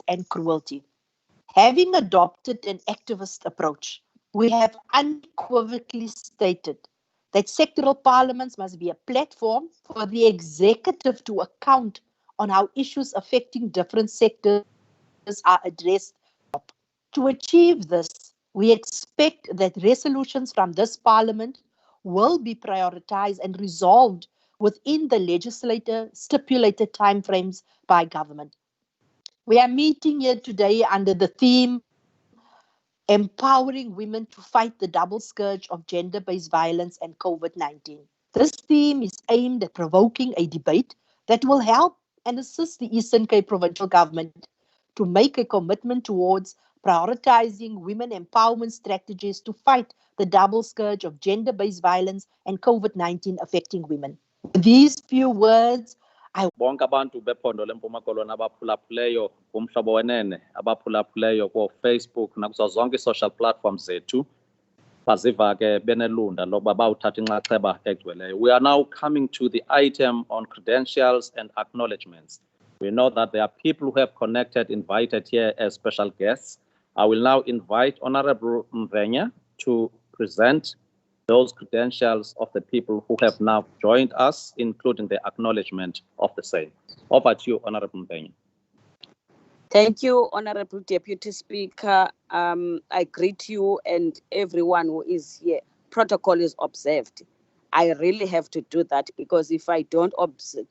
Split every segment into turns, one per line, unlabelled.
and cruelty. Having adopted an activist approach, we have unequivocally stated that sectoral parliaments must be a platform for the executive to account on how issues affecting different sectors are addressed. To achieve this, we expect that resolutions from this parliament will be prioritized and resolved within the legislator stipulated timeframes by government. We are meeting here today under the theme Empowering Women to Fight the Double Scourge of Gender-Based Violence and COVID-19. This theme is aimed at provoking a debate that will help and assist the Eastern Cape Provincial Government to make a commitment towards prioritizing women empowerment strategies to fight the double scourge of gender-based violence and COVID-19 affecting women. With these few words,
bonke abantu bephondo leMpuma Koloni abaphulaphuleyo kumhlobo wenene abaphulaphuleyo Facebook nakuzo zonke social platforms zethu baziva ke benelunda lokuba bawuthatha inxaxheba egcweleyo. We are now coming to the item on credentials and acknowledgements. We know that there are people who have connected, invited here as special guests. I will now invite Honorable Mvenya to present those credentials of the people who have now joined us, including the acknowledgement of the same. Over to you, Honorable Mvenya.
Thank you, Honorable Deputy Speaker. I greet you and everyone who is here. Protocol is observed. I really have to do that because if I don't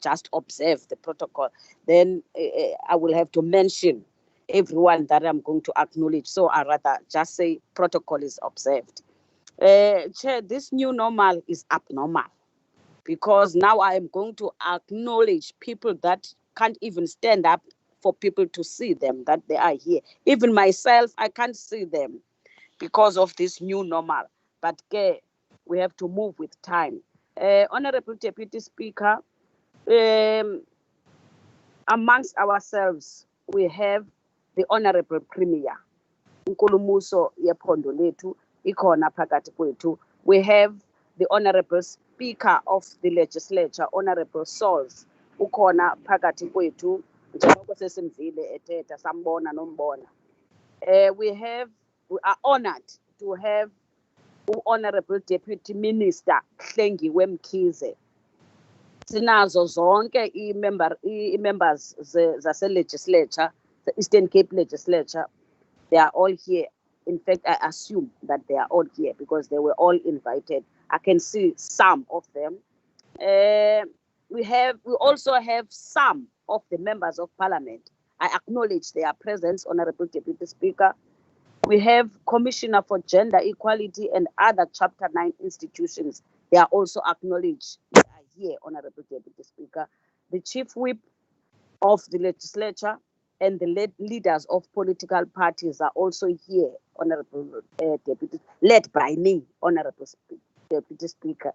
just observe the protocol, then I will have to mention everyone that I'm going to acknowledge. So I rather just say protocol is observed. Chair, this new normal is abnormal because now I am going to acknowledge people that can't even stand up for people to see them, that they are here. Even myself, I can't see them because of this new normal. But we have to move with time. Honorable Deputy Speaker, amongst ourselves, we have the Honorable Premier, Nkulumuso Yephondo Lethu, ikhona phakathi kwethu. We have the Honorable Speaker of the Legislature, Honorable Sauls, ukhona phakathi kwethu. We are honored to have Honorable Deputy Minister Hlengiwe Mkhize. Sinazo zonke members zase legislature, the Eastern Cape Legislature, they are all here. In fact, I assume that they are all here because they were all invited. I can see some of them. We also have some of the members of parliament. I acknowledge their presence, Honorable Deputy Speaker. We have Commissioner for Gender Equality and other Chapter 9 institutions. They are also acknowledged. They are here, Honorable Deputy Speaker. The Chief Whip of the legislature and the leaders of political parties are also here, Honorable Deputy, led by me, Honorable Deputy Speaker.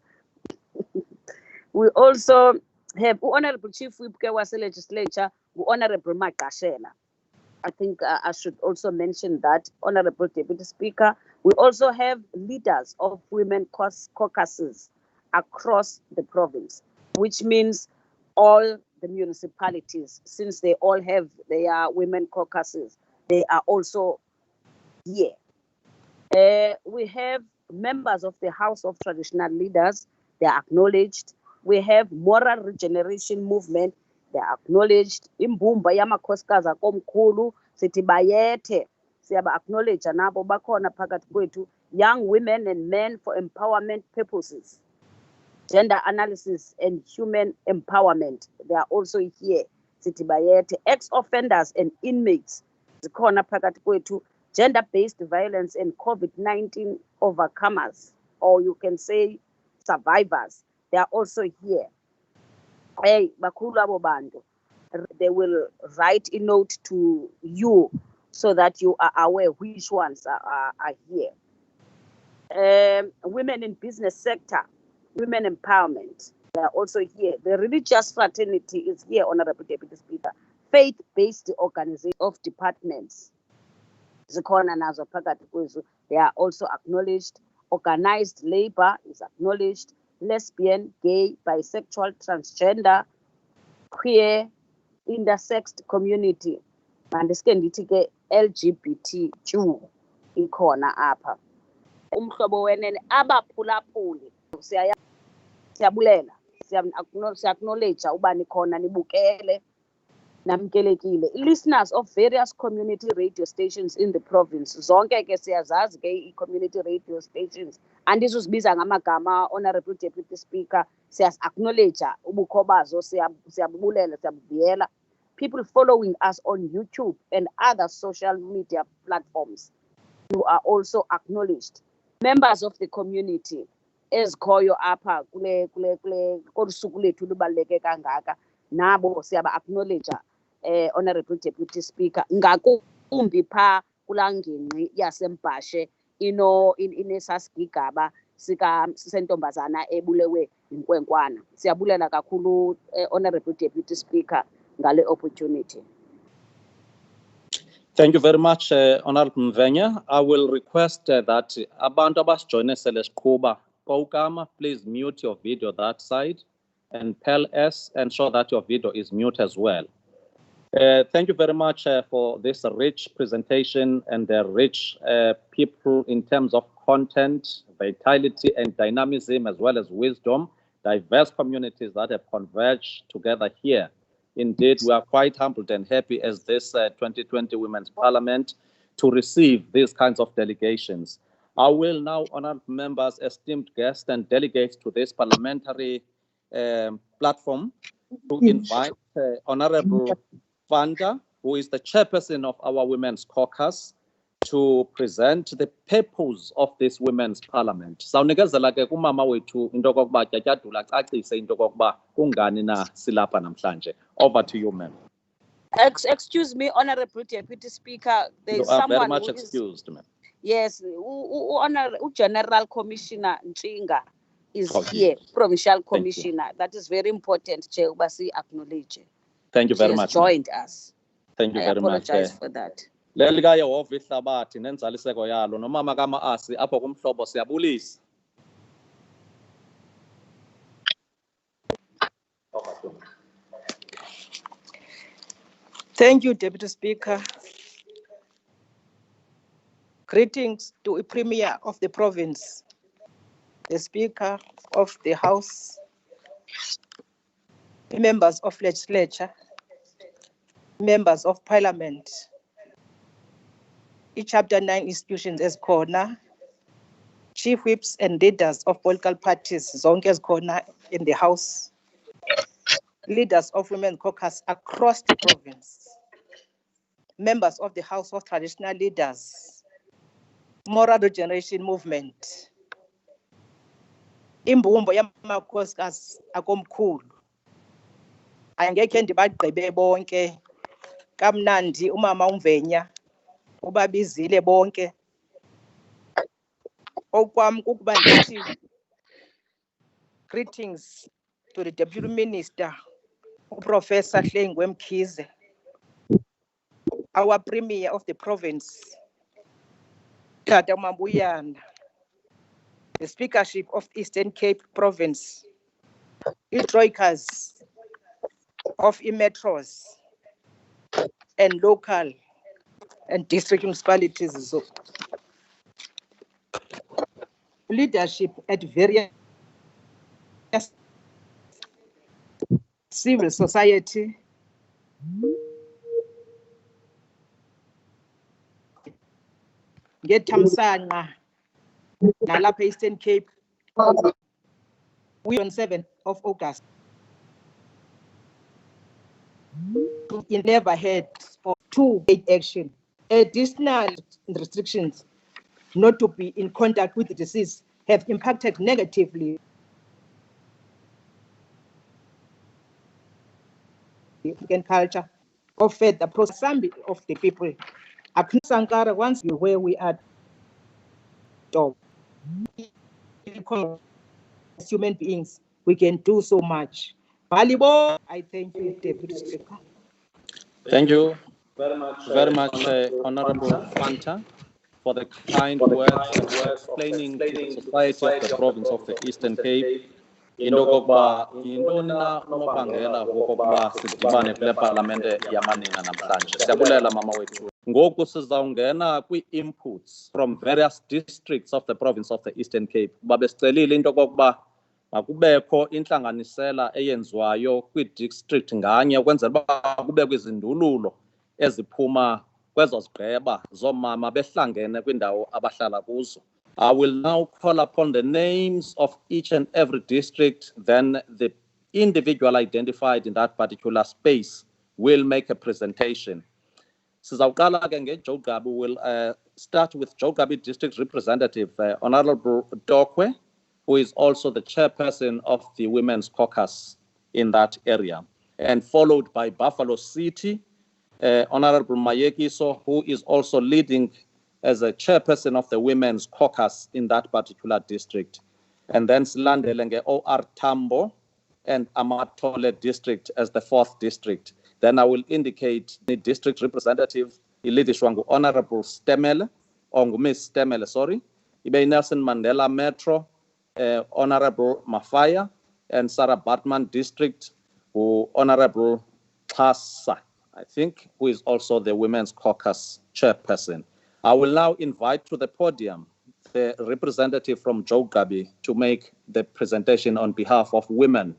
We also have Honorable Chief Whip Kewase Legislature, Honorable Magashela. I think I should also mention that, Honorable Deputy Speaker. We also have leaders of women caucuses across the province, which means all the municipalities, since they all have their women caucuses, they are also here. We have members of the House of Traditional Leaders, they are acknowledged. We have Moral Regeneration Movement, they are acknowledged. Imbumba yamakhosikazi akomkhulu sithi bayethe, siyaba acknowledge nabo bakhona phakathi kwethu. Young Women and Men for Empowerment Purposes, Gender Analysis and Human Empowerment, they are also here, sithi bayethe. Ex-offenders and inmates zikhona phakathi kwethu. Gender-based violence and COVID-19 overcomers, or you can say survivors, they are also here. Hey, bakhulu abo bantu, they will write a note to you so that you are aware which ones are here. Women in business sector, women empowerment, they are also here. The religious fraternity is here, Honorable Deputy Speaker. Faith-based organization of departments, zikhona nazo phakathi kwethu, they are also acknowledged. Organized labor is acknowledged. Lesbian, gay, bisexual, transgender, queer, intersexed community, mandisike ndithi ke LGBTQ ikhona apha. Umhlobo wenene abaphulaphuli siyabulela, siya-acknowledge uba nikhona nibukele namkelekile. Listeners of various community radio stations in the province, zonke ke siyazazi ke i-community radio stations, andizuzibiza ngamagama, Honorable Deputy Speaker, siyas-acknowledge ubukho bazo, siyabubulela, siyabuvuyela. People following us on YouTube and other social media platforms, you are also acknowledged. Members of the community ezikhoyo apha kolu suku lethu lubaluleke kangaka, nabo siyaba-acknowledge, Honorable Deputy Speaker, ngakumbi phaa kulaa ngingqi yaseMbashe inesasigigaba sentombazana ebulewe yinkwenkwana. Siyabulela kakhulu, Honorable Deputy Speaker, ngale opportunity.
Thank you very much, Honorable Mvenya. I will request that abantu abasijoyine sele siqhuba, Kokama, please mute your video that side, and Pel S, ensure that your video is mute as well. Thank you very much for this rich presentation and the rich people in terms of content, vitality and dynamism, as well as wisdom, diverse communities that have converged together here. Indeed, we are quite humbled and happy as this 2020 Women's Parliament to receive these kinds of delegations. I will now honor members, esteemed guests and delegates to this parliamentary platform to invite Honorable Vanda, who is the chairperson of our Women's Caucus, to present the purpose of this Women's Parliament. Sawunikezela ke kumama wethu into kokuba tyatyadula acacise into kokuba kungani na silapha namhlanje. Over to you, ma'am.
Excuse me, Honorable Deputy Speaker. There is
You are
someone
very much
who is-
excused, ma'am.
Yes, General Commissioner Nchinga is
Okay.
here, Provincial
you.
Commissioner. That is very important, Chair Ubasi, acknowledge.
Thank you
She
very
has
much, ma'am.
joined us.
Thank you
I
very much.
apologize for that.
Lelika Yehova ihlabathi nenzaliseko yalo nomama kama asi apho kumhlobo siyabulisa.
Thank you, Deputy Speaker. Greetings to the Premier of the province, the Speaker of the House, members of legislature, members of Parliament, Chapter 9 institutions as corner, chief whips and leaders of political parties, zonke as corner in the House, leaders of Women's Caucus across the province, members of the House of Traditional Leaders, Moral Regeneration Movement, imbumbo yamakhosikazi akomkhulu. Angekhe ndibagqibe bonke, kamnandi umama uMvenya ubabizile bonke. Okwam kukuba ndithi greetings to the Deputy Minister, Professor Hlengwe Mkhize, our Premier of the province, Tata Mabuyana, the Speakership of Eastern Cape Province, the Troikas of metros and local and district municipalities. Leadership at various civil society, ngethamsanqa nalapha Eastern Cape, we on 7th of August in Leatherhead for 2 action. Additional restrictions not to be in contact with the deceased have impacted negatively African culture of faith, the process of the people. Sankara, once you where we are, as human beings, we can do so much. Balibo, I thank you, Deputy Speaker.
Thank you very much, Honorable Fanta, for the kind words explaining to the society of the province of the Eastern Cape into okokuba yintoni na unobangela wokokuba sidibane kule palamente yamanina namhlanje. Siyabulela mama wethu. Ngoku sizawungena kwii-inputs from various districts of the province of the Eastern Cape. Babesicelile into okokuba makubekho intlanganisela eyenziwayo kwi-district nganye ukwenzela uba kubekho izindululo eziphuma kwezo zigqeba zoomama behlangene kwindawo abahlala kuzo. I will now call upon the names of each and every district, then the individual identified in that particular space will make a presentation. Sizawuqala ke ngeJogabi. Will start with Jogabi District Representative Honorable Dokwe, who is also the chairperson of the Women's Caucus in that area, and followed by Buffalo City, Honorable Mayekiso, who is also leading as a chairperson of the Women's Caucus in that particular district. And then Silandelenge OR Tambo and Amatole district as the fourth district. Then I will indicate the district representative, Ilidishwangu Honorable Stemele, or Miss Stemele, sorry, Ibe Nelson Mandela Metro, Honorable Mafaya, and Sarah Batman district, who Honorable Tasa, I think, who is also the Women's Caucus chairperson. I will now invite to the podium the representative from Jogabi to make the presentation on behalf of women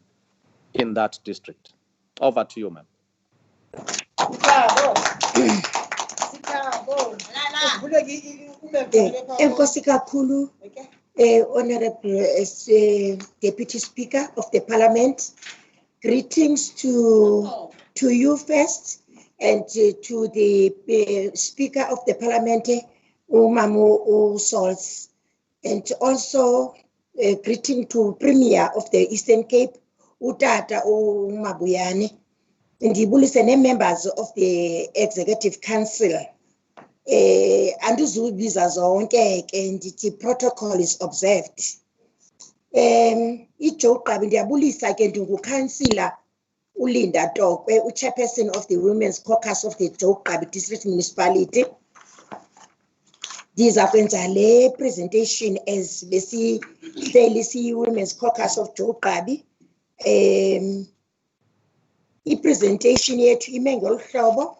in that district. Over to you, ma'am.
Enkosi kakhulu, Honorable Deputy Speaker of the Parliament. Greetings to you first, and to the Speaker of the Parliament, Umamu Sols, and also greeting to Premier of the Eastern Cape, Utata Umabuyane, and the members of the Executive Council. And the protocol is observed. Ijogabi ndiyabulisa ke ndingukansila uLinda Dokwe, chairperson of the Women's Caucus of the Jogabi District Municipality. Ndiza kwenza le presentation as besihleli Women's Caucus of Jogabi. I-presentation yethu ime ngolu hlobo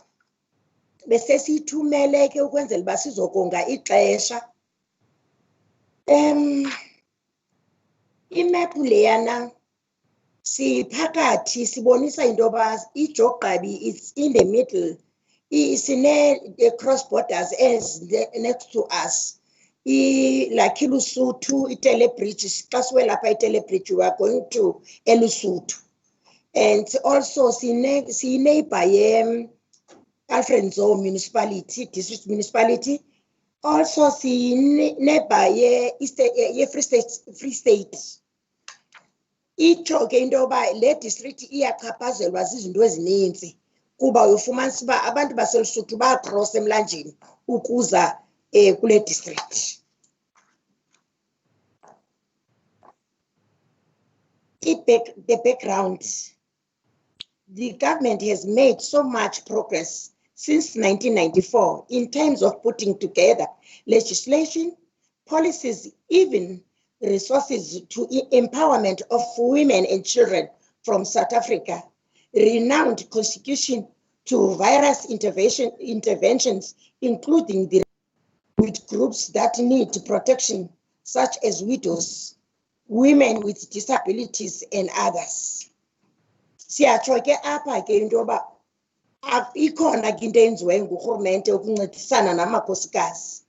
bese sithumele ke ukwenzela uba sizokonga ixesha. Imephu leyana siphakathi sibonisa into yoba iJogabi is in the middle. The cross borders as next to us. Like Lesotho, Telebridge, xa siwelapha iTelebridge, we are going to Lesotho. And also neighbor Alfred Nzo municipality, district municipality. Also neighbor Free State. Itsho ke into yoba le district iyachaphazelwa zizinto ezininzi kuba uyofumanisa uba abantu baseLesotho bayacross emlanjeni ukuza kule district. The background, the government has made so much progress since 1994 in terms of putting together legislation, policies, even resources to empowerment of women and children from South Africa, renowned constitution to various interventions, including with groups that need protection, such as widows, women with disabilities, and others. Siyatsho ke apha ke into yoba ikhona ke into enziweyo ngurhulumente ukuncedisana namakhosikazi.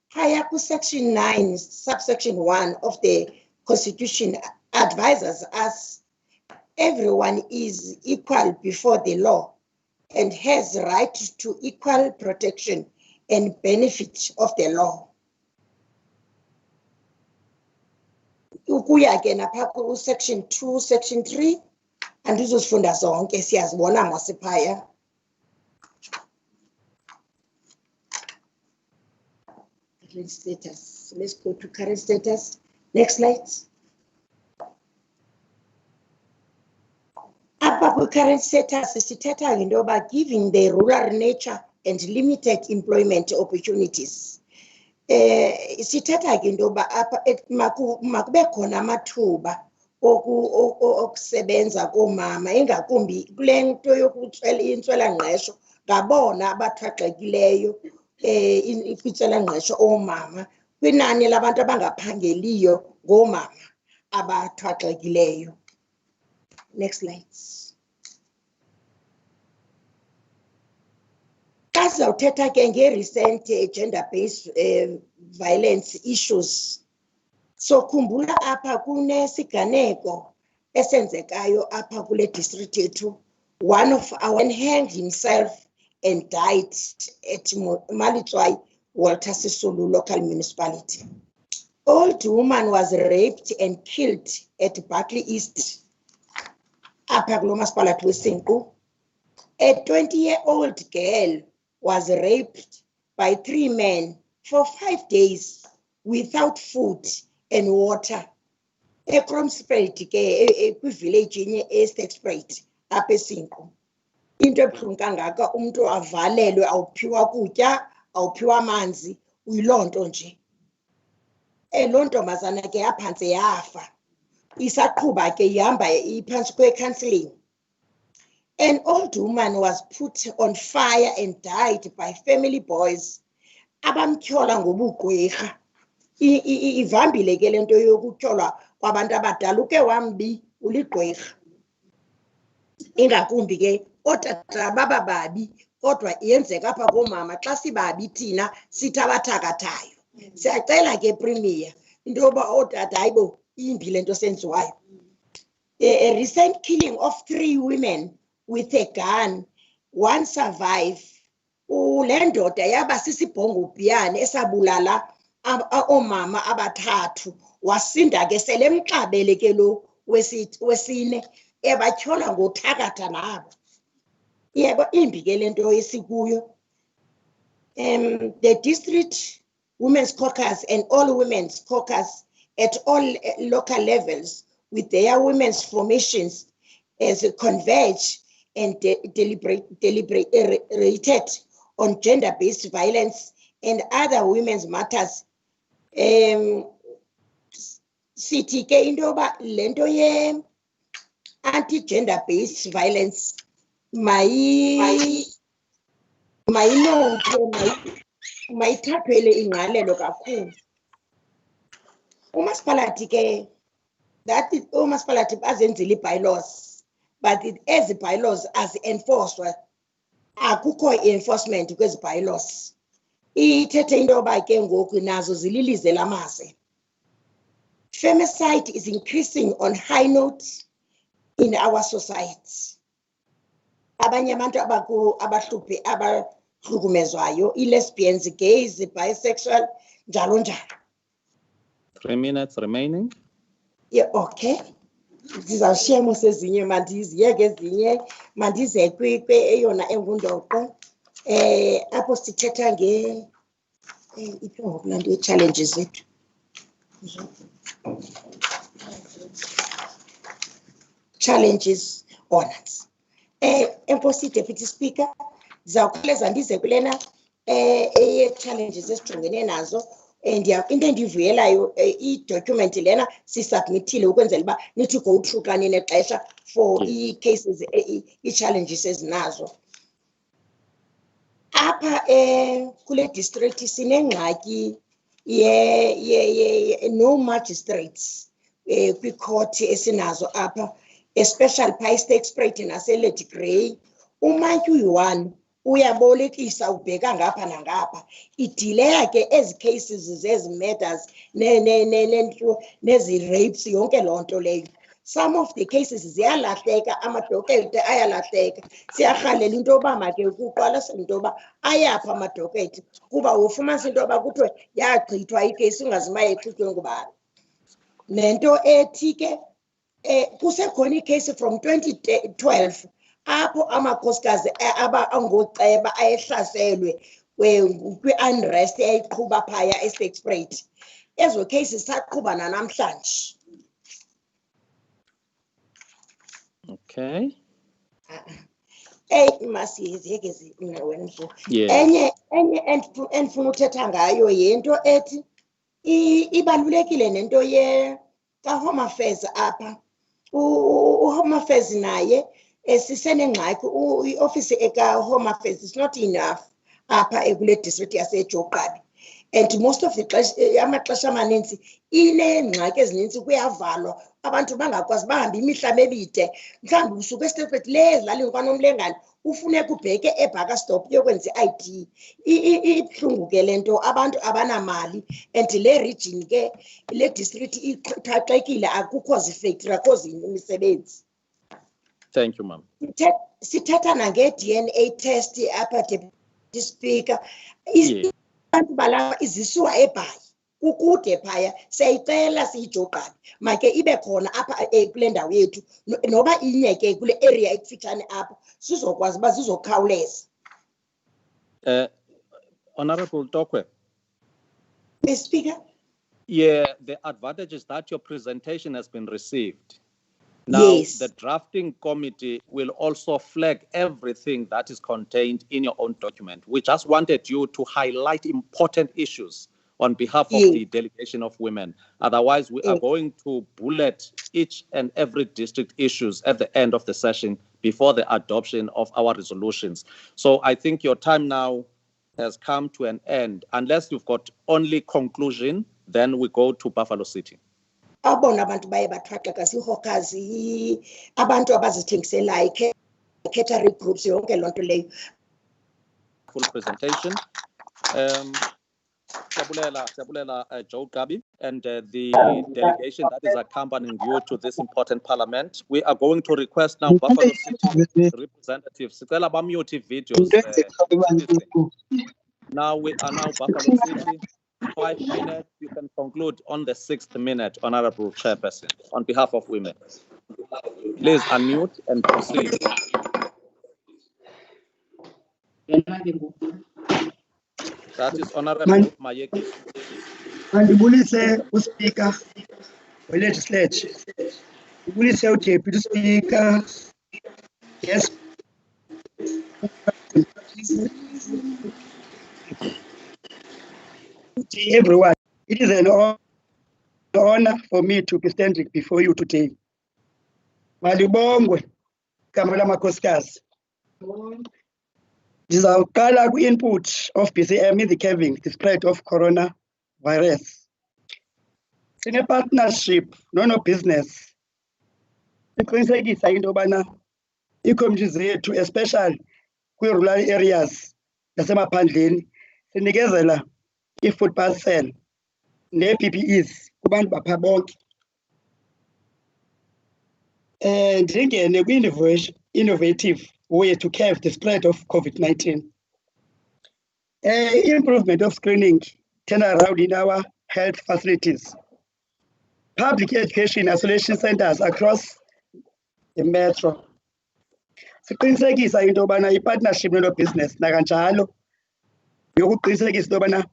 Higher section 9, subsection 1 of the Constitution advises us everyone is equal before the law and has right to equal protection and benefit of the law. Ukuya ke napha section 2, section 3, andizozifunda zonke siyazibona masiphaya. Current status. Let's go to current status. Next slide. Apa current status sithetha into yoba given the rural nature and limited employment opportunities, sithetha ke into yoba apha makube khona amathuba okusebenza koomama ingakumbi kule nto intswelangqesho ngabona abathwaxekileyo kwintswelangqesho oomama kwinani labantu abangaphangeliyo ngoomama abathwaxekileyo. Next slide. Xa sizawuthetha ke nge-recent gender-based violence issues, so khumbula apha kunesiganeko esenzekayo apha kule district yethu. One of our men hanged himself and died at Malitswai, Walter Sisulu local municipality. Old woman was raped and killed at Barkley East, apha kulo masipalathi weSinqu. A 20-year-old girl was raped by 3 men for 5 days without food and water. EKroomspruit ke kwi-village enye eSterkspruit apha eSinqu. Into ebuhlungu kangaka umuntu avalelwe, awuphiwa kutya, awuphiwa amanzi, uyiloo nto nje. Loo ntombazana ke yaphantse yafa. Isaqhuba ke ihamba iphantsi kwe-counselling. An old woman was put on fire and died by family boys. Abamtyhola ngobugqwirha. Ivambile ke le nto yokutyholwa kwabantu abadala, uke wambi uligqwirha. Ingakumbi ke ootata baba babi, kodwa yenzeka apha koomama xa sibabi thina sithi abathakathayo. Siyacela ke Premier into yoba ootata hayibo imbi le nto senziwayo. A recent killing of 3 women with a gun, one survived. Le ndoda yaba sisibhongobhiyane esabulala oomama abathathu, wasinda ke selemxabele ke lo wesine, ebatyhola ngothakatha nabo. Yebo imbi ke le nto esikuyo. The district women's caucus and all women's caucus at all local levels with their women's formations as converge and deliberated on gender-based violence and other women's matters. Sithi ke into yoba le nto ye anti-gender-based violence mayithathwele ingqalelo kakhulu. Umasipalathi ke that umasipalathi bazenzile ii-bylaws, but ezi bylaws azi-enforcwa, akukho enforcement kwezi bylaws. Ithethe into yoba ke ngoku nazo zililize lamazwe. Femicide is increasing on high notes in our society. Abanye abantu abahlukumezwayo, i-lesbians, gays, bisexual, njalo njalo.
3 minutes remaining.
Yeah, okay. Ndizawushiya mos ezinye, mandiziyeke ezinye, mandize eyona engundoqo. Apho sithetha iphi ngoku laa nto ii-challenges zethu. Challenges honors. Enkosi Deputy Speaker, ndizawukhawuleza ndize kulena eye-challenges esijongene nazo. Into endivuyelayo i-document lena sisubmithile ukwenzela uba nithi go through xa ninexesha for ii-cases, ii-challenges ezinazo. Apha kule district sinengxaki no magistrates kwi-court esinazo apha, especially phaa eSterkspruit naseLady Grey. Umantyi uyi-1 uyabolekisa, ubheka ngapha nangapha. Idileya ke ezi cases zezi murders nezi rapes, yonke loo nto leyo. Some of the cases ziyalahleka, amadokethi ayalahleka. Siyarhalela into yoba make kuqwalasela into yoba ayapha amadokethi, kuba ufumanisa into yoba kuthiwe yagqithwa icase ungaziba ixithwe ngubani. Nento ethi ke kusekhona icase from 2012 apho amakhosikazi angoceba ayehlaselwe kwi-unrest eyayiqhuba phaya eSterkspruit. Ezo cases saqhuba nanamhlanje.
Okay.
masiyeke wena mfo.
Yeah.
Enye endifuna uthetha ngayo yento ethi ibalulekile nento ka-Home Affairs apha. U-Home Affairs naye sisenengxaki i-office eka-Home Affairs is not enough apha kule district yaseJoqabi. And most of the amaxesha amaninzi inengxaki ezininzi kuyavalwa abantu bangakwazi bahambe imihlaba emide mhlawumbi usuke esitepet le ezilalini kwaNomlengane ufuneka ubheke eBhakastop yokwenza i-ID. Ibuhlungu ke lento abantu abanamali and le region ke le district ixhaxekile akukho zifactory akho imisebenzi.
Thank you, ma'am.
Sithetha nange-DNA test apha Deputy Speaker. Abantu balapha izisuwa eBhayi kukude phaya siyayicela siyiJoqabi make ibe khona apha kule ndawo yethu noba inye ke kule area ekufitshane apha sizokwazi uba zizokhawuleza.
Honorable Tokwe.
Mr. Speaker.
Yeah, the advantage is that your presentation has been received. Now,
yes.
The drafting committee will also flag everything that is contained in your own document. We just wanted you to highlight important issues on behalf of the delegation of women. Otherwise, we are going to bullet each and every district issues at the end of the session before the adoption of our resolutions. So I think your time now has come to an end. Unless you've got only conclusion, then we go to Buffalo City.
Abona abantu baye bathwaxeka zihokazi abantu abazithengiselayo catering groups yonke lonto leyo.
Full presentation. Siyabulela Joqabi and the delegation that is accompanying you to this important parliament. We are going to request now Buffalo City representatives. Videos. Now we are Buffalo City. 5 minutes, you can conclude on the 6th minute, Honorable Chairperson, on behalf of women. Please unmute and proceed. That is Honorable Mayeki.
Mandibulise uSpeaker we-legislature. Ndibulise uDeputy Speaker. Yes. Everyone, it is an honor for me to be standing before you today. Malibongwe, Kamala Makoskazi. Ndizawuqala kwi-input of BCM in the curbing the spread of coronavirus. Sine-partnership no-business. Iqinisekisa into yobana ii-communities zethu, especially kwi-rural areas nasemaphandleni, sinikezela i-food parcel ne-PPEs kubantu bapha bonke. Ndingene kwi-innovative way to curb the spread of COVID-19. Improvement of screening, turnaround in our health facilities, public education isolation centers across the metro. Siqinisekisa into yobana i-partnership no-business nakanjalo yokuqinisekisa into yobana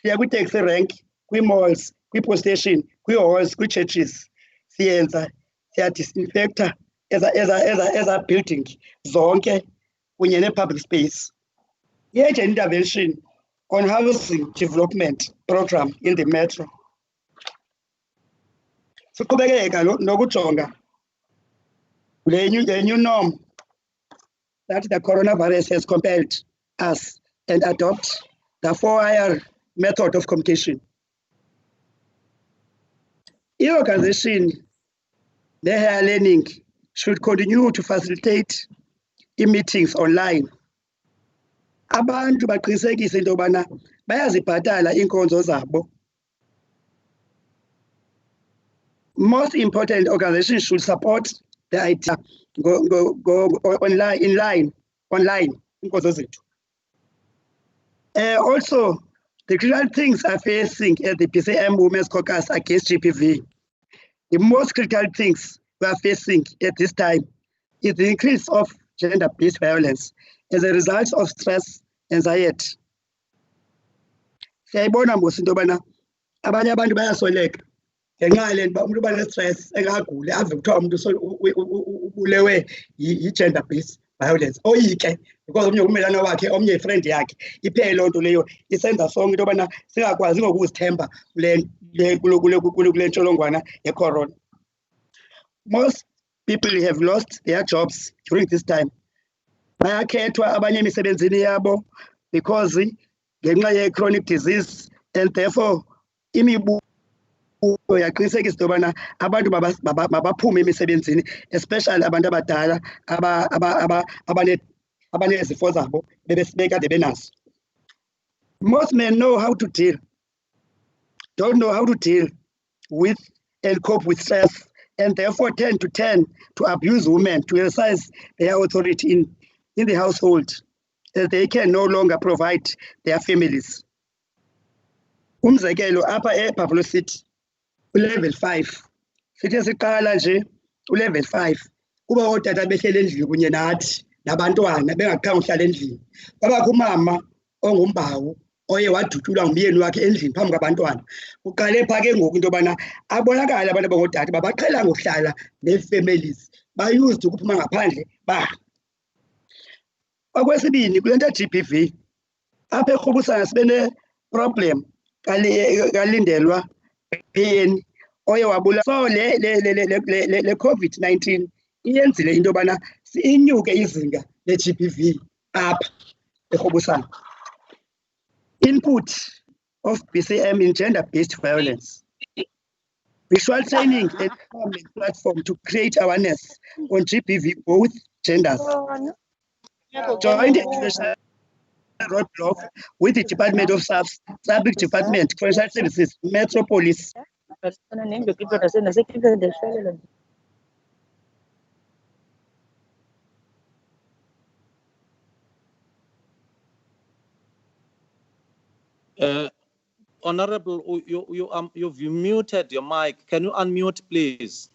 siya kwi-taxi rank, kwi-malls, kwi-post station, kwi-halls, kwi-churches, siya-disinfecta eza building zonke kunye ne-public space. I-agent intervention on housing development program in the metro. Siqhubekeka nokujonga the new norm that the coronavirus has compelled us and adopt the 4IR method of communication. The organization, the higher learning, should continue to facilitate meetings online. Abantu baqinisekise into yobana bayazibhatala iinkonzo zabo. Most important, organizations should support the idea go online inkonzo zethu. Also, the critical things are facing at the BCM Women's Caucus against GBV. The most critical things we are facing at this time is the increase of gender-based violence as a result of stress, anxiety. Siyayibona mos into yobana abanye abantu bayasoleka ngenxa yale nto umuntu uba ne-stress engaguli ave kuthiwa umuntu ubulewe yi-gender-based violence oyike because omnye umelana wakhe omnye friend yakhe iphele lonto leyo isenza sonke into bana singakwazi ngokuzithemba kule ntsholongwana yecorona. Most people have lost their jobs during this time. Bayakhethwa abanye emisebenzini yabo because ngenxa ye-chronic disease, and therefore imibuzo yaqinisekisa into yobana abantu mabaphume emisebenzini, especially abantu abadala abanezifo zabo bekade benazo. Most men don't know how to deal with and cope with stress, and therefore tend to abuse women to exercise their authority in the household, as they can no longer provide their families. Umzekelo apha eBuffalo City level 5 sithi siqala nje level 5 kuba otata behlele endlini kunye nathi nabantwana bengaqhanga uhlala endlini. Kwabakho umama ongumbawu oye wadutyulwa ngumyeni wakhe endlini phambi kwabantwana. Uqale pha ke ngoku into yobana abonakala abantu abangootata babaqhelanga ukuhlala nee-families, used ukuphuma ngaphandle Okwesibini kule nto GBV apha eRhubusana sibe ne-problem kalindelwa PN oye wabula. So le COVID-19 iyenzile into yobana inyuke izinga le-GBV apha eRhubusana. Input of BCM in gender-based violence. Visual training and empowerment platform to create awareness on GBV both genders. Joint international roadblock with the Department of Public Department, Financial Services, Metropolis.
Honorable, you've muted your mic. Can you unmute, please?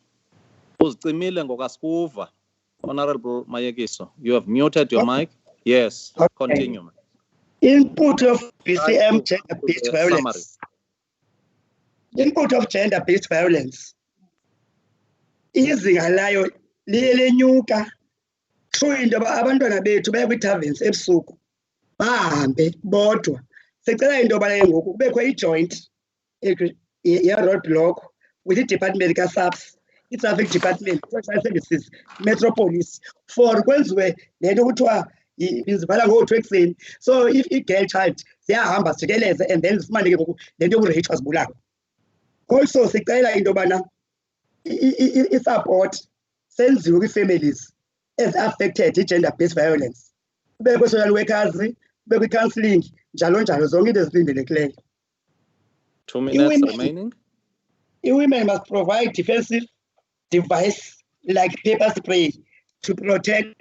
Honorable Mayekiso, you have muted your mic. Yes, okay. Continue.
Input of BCM gender-based violence. Input of gender-based violence. Izinga layo liyenyuka. True into abantwana bethu baya kwi-taverns ebusuku bahambe bodwa. Sicela into yoba ngoku kubekho i-joint roadblock with i-department ka-SAPS, i-traffic department, Social Services, Metropolis, for kwenziwe le nto kuthiwa izivala ngo-2 ekuseni. So if i-girl child ziyahamba zijikeleze and then zifumane ke ngoku le nto yokureyitshwa zibulawe. Also sicela into yobana i-support senziwe kwi-families ezi-affected i-gender-based violence. Kubekho social workers, kubekho i-counselling, njalo njalo zonke into ezilindelekileyo.
2 minutes remaining.
Women must provide defensive device like pepper spray to protect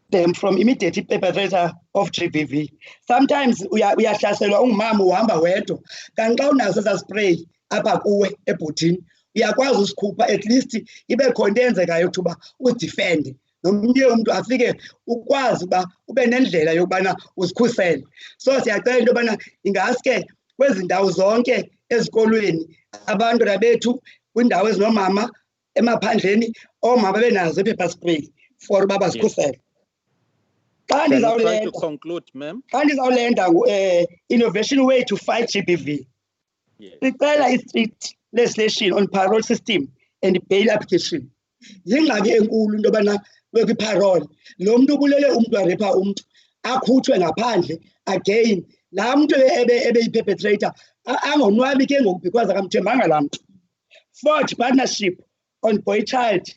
them from immediate perpetrator of GBV. Sometimes uyahlaselwa ungumama uhamba wedwa, kanti xa unaso esa spray apha kuwe ebhotini uyakwazi usikhupha, at least ibe khona into eyenzekayo ukuba uzidefende. Nomnye umuntu afike ukwazi uba ube nendlela yokubana uzikhusele. So siyacela into yobana ingaske kwezi ndawo zonke ezikolweni abantwana bethu kwindawo ezinomama emaphandleni oomama benazo i-pepper spray for uba bazikhusele. Xa ndizawulenda innovation way to fight GBV, sicela i-strict legislation on parole system and bail application. Yingxaki enkulu into yobana kwi-parole lo mntu ubulele umntu warepha umntu akhutshwe ngaphandle again, laa mntu ebeyi-perpetrator angonwabi ke ngoku because akamthembanga laa mntu. Fourth, partnership on boy-child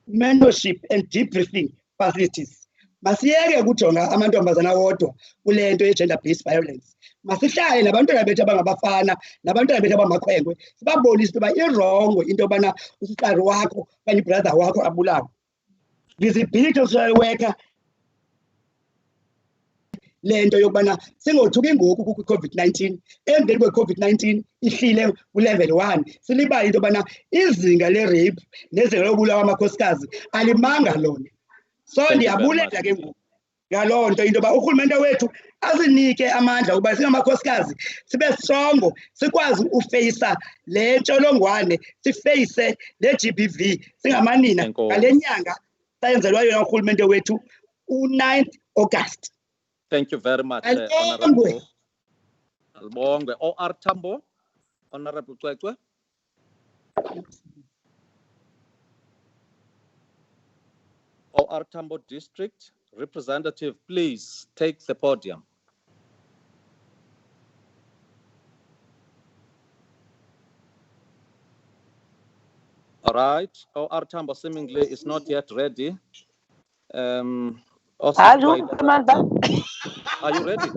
mentorship and debriefing facilities. Masiyeke ukujonga amantombazana wodwa kule nto ye-gender-based violence. Masihlale nabantwana bethu abangabafana nabantwana bethu abamakhwenkwe sibabonise into yoba irongo into yobana usihlari wakho okanye ibrother wakho abulawe. Visibility of social worker, le nto yokubana singothuki ngoku kwi-COVID-19, emveni kwe-COVID-19 ihlile ku-level 1, silibale into yobana izinga le-rape nezinga lokubulawa amakhosikazi alimanga lona. So ndiyabulela ke ngoku ngaloo nto into yoba urhulumente wethu azinike amandla ukuba singamakhosikazi sibe strongo sikwazi ufeyisa le ntsholongwane sifeyise le GBV singamanina
Enkosi.
ngale nyanga sayenzelwa yona urhulumente wethu u-9 August.
Thank you very much,
Alibongwe.
Honorable. Albongwe. OR Tambo, Honorable Cwecwe. OR Tambo District Representative, please take the podium. All right, OR Tambo seemingly is not yet ready. Also,
Hello,
quite-
Amanda.
are you ready?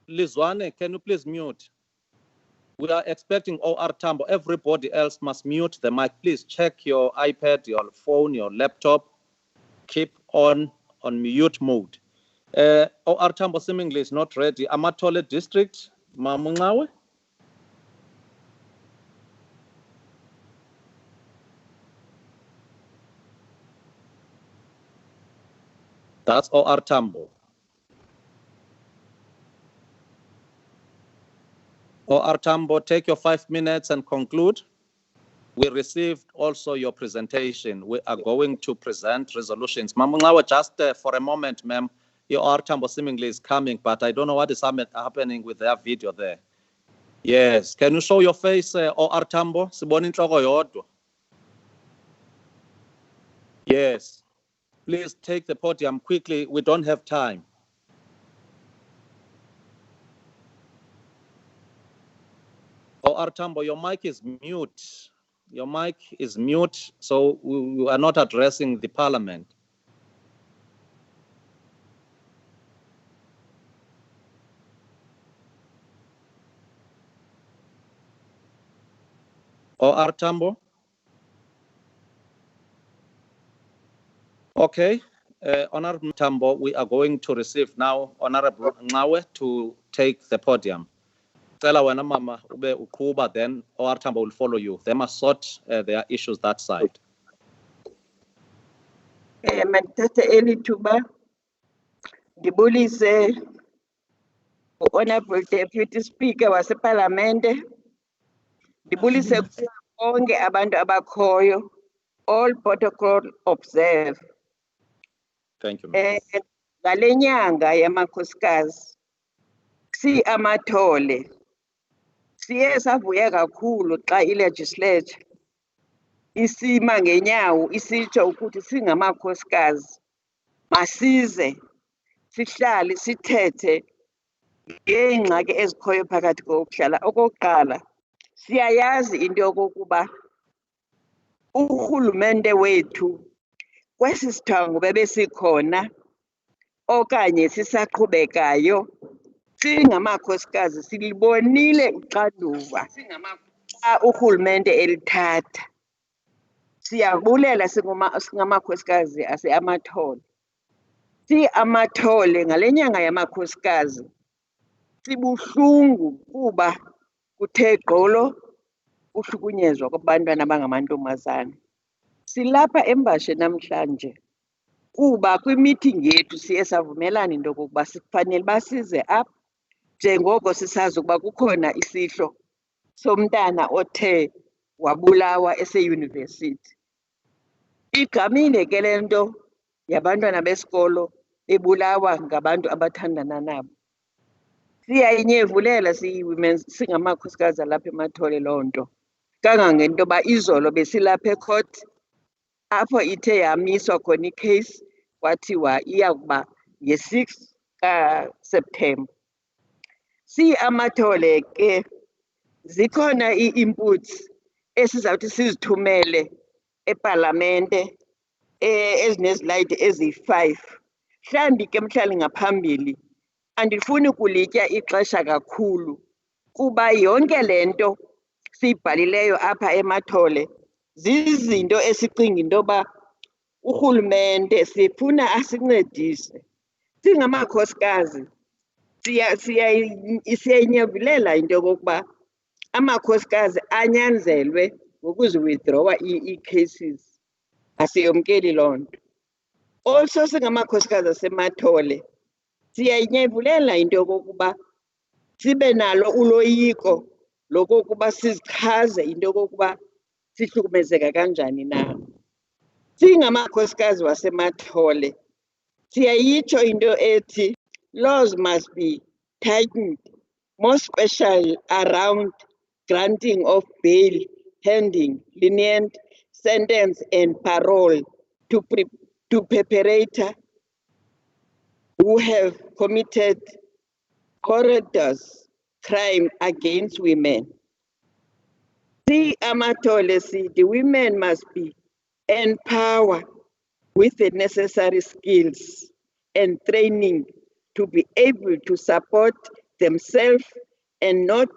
Lizwane, can you please mute? We are expecting OR Tambo. Everybody else must mute the mic. Please check your iPad, your phone, your laptop. Keep on mute mode. OR Tambo seemingly is not ready. Amatole District, Mamungawe. That's OR Tambo. OR Tambo, take your 5 minutes and conclude. We received also your presentation. We are going to present resolutions. Mamungawa, just for a moment, ma'am, your OR Tambo seemingly is coming, but I don't know what is happening with their video there. Yes, can you show your face, OR Tambo? Sibona inhloko yodwa. Yes, please take the podium quickly. We don't have time. OR Tambo, your mic is mute. Your mic is mute, so we are not addressing the parliament. OR Tambo? Okay, Honorable Tambo, we are going to receive now Honorable Ngawe to take the podium. Cela wena mama ube uqhuba, then OR Tambo will follow you. They must sort their issues that side.
Mandithathe eli thuba ndibulise u-Honorable Deputy Speaker wasePalamente, ndibulise bonke abantu abakhoyo, all protocol observe.
Thank you, ma'am.
Ngale nyanga yamakhosikazi amathole siye savuya kakhulu xa ilegislature isima ngenyawo isitsho ukuthi singamakhosikazi masize sihlale sithethe ngeengxaki ezikhoyo phakathi kokuhlala. Okokuqala, siyayazi into yokokuba urhulumente wethu kwesi sithango bebesikhona okanye sisaqhubekayo singamakhosikazi silibonile uxanduva xa urhulumente elithatha. Siyabulela singamakhosikazi ase-Amathole. Amathole ngale nyanga yamakhosikazi sibuhlungu kuba kuthe gqolo uhlukunyezwa kwabantwana abangamantombazana. Silapha eMbashe namhlanje kuba kwimithingi yethu siye savumelana into yokokuba sifanele basize apha njengoko sisazi ukuba kukhona isihlo somntana othe wabulawa eseyunivesithi. Igqamile ke le nto yabantwana besikolo bebulawa ngabantu abathandana nabo. Siyayinyevulela siyi-women singamakhosikazi alapha eMathole loo nto, kangangento yoba izolo besilapha ecourt apho ithe yamiswa khona ikheyisi kwathiwa iya kuba nge-6 kaSeptemba. Amathole ke zikhona ii-inputs esizawuthi sizithumele ePalamente ezinezilayidi eziyi-5. Mhlambi ke mhlali ngaphambili andifuni kulitya ixesha kakhulu kuba yonke le nto siyibhalileyo apha eMathole zizinto esicinga into yoba urhulumente sifuna asincedise. Singamakhosikazi siyayinyevulela into yokokuba amakhosikazi anyanzelwe ngokuziwithdrawa ii-cases. asiyomkeli loo nto. Also singamakhosikazi asemathole siyayinyevulela into yokokuba sibe nalo uloyiko lokokuba sizichaze into yokokuba sihlukumezeka kanjani na. Singamakhosikazi wasemathole siyayitsho into ethi laws must be tightened, more special around granting of bail, handing, lenient sentence and parole to perpetrator who have committed horrendous crime against women. See Amatole, the women must be empowered with the necessary skills and training to be able to support themselves and not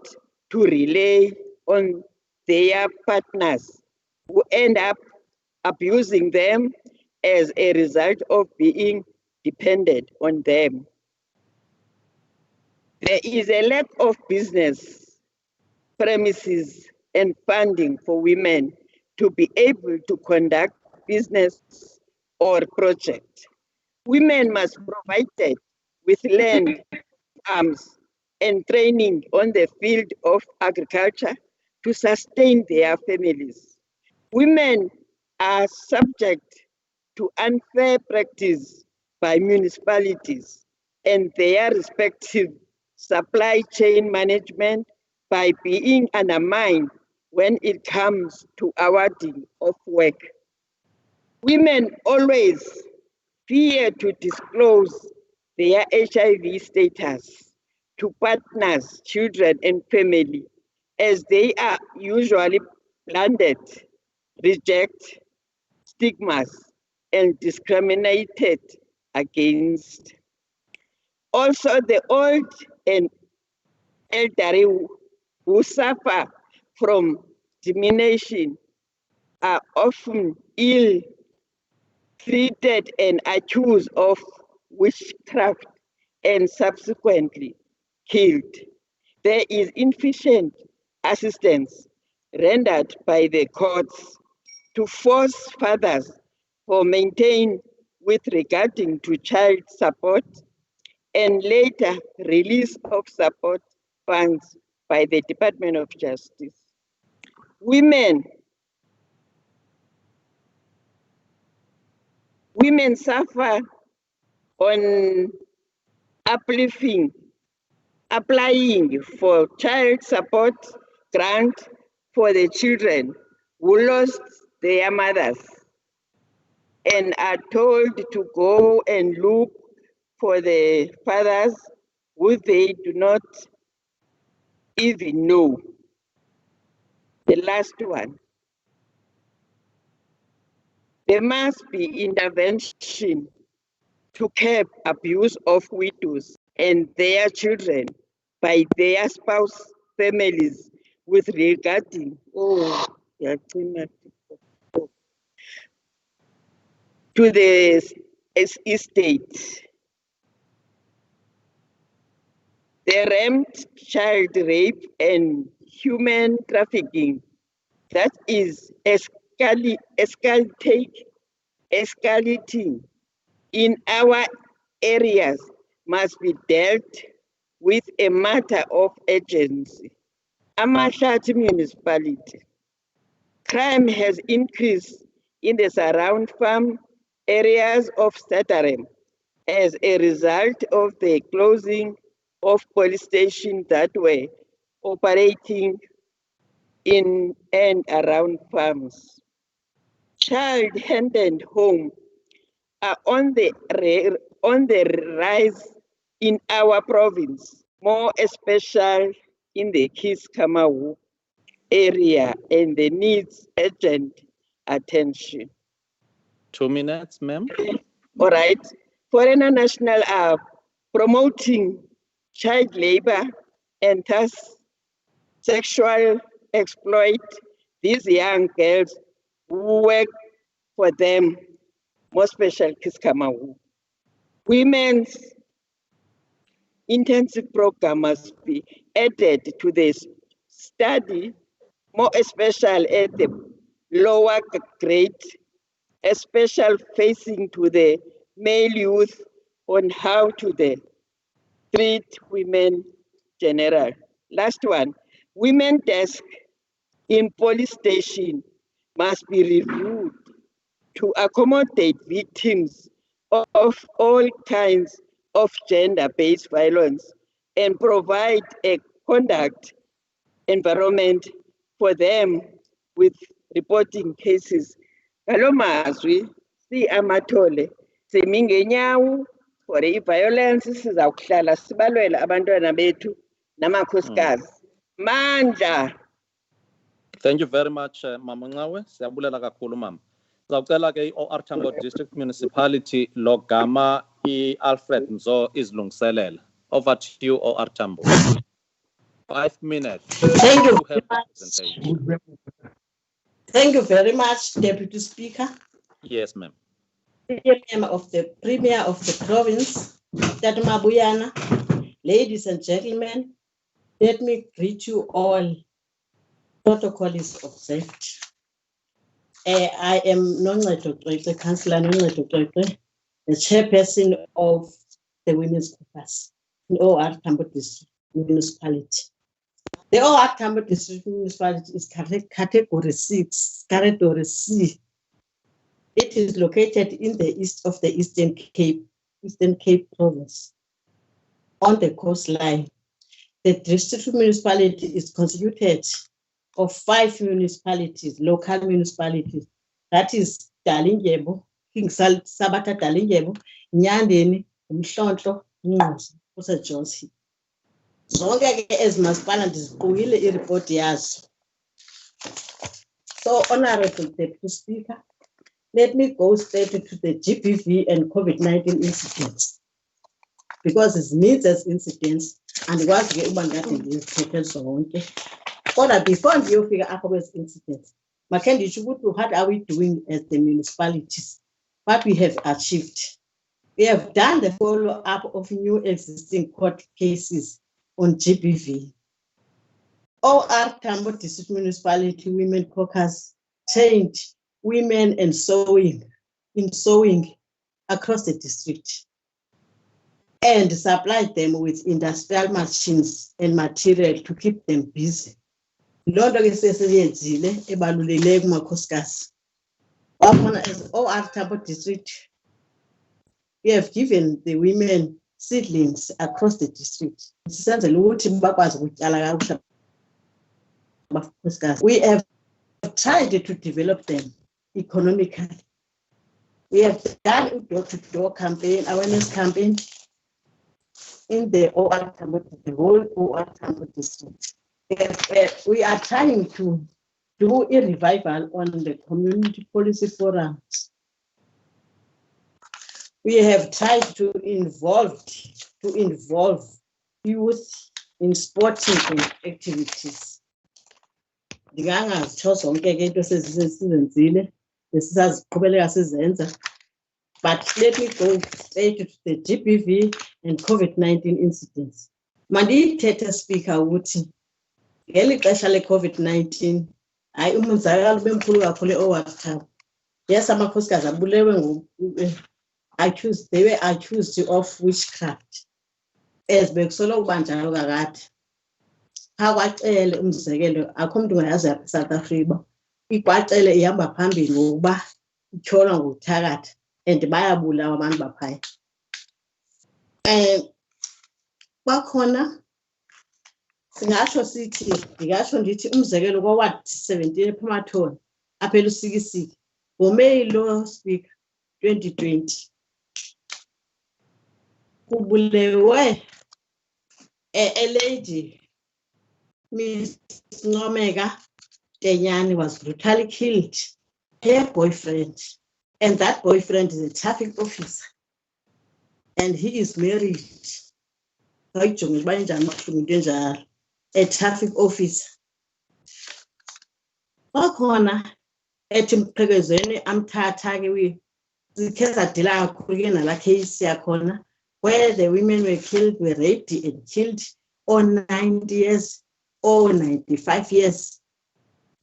to rely on their partners who end up abusing them as a result of being dependent on them. There is a lack of business premises and funding for women to be able to conduct business or project. Women must be provided with land, farms, and training on the field of agriculture to sustain their families. Women are subject to unfair practice by municipalities and their respective supply chain management by being undermined when it comes to awarding of work. Women always fear to disclose their HIV status to partners, children, and family, as they are usually blinded, reject, stigmas, and discriminated against. Also, the old and elderly who suffer from discrimination are often ill treated and accused of witchcraft and subsequently killed. There is insufficient assistance rendered by the courts to force fathers for maintain with regarding to child support and later release of support funds by the Department of Justice. Women suffer on applying for child support grant for the children who lost their mothers and are told to go and look for the fathers who they do not even know. The last one. There must be intervention to curb abuse of widows and their children by their spouse families with regarding to the estate. The ramped child rape and human trafficking that is escalating in our areas must be dealt with a matter of urgency. Amahlathi municipality. Crime has increased in the surround farm areas of Stutterham as a result of the closing of police stations that were operating in and around farms. Child-handed homes are on the rise in our province, more especially in the Kiskamawu area, and they needs urgent attention.
2 minutes, ma'am.
All right. Foreigner national are promoting child labor and thus sexual exploit these young girls who work for them, more special Kiskamawu. Women's intensive program must be added to this study, more especially at the lower grade a special facing to the male youth on how to treat women general. Last one, women desk in police station must be reviewed to accommodate victims of all kinds of gender-based violence and provide a conduct environment for them with reporting cases. Ngalo mazwi si amathole simi ngenyawo for i-violence sizawuhlala sibalwela abantwana bethu namakhosikazi. Mandla.
Thank you very much, Mama Ncawe. Siyabulela kakhulu, Mama. Sizawucela ke i-OR Tambo District Municipality logama i-Alfred Nzo izilungiselela. Over to you, OR Tambo. 5 minutes.
Thank you.
To have the presentation.
Thank you very much, Deputy Speaker.
Yes, ma'am.
Premier of the province, Dr. Mabuyana, ladies and gentlemen, let me greet you all. Protocol is observed. I am Noncedo Xwexwe, Councillor Noncedo Xwexwe, the chairperson of the Women's Caucus in OR Tambo District Municipality. The OR Tambo District Municipality is category 6, category C. It is located in the east of the Eastern Cape province, on the coastline. The district municipality is constituted of 5 municipalities, local municipalities. That is Dalindyebo, King Sabata Dalindyebo, Nyandeni, Mhlonhlo, Nqusi, St. John's. Zonke ke ezimasipala ndiziqukile ireport yazo. So, Honorable Deputy Speaker, let me go straight to the GBV and COVID-19 incidents, because it means as incidents and was ke uba ngathi ngizithethe zonke. Kodwa before ndiyofika apho kwezi incidents, makhe nditsho ukuthi what are we doing as the municipalities? What we have achieved. We have done the follow-up of new existing court cases on GBV. OR Tambo District Municipality Women Caucus trained women in sewing across the district and supplied them with industrial machines and material to keep them busy. London ke sesiyenzile ebalulekileyo kumakhosikazi. As OR Tambo District, we have given the women seedlings across the district. We have tried to develop them economically. We have done a door-to-door campaign, awareness campaign in the OR Tambo, the whole OR Tambo district. We are trying to do a revival on the community policy forums. We have tried to involve youth in sporting activities. But let me go straight to the GBV and COVID-19 incidents. Mandi Tete Speaker Wuti, ngeli xesha le-COVID-19, hayi umonzakalo bemkhulu kakhulu e-OR Tambo. Yes, amakhosikazi abulewe they were accused of witchcraft. As bekusolo kubanjalo kakade. Phakwacele umzekelo akho umuntu ngayazi yapha eSouth Africa. Ikwacele ihamba phambili ngokuba ityholwa ngokuthakatha and bayabulawa abantu baphaya. Bakhona singatsho sithi ndingatsho ndithi umzekelo kwa-Ward 17 ePhumathoni apha eLusikisiki ngoMeyi lo Speaker 2020 kubulewe a lady, Miss Ncomeka Tenyani, was brutally killed. Her boyfriend, and that boyfriend is a traffic officer, and he is married. A traffic officer. Bakhona ethi Mqhekezweni amthatha ke sikhe sadila kakhulu ke nala case yakhona where the women were killed, were raped and killed on 90 years or 95 years.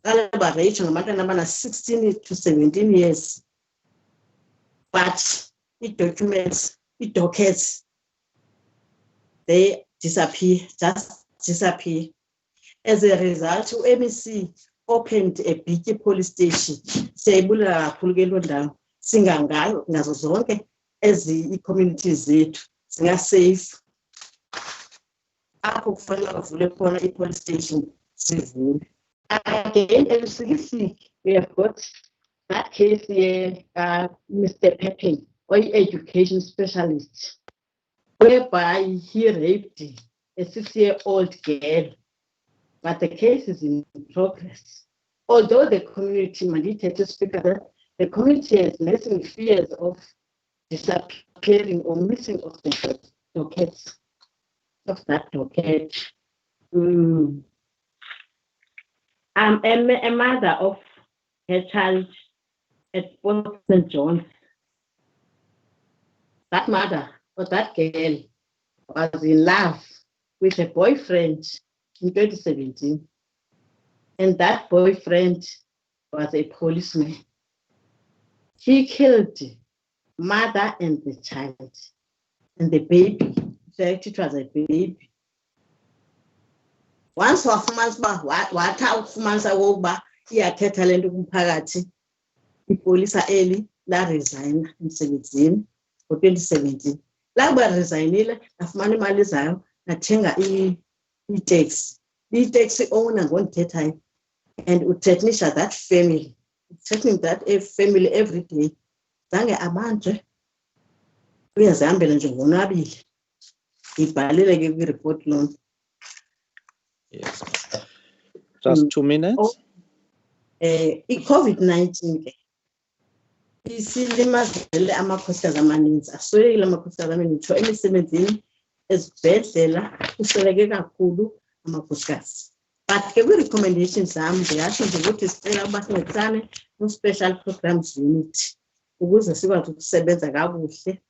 About 16 to 17 years. but documents, dockets, they disappear, just disappear. As a result, MEC opened a big police station. Siyayibulala kakhulu ke lo ndawo singangayo nazo zonke ezi-communities zethu zinga-safe. Apho kufanele bavule khona i-police station sivule. Again, LCC, we have got that case here, Mr. Pepping, or education specialist, whereby he raped a 6-year-old girl, but the case is in progress. Although the community mandated to speak about, the community has massive fears of disappearing or missing of the dockets, of that docket. I'm a mother of a child at Port St. John's. That mother or that girl was in love with a boyfriend in 2017. And that boyfriend was a policeman. He killed mother and the child and the baby. In fact, it was a baby. Once wafumanisa wathi ufumanisa ukuba iyathetha lento kumphakathi, ipolisa eli la resign emsebenzini ngo-2017. La ba resignile afumana imali zayo nathenga i-taxi. I-taxi owner ngondithethayo and uthreatenisha that family. Threatening that family every day. Zange abanjwe uyazihambela nje ngonwabile. Ibhalile ke kwi-report lona.
Yes. Just 2 minutes.
I-COVID-19 isilimazele amakhosikazi amaninzi, aswelekile amakhosikazi amaninzi emisebenzini ezibhedlela kusweleke kakhulu amakhosikazi. But ke kwi-recommendations zam ndiyasho nje ukuthi sicela uba sincedisane no-special programs unit ukuze sikwazi ukusebenza kakuhle.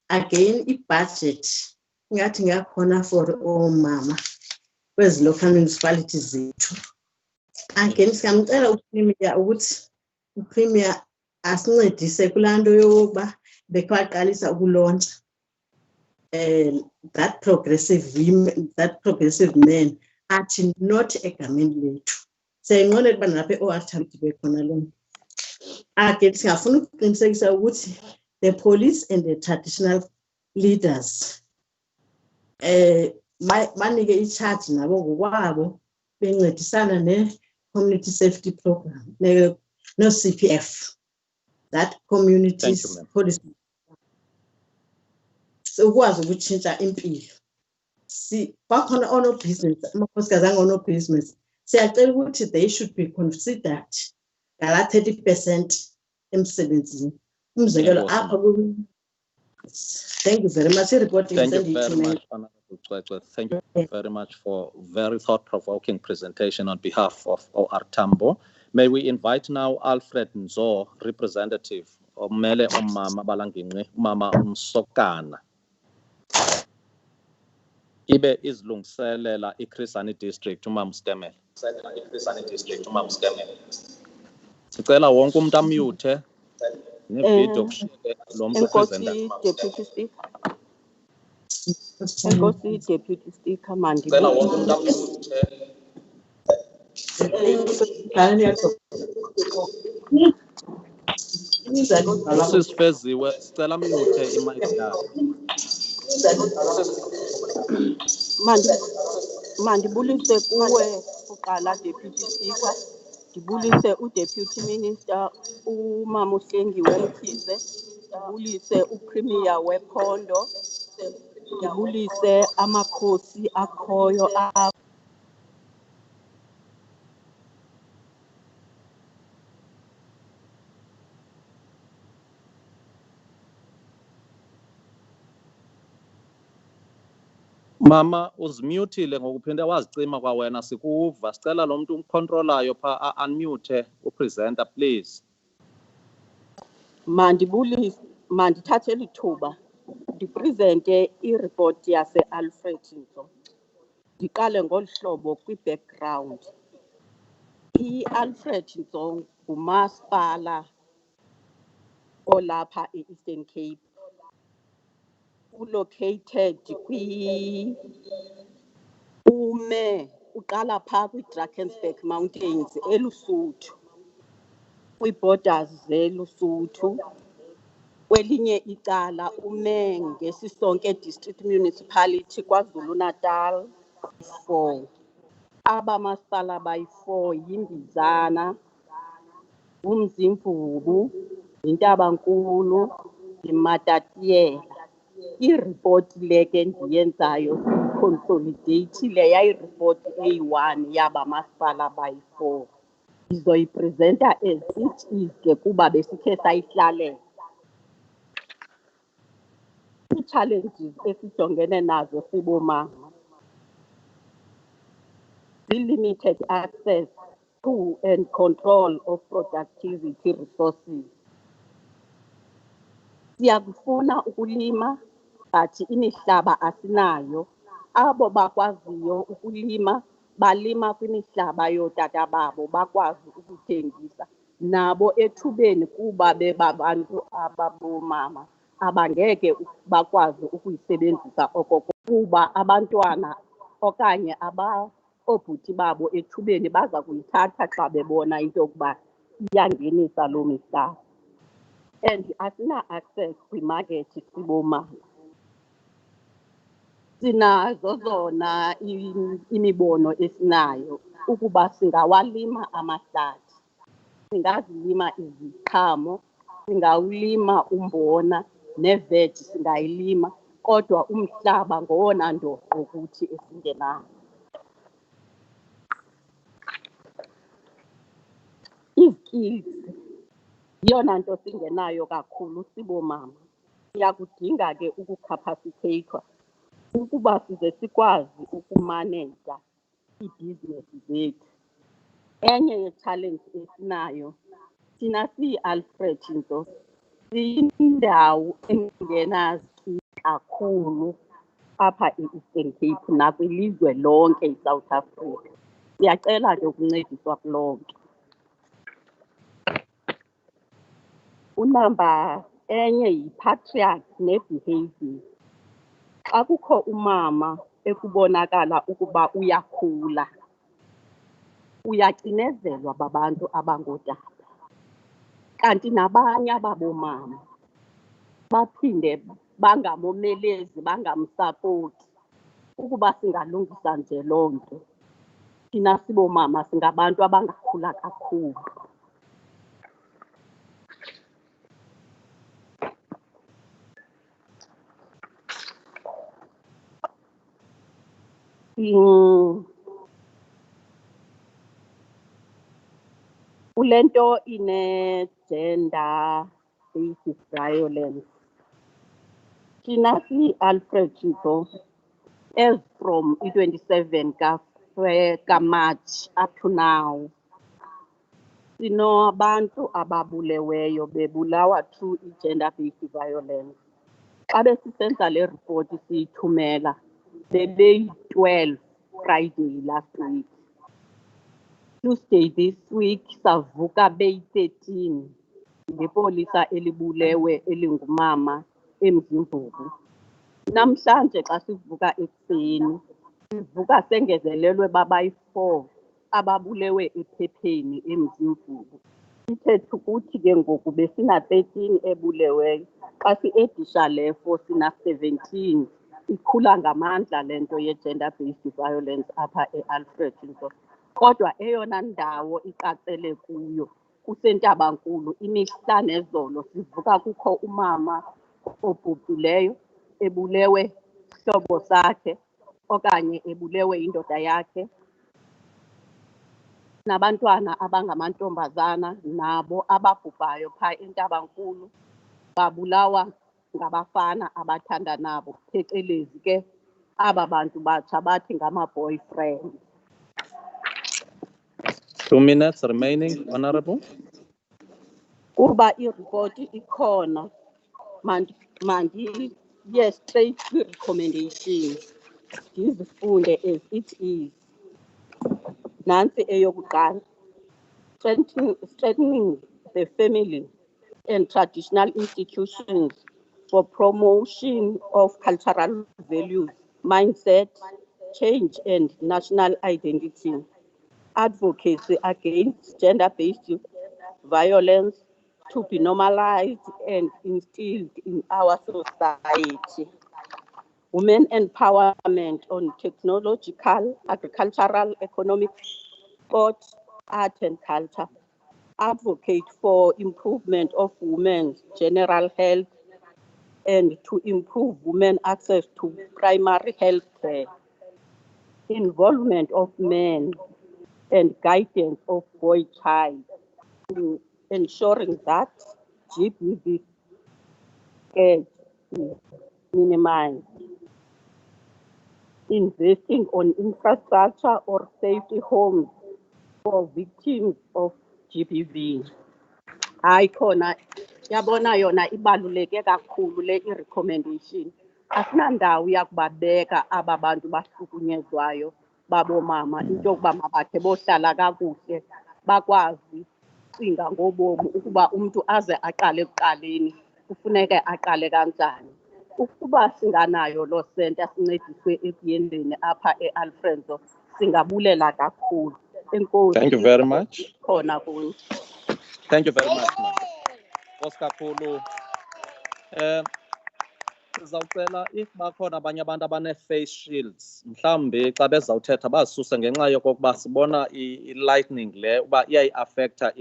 Again, i-budget ingathi ngakhona for omama kwezi local municipalities zethu. Again, siyamcela uPremier ukuthi uPremier asincedise kulaa nto yokuba bekwaqalisa ukulontsha that progressive man athi not egameni lethu. Siyayinqwenela uba nalapha e-OR Tambo bekhona loo nto. Again, singafuna ukuqinisekisa ukuthi the police and the traditional leaders banike i-charge nabo ngokwabo bencedisana ne-community safety program no-CPF, that community police. So ukwazi ukutshintsha impilo. Bakhona ono-business, amakhosikazi angono-business. Siyacela ukuthi they should be considered ngala 30% emsebenzini. Umzekelo apha ku. Thank you very much.
Thank you very much, Honorable Cwecwe. Thank you very much for very thought-provoking presentation on behalf of OR Tambo. May we invite now Alfred Nzo, representative of Mele Omama Balangingwe, Mama Umsokana. Ibe izilungiselela iChris Hani District uMama Stemele. Sicela wonke umuntu amute nevideo kushike lo muntu presenter.
Deputy Speaker. Enkosi Deputy Speaker mandi.
Sicela wonke umuntu amute. Usisifeziwe sicela mute imic yakho.
Mandibulise kuwe uqala Deputy Speaker, ndibulise uDeputy Minister uMama uHlengiwe Mkhize, ndibulise uPremier wephondo, ndibulise amakhosi akhoyo
Mama uzimutile ngokuphinde wazicima kwa wena sikuva. Sicela lo muntu umcontrolayo pha unmute upresenter please.
mandibulise mandithathe lithuba ndipresente ireport yase Alfred Nzo. Ndiqale ngolu hlobo kwi-background. I-Alfred Nzo ngumasipala olapha e-Eastern Cape ulocated uqala phaa kwi-Drakensberg Mountains eLusuthu, kwii-borders zeLusuthu. Kwelinye icala ume ngeSisonke District Municipality KwaZulu-Natal. 4 abamasipala bayi-4 yiMbizana, uMzimvubu, yiNtabankulu, yiMatatiyela. Iripoti le ke ndiyenzayo consolidate le yayiripoti eyi-1 yabamasipala bayi-4. Ndizoyipresenta as it is ke kuba besikhe sayihlalela. Ii-challenges esijongene nazo siboomama limited access to and control of productivity resources. Siyakufuna ukulima but imihlaba asinayo. Abo bakwaziyo ukulima balima kwimihlaba yootata babo bakwazi ukuthengisa. Nabo ethubeni kuba bebabantu ababomama abangeke bakwazi ukuyisebenzisa kuba abantwana okanye oobhuti babo ethubeni baza kuyithatha xa bebona into yokuba iyangenisa loo mihlaba. And asina-access kwimakethi siboomama. Sinazo zona imibono esinayo ukuba singawalima amahlathi, singazilima iziqhamo, singawulima umbona neveji singayilima, kodwa umhlaba ngowona ndoqo kuthi esingenayo. Ii-skills yiyona nto singenayo kakhulu siboomama. Siyakudinga ke ukukhapasitheyithwa ukuba size sikwazi ukumaneja iibhizinesi zethu. Enye ye-challenge esinayo, thina siyi-Alfred nto siyindawo engenaskili kakhulu apha e-Eastern Cape nakwilizwe lonke iSouth Africa. Siyacela ke ukuncediswa kulonke. Unamba enye yi-patriarchy ne-behavior. Xa kukho umama ekubonakala ukuba uyakhula, uyacinezelwa babantu abangootata. Kanti nabanye ababomama baphinde bangamomelezi, bangamsapoti. Ukuba singalungisa nje loo nto, thina siboomama singabantu abangakhula kakhulu. Kule nto ine-gender based violence, thina siyi-Alfred Nzo as from i-27 kaMarch up to now, sinobantu ababuleweyo bebulawa through i-gender based violence. Xa besisenza le ripoti siyithumela, bebeyi-12 Friday last week. Tuesday this week savuka beyi-13 ngepolisa elibulewe elingumama eMzimvubu. Namhlanje xa sivuka ekuseni sivuka sengezelelwe babayi-4 ababulewe ephepheni eMzimvubu. Ithethe ukuthi ke ngoku besina-13 ebuleweyo. Xa si-edisha le 4 sina-17. Ikhula ngamandla le nto ye-gender based violence apha e-Alfred Nzo. Kodwa eyona ndawo iqatsele kuyo kuseNtabankulu. Imihla nezolo sivuka kukho umama obhubhileyo ebulewe sihlobo sakhe okanye ebulewe yindoda yakhe. Nabantwana abangamantombazana nabo ababhubhayo phaa eNtabankulu babulawa ngabafana abathanda nabo, phecelezi ke aba bantu batsha bathi ngama-boyfriend.
2 minutes remaining, Honorable.
Kuba iripoti ikhona, mandiye straight kwi-recommendations ndizifunde as it is. Nansi eyokuqala, strengthening the family and traditional institutions for promotion of cultural values, mindset, change, and national identity. Advocacy against gender-based violence to be normalized and instilled in our society. Women empowerment on technological, agricultural, economic, sport, art, and culture. Advocate for improvement of women's general health and to improve women access to primary health care. Involvement of men and guidance of boy child in ensuring that GBV is minimized. Investing on infrastructure or safety homes for victims of GBV. Hayi khona yabona yona ibaluleke kakhulu le i-recommendation. Asinandawo yakubabeka aba bantu bahlukunyezwayo babomama into yokuba mabakhe bohlala kakuhle bakwazi cinga ngobomi ukuba umuntu aze aqale ekuqaleni kufuneke aqale kanjani. Ukuba singanayo lo sente asincediswe ekuyendeni apha e-Alfredo singabulela kakhulu. Enkosi.
Thank you very much.
Khona kuni.
Thank you very much, ma'am. Oscar Kulu. Sizawucela if bakhona abanye abantu abane-face shields mhlawumbi xa bezawuthetha bazisuse ngenxa yokokuba sibona i-lightning le uba iyayi-affecta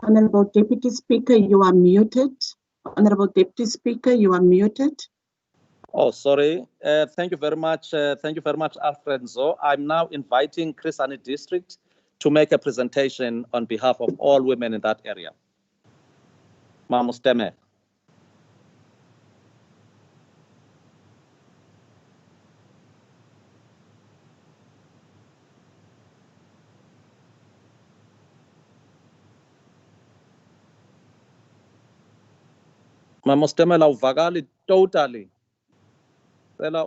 Honorable Deputy Speaker, you are muted. Honorable Deputy Speaker, you are muted.
Oh, sorry. Thank you very much. Thank you very much, Alfredo. I'm now inviting Chris Hani District to make a presentation on behalf of all women in that area. Mamusteme. Mamusteme la uvakali totally. Yeah,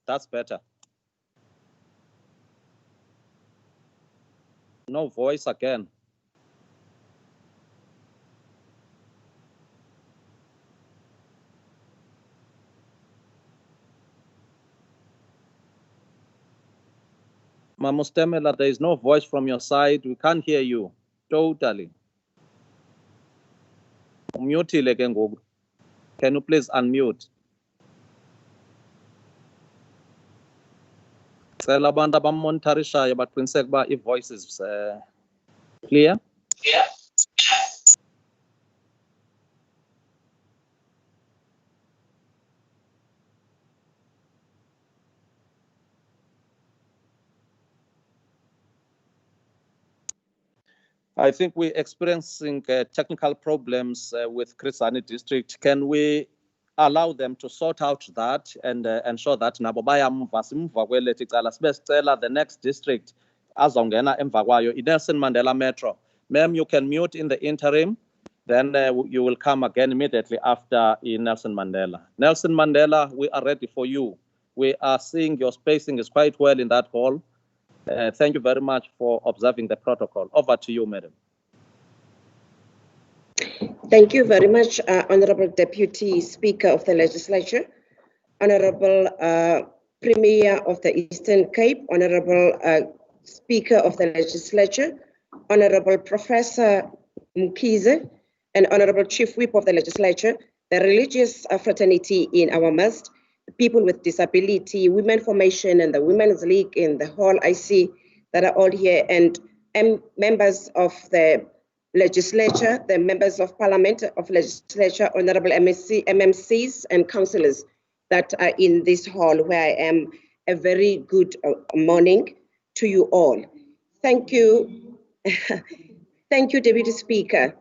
that's better. No voice again. Mamustemela, there is no voice from your side. We can't hear you. Totally. Mute again. Can you please unmute? Cela abantu abamonitarishayo baqiniseke uba i-voice is clear. Yeah. I think we're experiencing technical problems with Chris Hani District. Can we allow them to sort out that and ensure that nabo bayamva simva kwelethi icala sibe sicela the next district azongena emva kwayo iNelson Mandela Metro. Ma'am, you can mute in the interim, then you will come again immediately after Nelson Mandela. Nelson Mandela, we are ready for you. We are seeing your spacing is quite well in that hall. Thank you very much for observing the protocol. Over to you, madam.
Thank you very much, Honorable Deputy Speaker of the Legislature, Honorable Premier of the Eastern Cape, Honorable Speaker of the Legislature, Honorable Professor Mkhize, and Honorable Chief Whip of the Legislature, the religious fraternity in our midst, people with disability, Women Formation and the Women's League in the hall I see that are all here, and members of the legislature, the members of parliament of legislature, honorable MMCs and councillors that are in this hall where I am. A very good morning to you all. Thank you. Thank you, Deputy Speaker.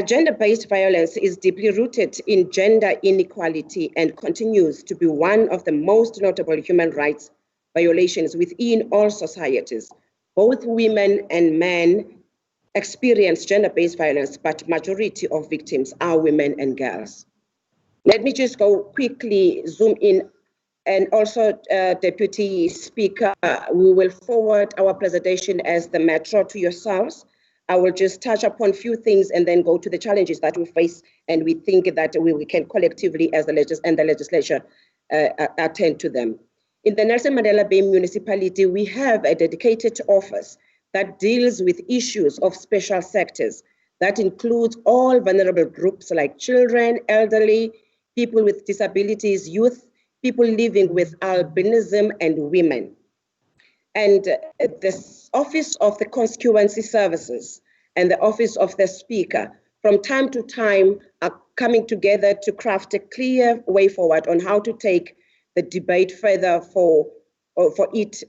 Gender-based violence is deeply rooted in gender inequality and continues to be one of the most notable human rights violations within all societies. Both women and men experience gender-based violence, but majority of victims are women and girls. Let me just go quickly zoom in, and also Deputy Speaker, we will forward our presentation as the Metro to yourselves. I will just touch upon a few things and then go to the challenges that we face, and we think that we can collectively as the legislature attend to them. In the Nelson Mandela Bay municipality, we have a dedicated office that deals with issues of special sectors that includes all vulnerable groups like children, elderly, people with disabilities, youth, people living with albinism, and women. And the Office of the Constituency Services and the Office of the Speaker from time to time are coming together to craft a clear way forward on how to take the debate further for it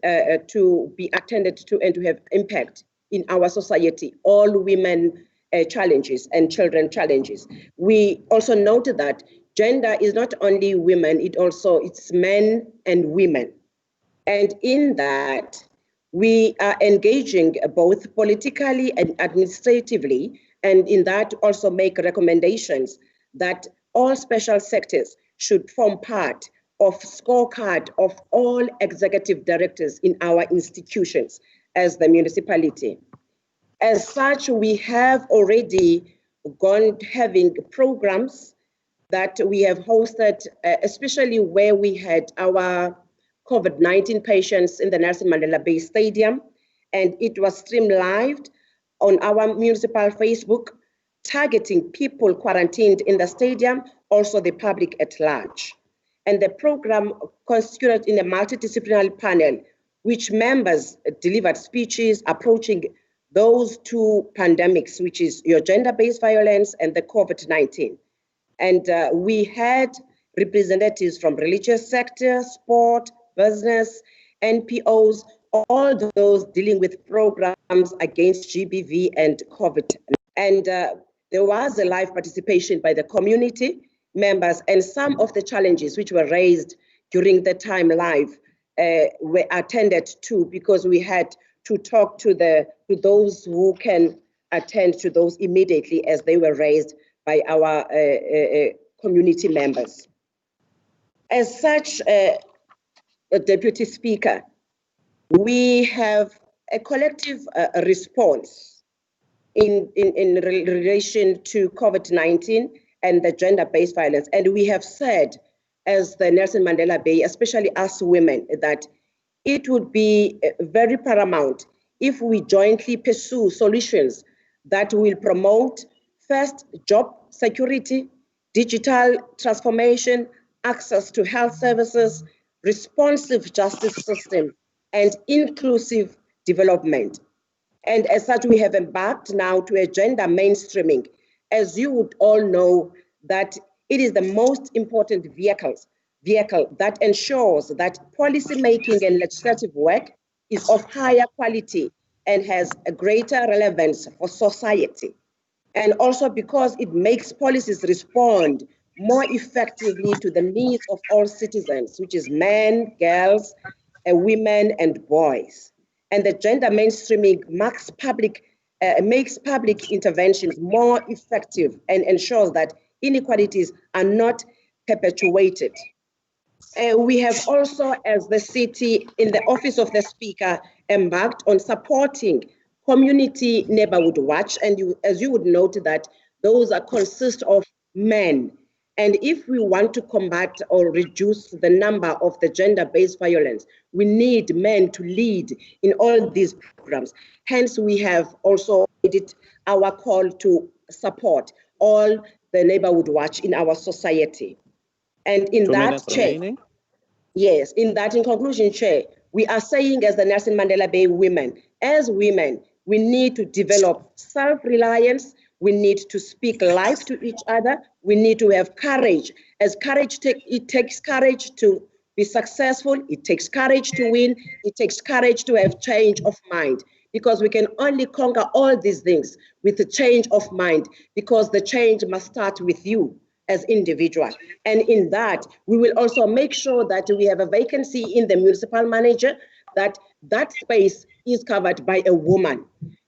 to be attended to and to have impact in our society, all women challenges and children challenges. We also noted that gender is not only women, it's men and women. And in that, we are engaging both politically and administratively, and in that also make recommendations that all special sectors should form part of scorecard of all executive directors in our institutions as the municipality. As such, we have already gone having programs that we have hosted, especially where we had our COVID-19 patients in the Nelson Mandela Bay Stadium, and it was streamed live on our municipal Facebook, targeting people quarantined in the stadium, also the public at large. And the program constituted in a multidisciplinary panel, which members delivered speeches approaching those two pandemics, which is your gender-based violence and the COVID-19. And we had representatives from religious sector, sport, business, NPOs, all those dealing with programs against GBV and COVID. And there was a live participation by the community members, and some of the challenges which were raised during the time live were attended to, because we had to talk to those who can attend to those immediately as they were raised by our community members. As such, Deputy Speaker, we have a collective response in relation to COVID-19 and the gender-based violence. And we have said, as the Nelson Mandela Bay, especially us women, that it would be very paramount if we jointly pursue solutions that will promote, first, job security, digital transformation, access to health services, responsive justice system, and inclusive development. And as such, we have embarked now to a gender mainstreaming. As you would all know, that it is the most important vehicle that ensures that policy making and legislative work is of higher quality and has a greater relevance for society. And also because it makes policies respond more effectively to the needs of all citizens, which is men, girls, women, and boys. And the gender mainstreaming makes public interventions more effective and ensures that inequalities are not perpetuated. We have also, as the city, in the Office of the Speaker, embarked on supporting Community Neighborhood Watch, and as you would note that those consist of men. And if we want to combat or reduce the number of the gender-based violence, we need men to lead in all these programs. Hence, we have also made our call to support all the Neighborhood Watch in our society. And in that, Chair, yes, in conclusion, Chair, we are saying as the Nelson Mandela Bay women, as women, we need to develop self-reliance. We need to speak life to each other. We need to have courage. As courage, it takes courage to be successful. It takes courage to win. It takes courage to have change of mind. because we can only conquer all these things with a change of mind, because the change must start with you as individual. And in that, we will also make sure that we have a vacancy in the municipal manager, that that space is covered by a woman.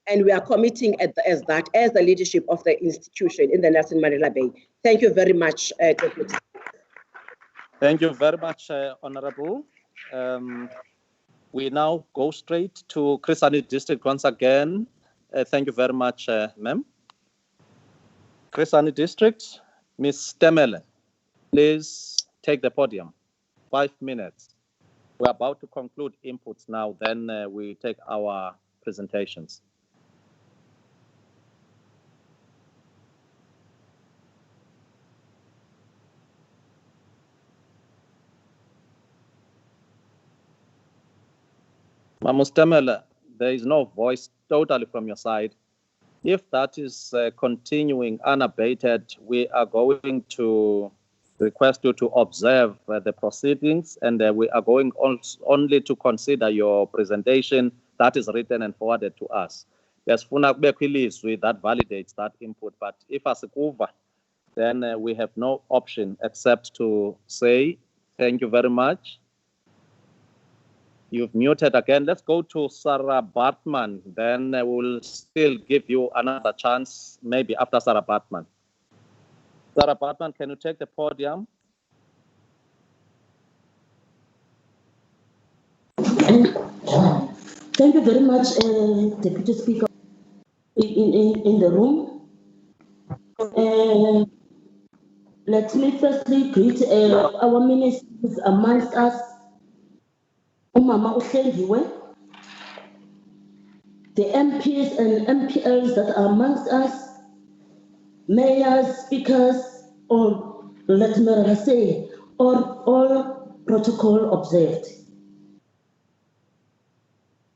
And we are committing as the leadership of the institution in the Nelson Mandela Bay. Thank you very much, Deputy.
Thank you very much, Honorable. We now go straight to Chris Hani District once again. Thank you very much, ma'am. Chris Hani District, Ms. Temele, please take the podium. 5 minutes. We're about to conclude inputs now, then we take our presentations. Ms. Temele, there is no voice totally from your side. If that is continuing unabated, we are going to request you to observe the proceedings, and we are going only to consider your presentation that is written and forwarded to us. Yes, funa kubekho ilizwi that validates that input, but if asikuva, then we have no option except to say thank you very much. You've muted again. Let's go to Sarah Bartman. Then we'll still give you another chance, maybe after Sarah Bartman. Sarah Bartman, can you take the podium?
Thank you very much, Deputy Speaker, in the room. Let me firstly greet our ministers amongst us, Umama Uhlengiwe, the MPs and MPLs that are amongst us, mayors, speakers, or let me say, all protocol observed.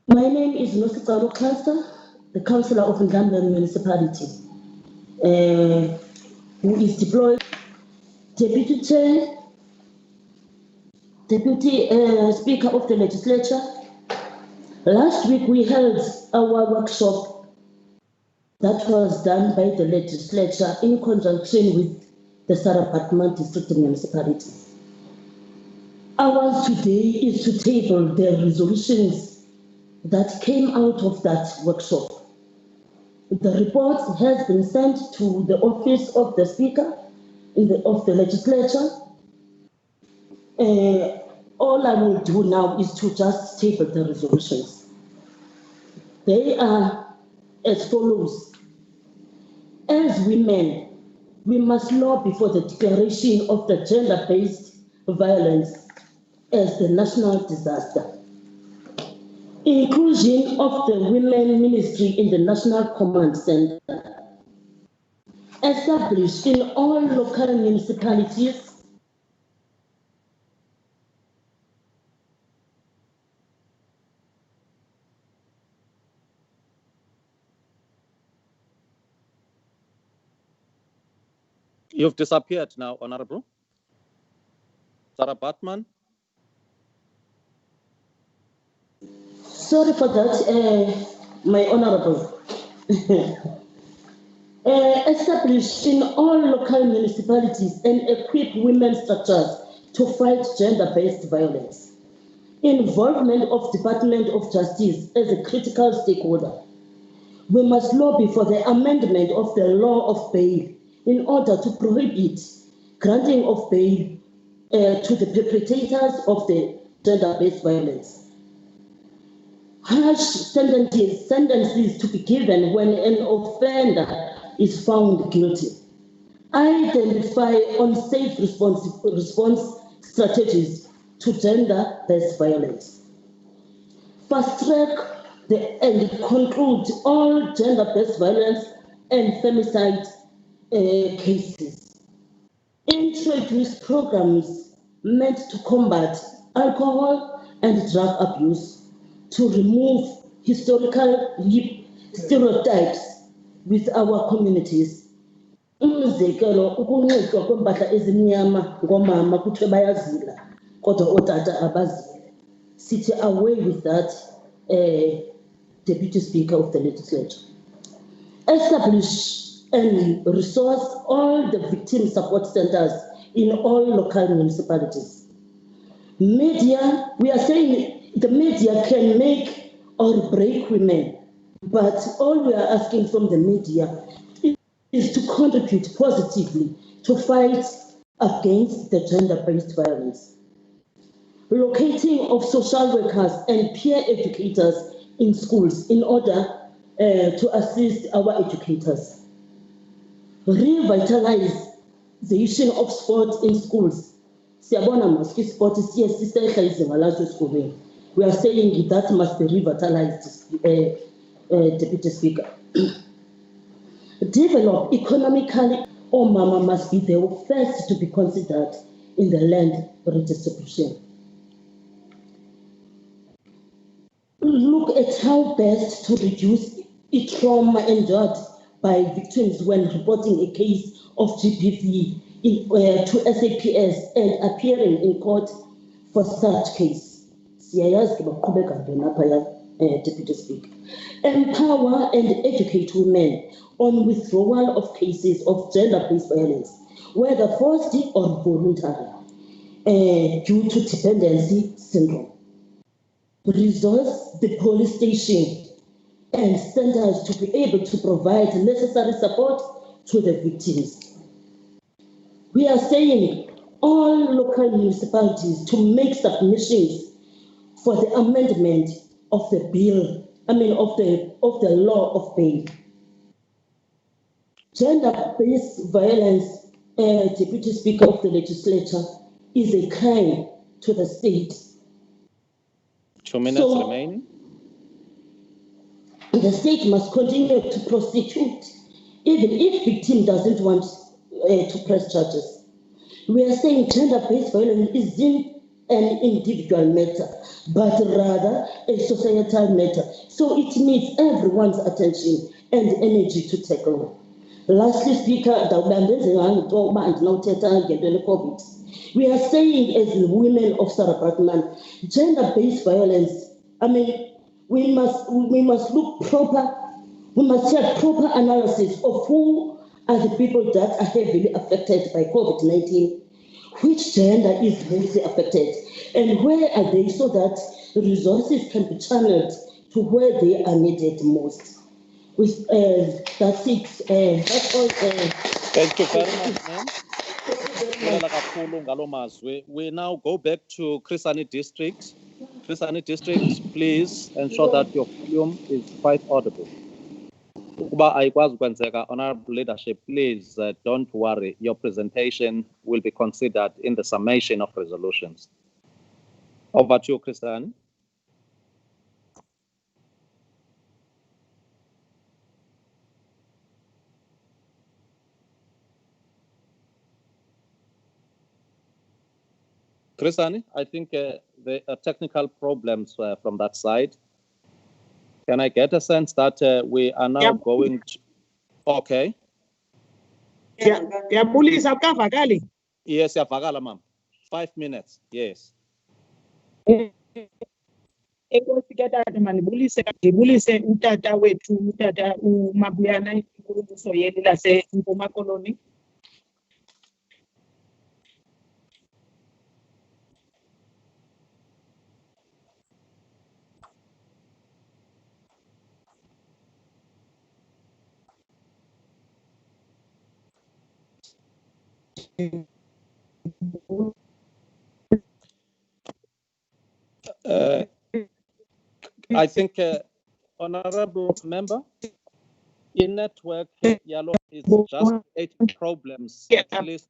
My name is Nosicaro Cluster, the Councillor of Ndlambe Municipality, who is deployed. Deputy Chair, Deputy Speaker of the Legislature. Last week we held our workshop that was done by the Legislature in conjunction with the Sarah Bartman District Municipality. Ours today is to table the resolutions that came out of that workshop. The report has been sent to the office of the Speaker of the Legislature. All I will do now is to just table the resolutions. They are as follows. As women, we must lobby for the declaration of the gender-based violence as the national disaster. Inclusion of the Women Ministry in the National Command Center. Established in all local municipalities.
You've disappeared now, Honorable. Sarah Bartman.
Sorry for that, my Honorable. Established in all local municipalities and equip women's structures to fight gender-based violence. Involvement of Department of Justice as a critical stakeholder. We must lobby for the amendment of the law of bail in order to prohibit granting of bail to the perpetrators of the gender-based violence. Harsh sentences to be given when an offender is found guilty. Identify unsafe response strategies to gender-based violence. Fast track and conclude all gender-based violence and femicide cases. Introduce programs meant to combat alcohol and drug abuse, to remove historical stereotypes with our communities. Umzekelo ukunxitywa kwempahla ezimnyama ngomama kuthiwe bayazila kodwa ootata abazile. Sithi away with that Deputy Speaker of the Legislature. Establish and resource all the victim support centers in all local municipalities. Media, we are saying the media can make or break women, but all we are asking from the media is to contribute positively to fight against the gender-based violence. Locating of social workers and peer educators in schools in order to assist our educators. Revitalization of sport in schools. Siyabona maski sport siye sisehla izinga laso esikolweni. We are saying that must be revitalized, Deputy Speaker. Develop economically, Mama must be the first to be considered in the land redistribution. Look at how best to reduce trauma endured by victims when reporting a case of GBV to SAPS and appearing in court for such case. Deputy Speaker. Empower and educate women on withdrawal of cases of gender-based violence, whether forced or voluntary, due to dependency syndrome. Resource the police station and centers to be able to provide necessary support to the victims. We are saying all local municipalities to make submissions for the amendment of the bill, of the law of bail. Gender-based violence, Deputy Speaker of the Legislature, is a crime to the state.
2 minutes remaining.
The state must continue to prosecute, even if victim doesn't want to press charges. We are saying gender-based violence isn't an individual matter, but rather a societal matter. So it needs everyone's attention and energy to tackle. Lastly, Speaker, we are saying as women of Sarah Baartman, gender-based violence, we must look proper, we must have proper analysis of who are the people that are heavily affected by COVID-19, which gender is mostly affected, and where are they, so that resources can be channeled to where they are needed most. With that's it. That's all.
Thank you very much, ma'am. We now go back to Chris Hani District. Chris Hani District, please ensure that your volume is quite audible. Honorable leadership, please don't worry. Your presentation will be considered in the summation of resolutions. Over to you, Chris Hani. Chris Hani, I think there are technical problems from that side. Can I get a sense that we are now going to... Okay.
Yes,
Yavakala, ma'am. 5 minutes, yes.
Ndibulise utata wethu utata uMabuyana inkulumoso yeli laseMpuma Koloni.
I think, Honorable Member, in network, Yalo is just 8 problems, at least.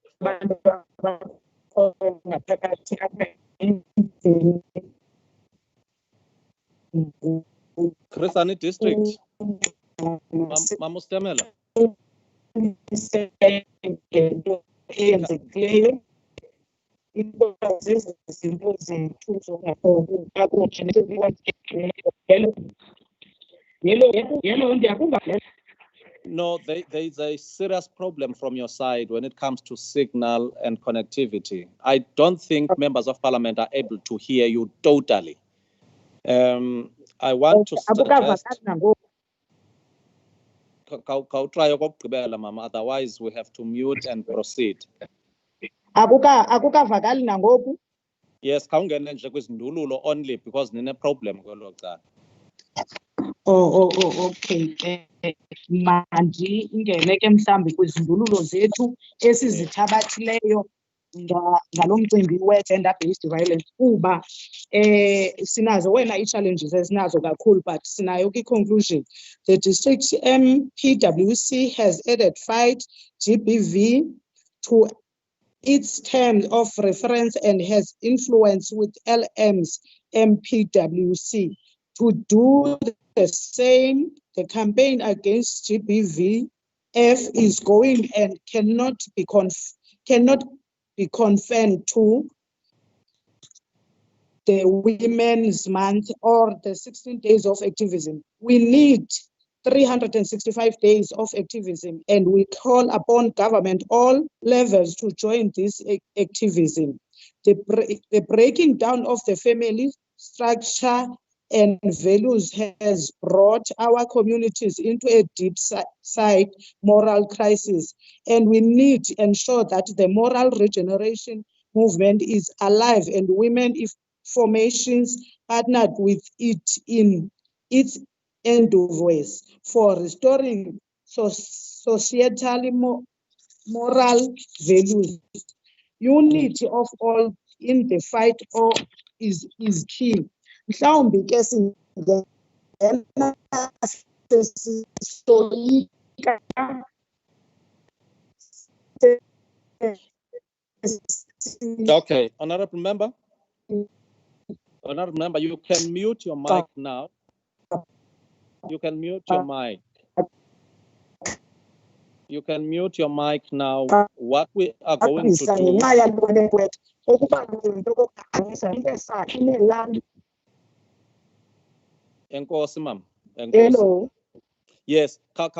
Chris Hani District, Mamustemela. No, there is a serious problem from your side when it comes to signal and connectivity. I don't think members of parliament are able to hear you totally. I want to suggest
Akukavakali nangoku.
khawutraye okokugqibela mama, otherwise we have to mute and proceed.
Akukavakali nangoku.
Yes, khawungene nje kwizindululo only because nine problem kwelo cala.
Okay. Manje ingene ke mhlambi kwizindululo zethu esizithabathileyo ngalo mcimbi we-gender based violence kuba sinazo wena ii-challenges ezinazo kakhulu, but sinayo kwi-conclusion. The district MPWC has added 5 GBV to its terms of reference and has influence with LM's MPWC to do the same. The campaign against GBVF is going and cannot be confined to the Women's Month or the 16 days of activism. We need 365 days of activism, and we call upon government all levels to join this activism. The breaking down of the family structure and values has brought our communities into a deep side moral crisis, and we need to ensure that the moral regeneration movement is alive and women formations partnered with it in its endeavors for restoring societally moral values. Unity of all in the fight is key. Mhlawumbi ke singena sesisoyika
Okay, honorable member. Honorable member, you can mute your mic now. You can mute your mic. You can mute your mic now. What we are going to do. Enkosi, ma'am.
Hello.
Yes,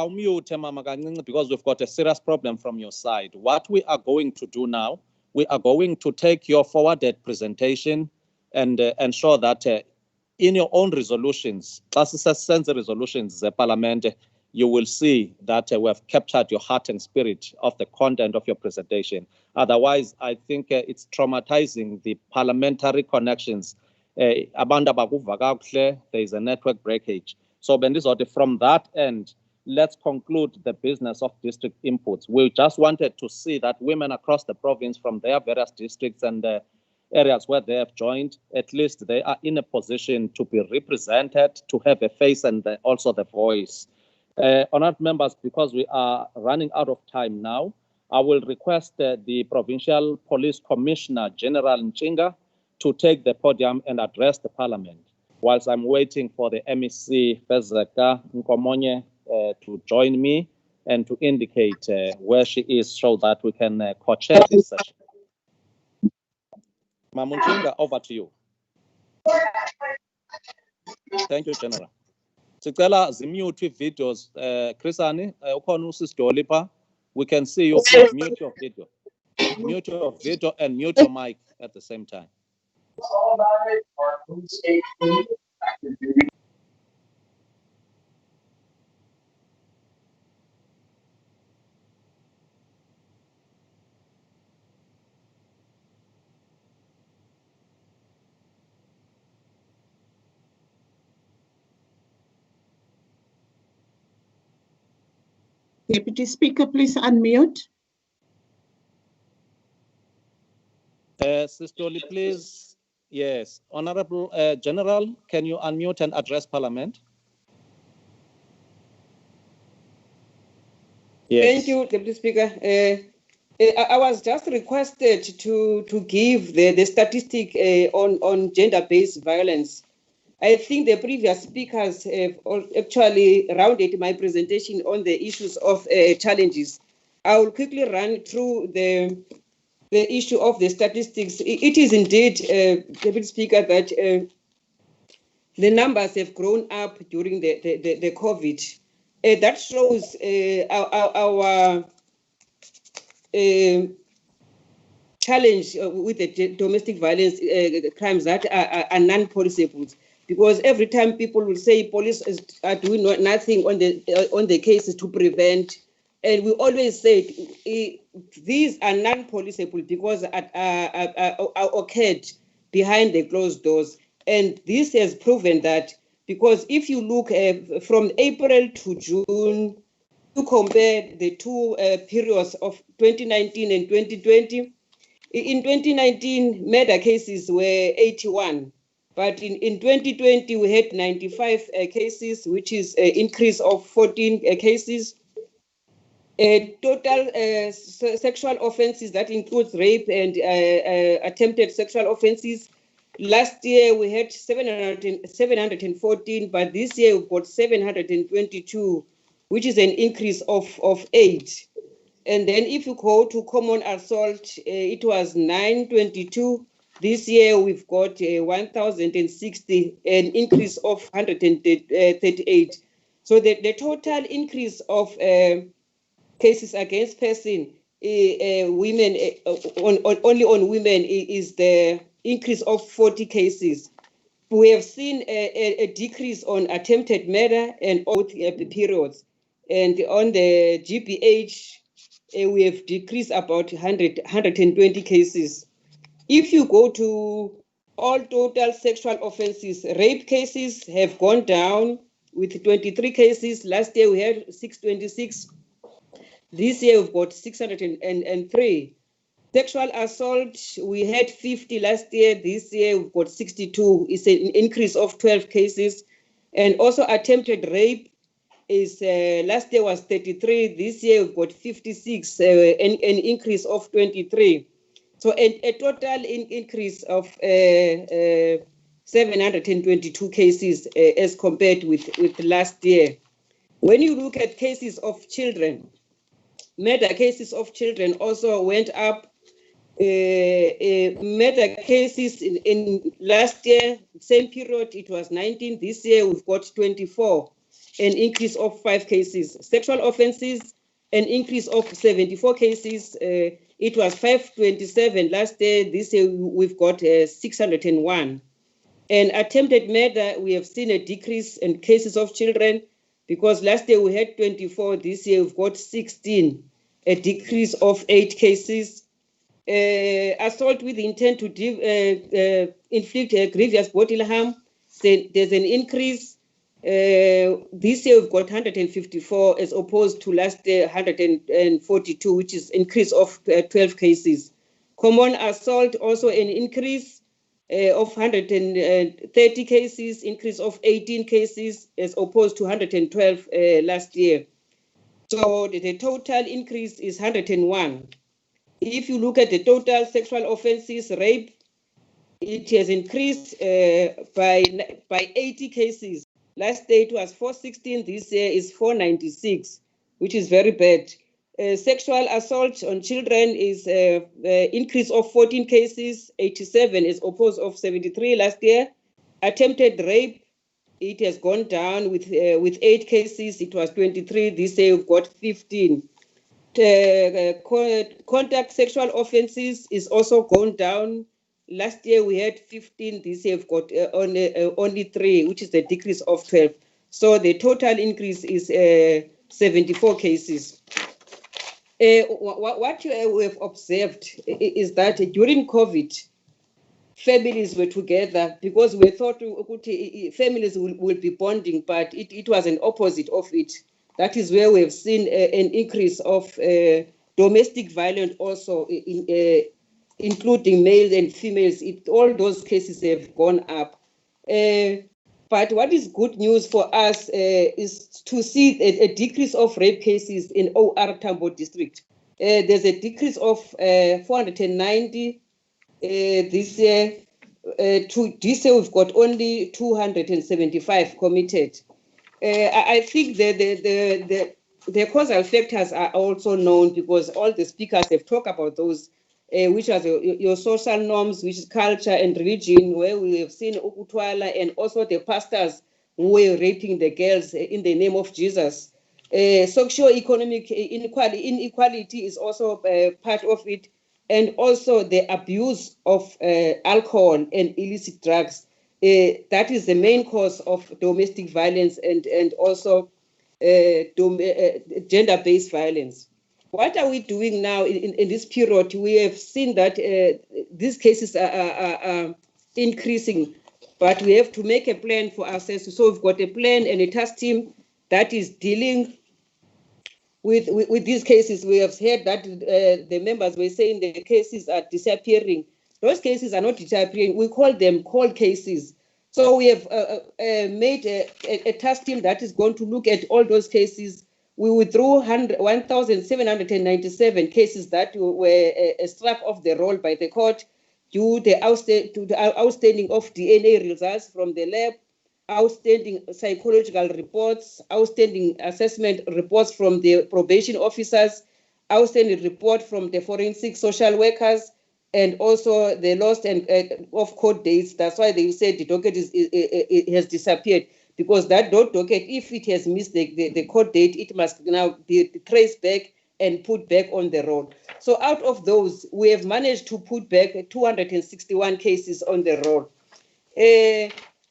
mute mama because we've got a serious problem from your side. What we are going to do now, we are going to take your forwarded presentation and ensure that in your own resolutions, sense resolutions, the parliament, you will see that we have captured your heart and spirit of the content of your presentation. Otherwise, I think it's traumatizing the parliamentary connections. There is a network breakage. So from that end, let's conclude the business of district inputs. We just wanted to see that women across the province from their various districts and areas where they have joined, at least they are in a position to be represented, to have a face and also the voice. Honored members, because we are running out of time now, I will request the Provincial Police Commissioner, General Nchinga, to take the podium and address the parliament, whilst I'm waiting for the MEC Fezeka Nkomonye to join me and to indicate where she is so that we can co-chair this session. Mamunchinga, over to you. Thank you, General. Sicela zimute videos, Chrisani, ukhona uSisidoli pha. We can see you. Please mute your video. Mute your video and mute your mic at the same time.
Deputy Speaker, please unmute.
Sistoli, please. Yes. Honorable General, can you unmute and address Parliament? Yes.
Thank you, Deputy Speaker. I was just requested to give the statistic on gender-based violence. I think the previous speakers have actually rounded my presentation on the issues of challenges. I will quickly run through the issue of the statistics. It is indeed, Deputy Speaker, that the numbers have grown up during the COVID. That shows our challenge with the domestic violence crimes that are non-policeable.
because every time people will say police are doing nothing on the cases to prevent, and we always say these are non-policeable because are occurred behind the closed doors, and this has proven that, because if you look from April to June, to compare the two periods of 2019 and 2020, in 2019 murder cases were 81. But in 2020, we had 95 cases, which is an increase of 14 cases. Total sexual offenses, that includes rape and attempted sexual offenses. Last year, we had 714, but this year we've got 722, which is an increase of 8. And then if you go to common assault, it was 922. This year we've got 1,060, an increase of 138. So the total increase of cases against person, women, only on women is the increase of 40 cases. We have seen a decrease on attempted murder and both periods. And on the GBH, we have decreased about 120 cases. If you go to all total sexual offenses, rape cases have gone down with 23 cases. Last year we had 626. This year we've got 603. Sexual assault, we had 50 last year. This year we've got 62. It's an increase of 12 cases. And also attempted rape is last year was 33. This year we've got 56, an increase of 23. So a total increase of 722 cases as compared with last year. When you look at cases of children, murder cases of children also went up. Murder cases in last year, same period, it was 19. This year we've got 24, an increase of 5 cases. Sexual offenses, an increase of 74 cases. It was 527 last year. This year we've got 601. And attempted murder, we have seen a decrease in cases of children, because last year we had 24. This year we've got 16, a decrease of 8 cases. Assault with intent to inflict a grievous bodily harm, there's an increase. This year we've got 154 as opposed to last year 142, which is increase of 12 cases. Common assault also an increase of 130 cases, increase of 18 cases as opposed to 112 last year. So the total increase is 101. If you look at the total sexual offenses, rape, it has increased by 80 cases. Last year it was 416, this year is 496, which is very bad. Sexual assault on children is increase of 14 cases, 87 as opposed of 73 last year. Attempted rape, it has gone down with 8 cases, it was 23, this year we've got 15. Contact sexual offenses is also gone down. Last year we had 15, this year we've got only 3, which is a decrease of 12. So the total increase is 74 cases. What we have observed is that during COVID, families were together because we thought families will be bonding, but it was an opposite of it. That is where we have seen an increase of domestic violence also, including males and females. All those cases have gone up. But what is good news for us is to see a decrease of rape cases in OR Tambo district. There's a decrease of 490 this year. This year we've got only 275 committed. I think the causal factors are also known because all the speakers have talked about those, which are your social norms, which is culture and religion, where we have seen Ukutwala and also the pastors who were raping the girls in the name of Jesus. Socio-economic inequality is also part of it, and also the abuse of alcohol and illicit drugs. That is the main cause of domestic violence and also gender-based violence. What are we doing now in this period? We have seen that these cases are increasing, but we have to make a plan for ourselves. So we've got a plan and a task team that is dealing with these cases. We have heard that the members were saying the cases are disappearing. Those cases are not disappearing. We call them cold cases. So we have made a task team that is going to look at all those cases. We withdrew 1,797 cases that were struck off the roll by the court due to the outstanding of DNA results from the lab, outstanding psychological reports, outstanding assessment reports from the probation officers, outstanding report from the forensic social workers, and also the lost and off court dates. That's why they said the docket it has disappeared, because that docket, if it has missed the court date, it must now be traced back and put back on the road. So out of those, we have managed to put back 261 cases on the road.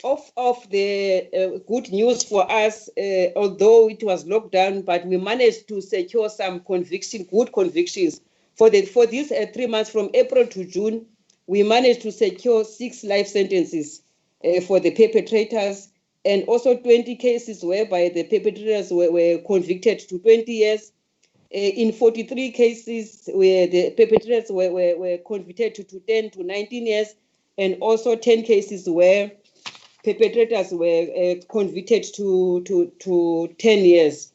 Of the good news for us, although it was locked down, but we managed to secure some good convictions. For these 3 months, from April to June, we managed to secure 6 life sentences for the perpetrators, and also 20 cases whereby the perpetrators were convicted to 20 years. In 43 cases where the perpetrators were convicted to 10 to 19 years, and also 10 cases where perpetrators were convicted to 10 years.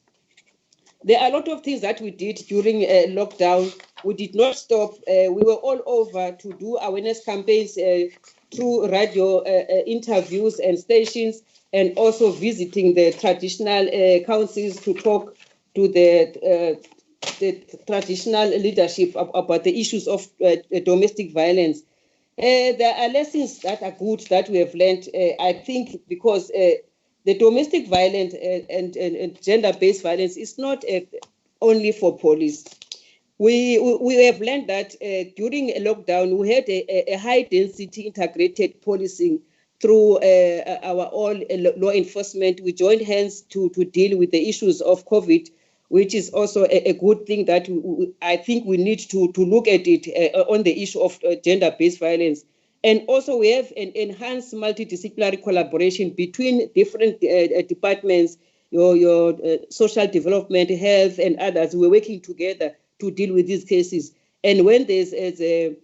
There are a lot of things that we did during lockdown. We did not stop. We were all over to do awareness campaigns through radio interviews and stations, and also visiting the traditional councils to talk to the traditional leadership about the issues of domestic violence. There are lessons that are good that we have learned, I think, because the domestic violence and gender-based violence is not only for police. We have learned that during a lockdown, we had a high-density integrated policing through our all law enforcement. We joined hands to deal with the issues of COVID, which is also a good thing that I think we need to look at it on the issue of gender-based violence. And also we have an enhanced multidisciplinary collaboration between different departments, your social development, health, and others. We're working together to deal with these cases. And when there's a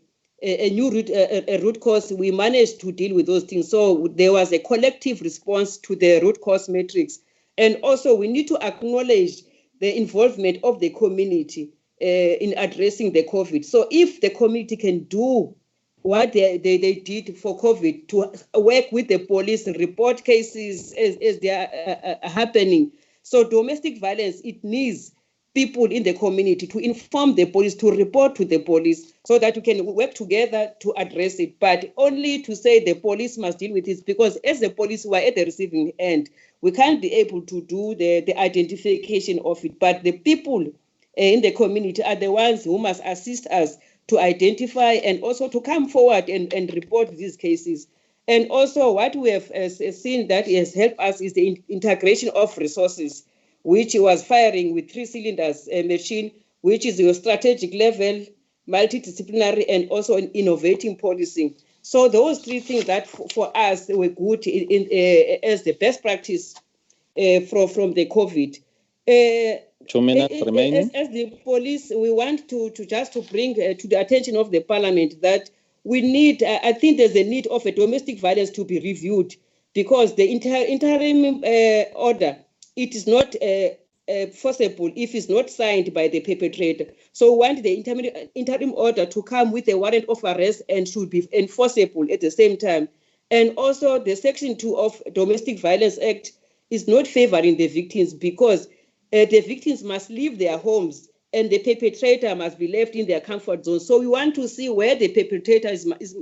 new root cause, we managed to deal with those things. So there was a collective response to the root cause matrix. And also we need to acknowledge the involvement of the community in addressing the COVID. So if the community can do what they did for COVID, to work with the police, report cases as they are happening. So domestic violence, it needs people in the community to inform the police, to report to the police, so that we can work together to address it. But only to say the police must deal with this, because as the police were at the receiving end, we can't be able to do the identification of it. But the people in the community are the ones who must assist us to identify and also to come forward and report these cases. And also what we have seen that has helped us is the integration of resources, which was firing with 3 cylinders machine, which is your strategic level, multidisciplinary, and also an innovating policing. So those 3 things that for us were good as the best practice from the COVID.
2 minutes remaining.
As the police, we want to bring to the attention of the parliament that we need, I think there's a need of a domestic violence to be reviewed, because the interim order, it is not forcible if it's not signed by the perpetrator. So we want the interim order to come with a warrant of arrest and should be enforceable at the same time. And also the Section 2 of Domestic Violence Act is not favoring the victims, because the victims must leave their homes and the perpetrator must be left in their comfort zone. So we want to see where the perpetrator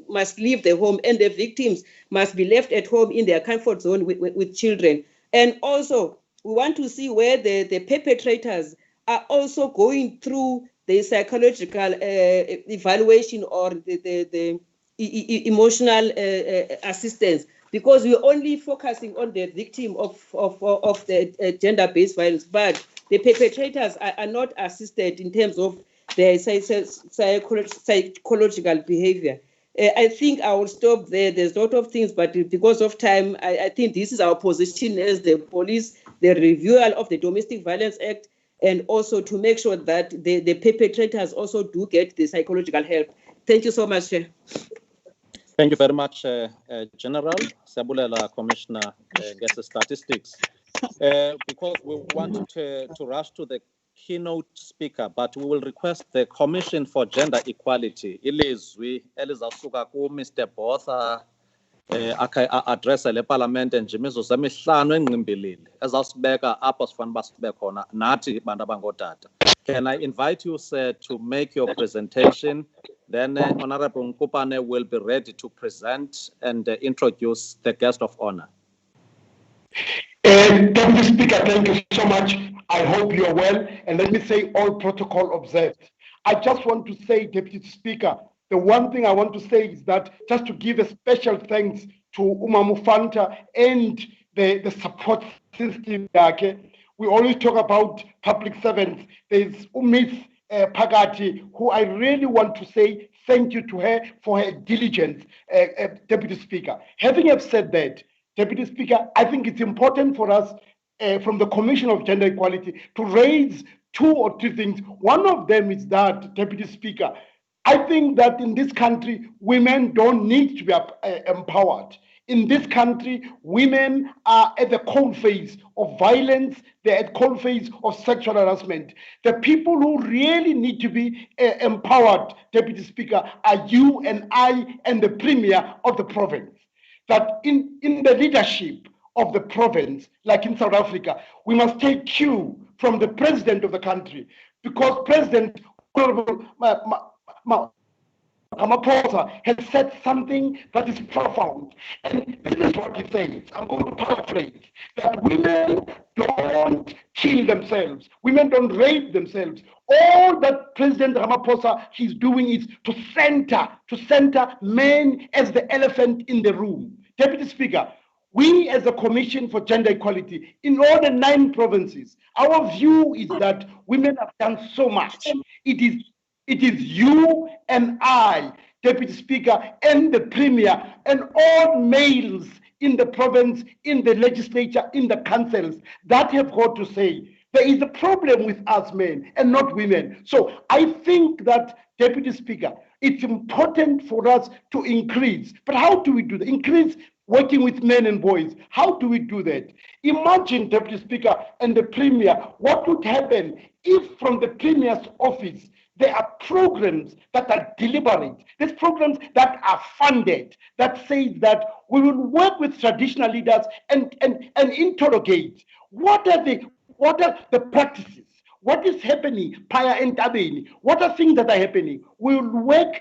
must leave the home and the victims must be left at home in their comfort zone with children. And also we want to see where the perpetrators are also going through the psychological evaluation or the emotional assistance,
because we're only focusing on the victim of the gender-based violence, but the perpetrators are not assisted in terms of their psychological behavior. I think I will stop there. There's a lot of things, but because of time, I think this is our position as the police, the renewal of the Domestic Violence Act, and also to make sure that the perpetrators also do get the psychological help. Thank you so much, Chair.
Thank you very much, General. Sabulela, Commissioner, gets the statistics. Because we want to rush to the keynote speaker, but we will request the Commission for Gender Equality, ilizwi elizasuka ku-Mr. Botha, address le parliament nje imizuzu emihlanu engqimbilili ezawusibeka apho sifanele uba sibe khona nathi bantu abangootata. Can I invite you, sir, to make your presentation? Then Honorable Nkupane will be ready to present and introduce the guest of honor.
Deputy Speaker, thank you so much. I hope you're well, and let me say all protocol observed. I just want to say, Deputy Speaker, the one thing I want to say is that just to give a special thanks to Mufanta and the support system. We always talk about public servants. There's Miss Pagati, who I really want to say thank you to her for her diligence, Deputy Speaker. Having said that, Deputy Speaker, I think it's important for us from the Commission of Gender Equality to raise 2 or 3 things. One of them is that, Deputy Speaker, I think that in this country, women don't need to be empowered. In this country, women are at the coalface of violence, they're at the coalface of sexual harassment. The people who really need to be empowered, Deputy Speaker, are you and I and the Premier of the province. That in the leadership of the province, like in South Africa, we must take cue from the president of the country, because President Ramaphosa has said something that is profound. And this is what he says. I'm going to paraphrase, that women don't kill themselves. Women don't rape themselves. All that President Ramaphosa is doing is to center men as the elephant in the room. Deputy Speaker, we as a Commission for Gender Equality, in all the 9 provinces, our view is that women have done so much. It is you and I, Deputy Speaker, and the Premier, and all males in the province, in the legislature, in the councils, that have got to say, there is a problem with us men and not women. So I think that, Deputy Speaker, it's important for us to increase. But how do we do that? Increase working with men and boys. How do we do that? Imagine, Deputy Speaker and the Premier, what would happen if from the Premier's office there are programs that are deliberate. There's programs that are funded that say that we will work with traditional leaders and interrogate what are the practices. What is happening, Paya and Tabeni? What are things that are happening? We will work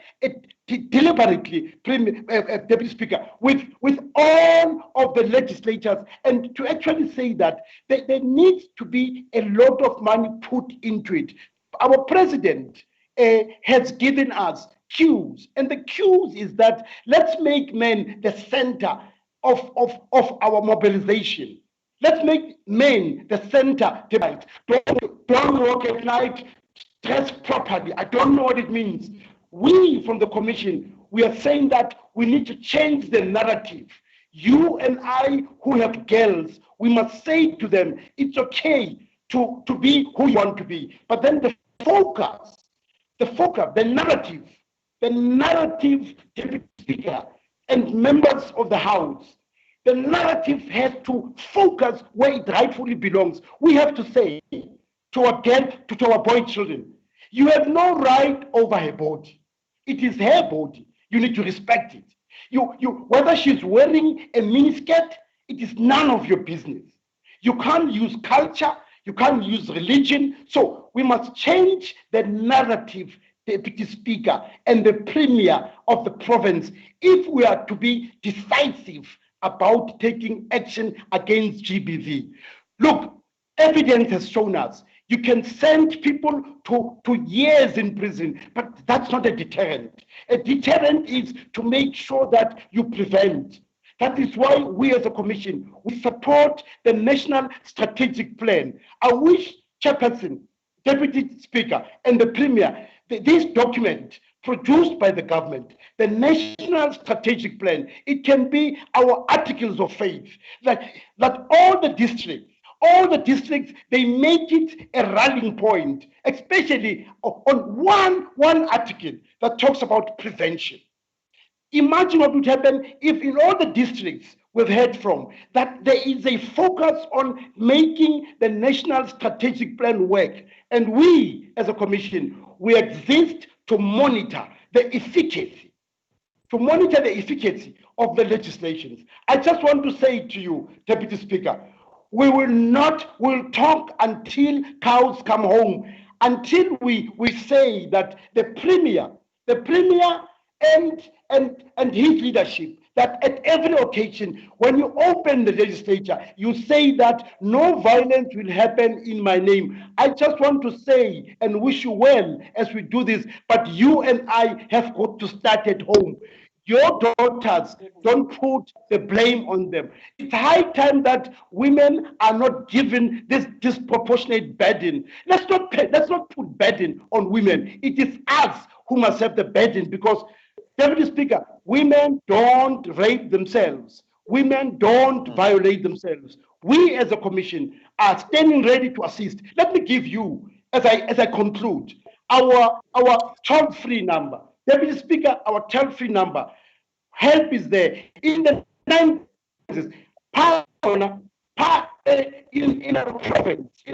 deliberately, Deputy Speaker, with all of the legislators, and to actually say that there needs to be a lot of money put into it. Our president has given us cues, and the cues is that let's make men the center of our mobilization. Let's make men the center tonight. Don't walk at night, dress properly. I don't know what it means. We from the Commission, we are saying that we need to change the narrative. You and I who have girls, we must say to them, it's okay to be who you want to be. But then the focus, the narrative, Deputy Speaker, and members of the House, the narrative has to focus where it rightfully belongs. We have to say to our boy children, you have no right over her body. It is her body. You need to respect it. Whether she's wearing a miniskirt, it is none of your business. You can't use culture. You can't use religion. So we must change the narrative, Deputy Speaker, and the Premier of the province if we are to be decisive about taking action against GBV. Look, evidence has shown us you can send people to years in prison, but that's not a deterrent. A deterrent is to make sure that you prevent. That is why we as a commission, we support the National Strategic Plan. I wish Chairperson, Deputy Speaker, and the Premier, this document produced by the government, the National Strategic Plan, it can be our articles of faith, that all the districts, they make it a rallying point, especially on one article that talks about prevention. Imagine what would happen if in all the districts we've heard from, that there is a focus on making the National Strategic Plan work. And we, as a commission, we exist to monitor the efficacy, of the legislations. I just want to say to you, Deputy Speaker, we'll talk until cows come home, until we say that the Premier and his leadership, that at every occasion, when you open the legislature, you say that no violence will happen in my name. I just want to say and wish you well as we do this, but you and I have got to start at home. Your daughters, don't put the blame on them. It's high time that women are not given this disproportionate burden. Let's not put burden on women. It is us who must have the burden, because, Deputy Speaker, women don't rape themselves. Women don't violate themselves. We as a commission are standing ready to assist. Let me give you, as I conclude, our toll-free number. Deputy Speaker, our toll-free number. Help is there. In the 9 in our province,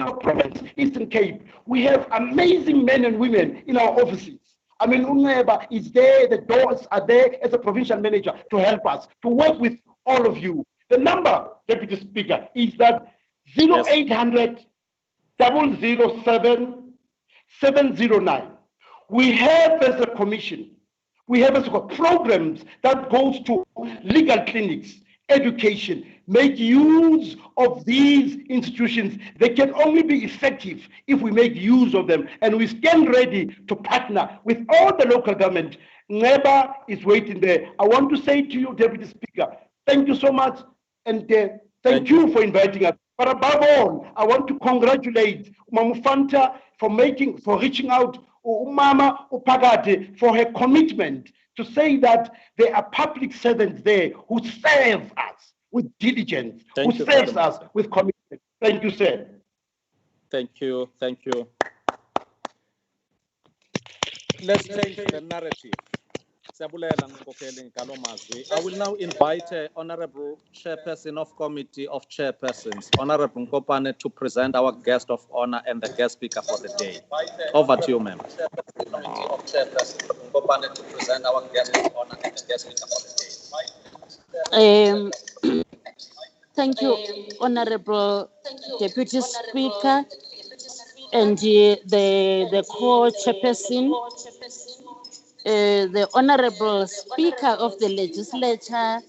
Eastern Cape, we have amazing men and women in our offices. I mean, UNEBA is there, the doors are there as a provincial manager to help us, to work with all of you. The number, Deputy Speaker, is that 0800 007 709. We have as a commission, we have programs that goes to legal clinics, education, make use of these institutions. They can only be effective if we make use of them, and we stand ready to partner with all the local government. NEBA is waiting there. I want to say to you, Deputy Speaker, thank you so much, and thank you for inviting us. But above all, I want to congratulate Mamufanta for reaching out, Umama Upagate, for her commitment to say that there are public servants there who serve us with diligence, who serves us with commitment. Thank you, sir.
Thank you. Let's change the narrative. I will now invite Honorable Chairperson of Committee of Chairpersons, Honorable Nkopane, to present our guest of honor and the guest speaker for the day. Over to you, ma'am.
Thank you, Honorable Deputy Speaker, and the co-chairperson, the Honorable Speaker of the Legislature,